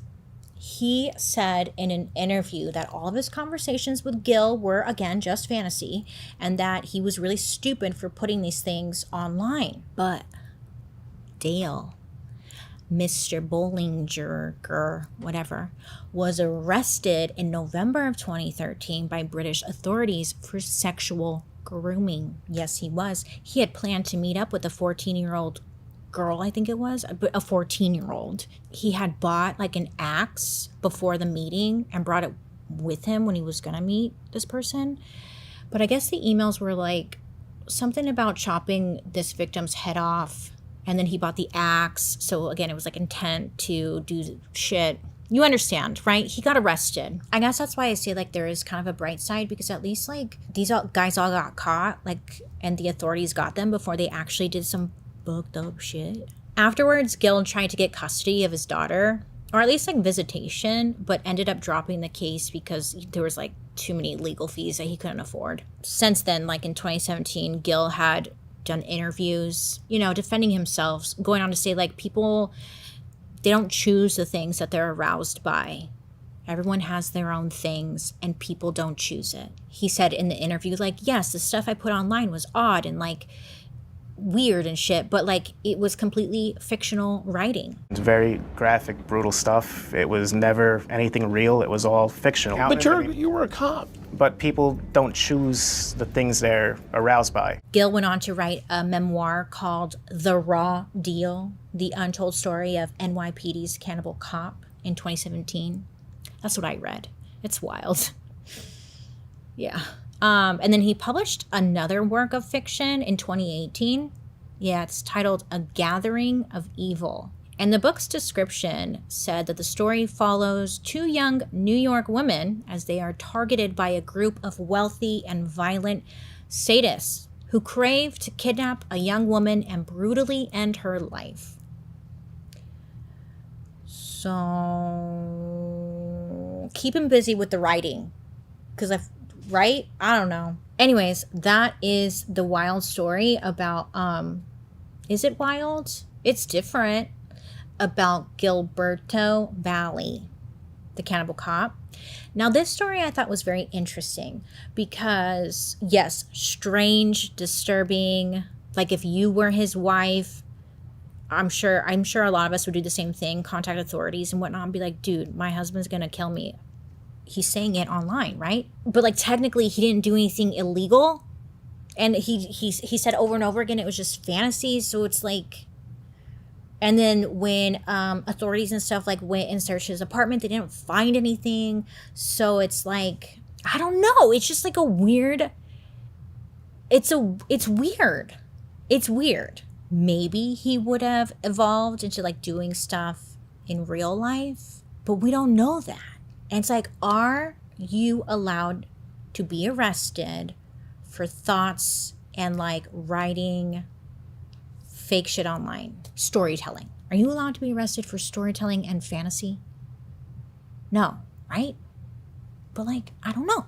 he said in an interview that all of his conversations with Gil were, again, just fantasy, and that he was really stupid for putting these things online. But Dale, Mr. Bollinger, whatever, was arrested in November of 2013 by British authorities for sexual grooming. Yes, he was. He had planned to meet up with a 14-year-old girl, I think it was, a 14-year-old. He had bought, like, an axe before the meeting and brought it with him when he was going to meet this person. But I guess the emails were, like, something about chopping this victim's head off. And then he bought the axe. So, again, it was, like, intent to do shit. You understand, right? He got arrested. I guess that's why I say, like, there is kind of a bright side, because at least, like, these guys all got caught, like, and the authorities got them before they actually did some fucked up shit. Afterwards, Gil tried to get custody of his daughter, or at least, like, visitation, but ended up dropping the case because there was, like, too many legal fees that he couldn't afford. Since then, like, in 2017, Gil had done interviews, you know, defending himself, going on to say, like, people, they don't choose the things that they're aroused by. Everyone has their own things, and people don't choose it. He said in the interview, like, yes, the stuff I put online was odd and, like, weird and shit, but, like, it was completely fictional writing. It's very graphic, brutal stuff. It was never anything real. It was all fictional. But you were a cop. But people don't choose the things they're aroused by. Gil went on to write a memoir called The Raw Deal, The Untold Story of NYPD's Cannibal Cop in 2017. That's what I read. It's wild. Yeah. And then he published another work of fiction in 2018. Yeah, it's titled A Gathering of Evil. And the book's description said that the story follows 2 young New York women as they are targeted by a group of wealthy and violent sadists who crave to kidnap a young woman and brutally end her life. So keep him busy with the writing, because right? I don't know. Anyways, that is the wild story about, is it wild? It's different, about Gilberto Valley, the cannibal cop. Now, this story I thought was very interesting because, yes, strange, disturbing. Like, if you were his wife, I'm sure a lot of us would do the same thing, contact authorities and whatnot, and be like, dude, my husband's gonna kill me. He's saying it online, right? But, like, technically he didn't do anything illegal. And he said over and over again it was just fantasy. So it's like, and then when authorities and stuff, like, went and searched his apartment, they didn't find anything. So it's like, I don't know. It's just like a weird, it's weird. It's weird. Maybe he would have evolved into, like, doing stuff in real life, but we don't know that. And it's like, are you allowed to be arrested for thoughts and, like, writing fake shit online? Storytelling. Are you allowed to be arrested for storytelling and fantasy? No, right? But like, I don't know.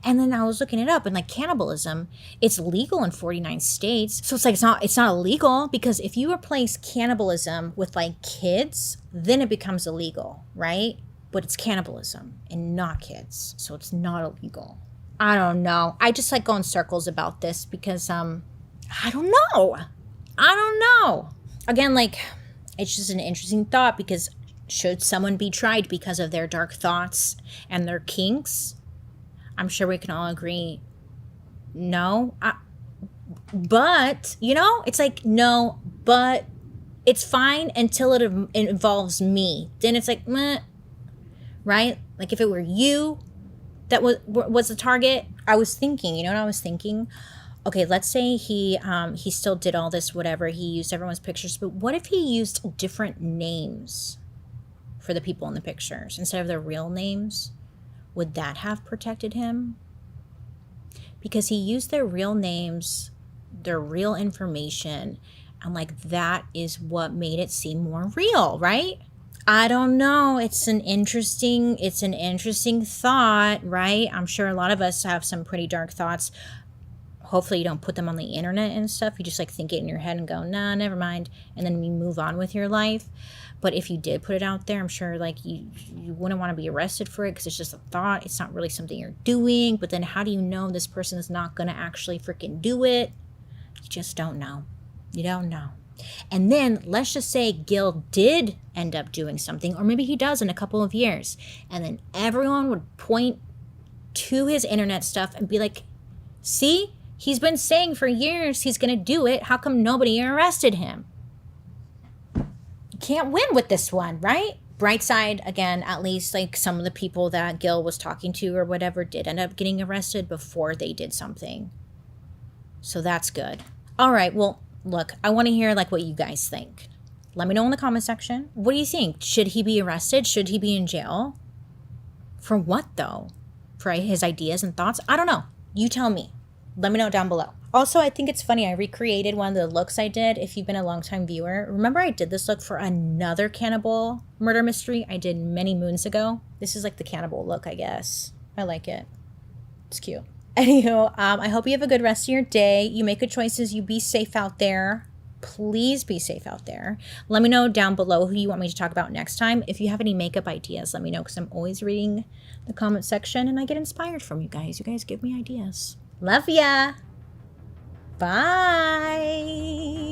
And then I was looking it up, and like cannibalism, it's legal in 49 states. So it's like it's not illegal, because if you replace cannibalism with like kids, then it becomes illegal, right? But it's cannibalism and not kids. So it's not illegal. I don't know. I just like go in circles about this because I don't know. I don't know. Again, like, it's just an interesting thought, because should someone be tried because of their dark thoughts and their kinks? I'm sure we can all agree, no. But, you know, it's like, no, but it's fine until it involves me. Then it's like, meh, right? Like if it were you that was the target, I was thinking, you know what I was thinking? Okay, let's say he still did all this, whatever. He used everyone's pictures, but what if he used different names for the people in the pictures instead of their real names? Would that have protected him? Because he used their real names, their real information, and like that is what made it seem more real, right? I don't know. It's an interesting thought, right? I'm sure a lot of us have some pretty dark thoughts. Hopefully you don't put them on the internet and stuff. You just like think it in your head and go, nah, never mind. And then you move on with your life. But if you did put it out there, I'm sure like you wouldn't want to be arrested for it, because it's just a thought. It's not really something you're doing. But then how do you know this person is not going to actually freaking do it? You just don't know. You don't know. And then let's just say Gil did end up doing something, or maybe he does in a couple of years. And then everyone would point to his internet stuff and be like, see, he's been saying for years he's going to do it. How come nobody arrested him? You can't win with this one, right? Bright side, again, at least like some of the people that Gil was talking to or whatever did end up getting arrested before they did something. So that's good. All right, well, look, I want to hear like what you guys think. Let me know in the comment section. What do you think? Should he be arrested? Should he be in jail? For what though? For his ideas and thoughts? I don't know. You tell me. Let me know down below. Also, I think it's funny. I recreated one of the looks I did. If you've been a longtime viewer, remember I did this look for another cannibal murder mystery I did many moons ago. This is like the cannibal look, I guess. I like it. It's cute. Anywho, I hope you have a good rest of your day. You make good choices. You be safe out there. Please be safe out there. Let me know down below who you want me to talk about next time. If you have any makeup ideas, let me know, because I'm always reading the comment section and I get inspired from you guys. You guys give me ideas. Love ya. Bye.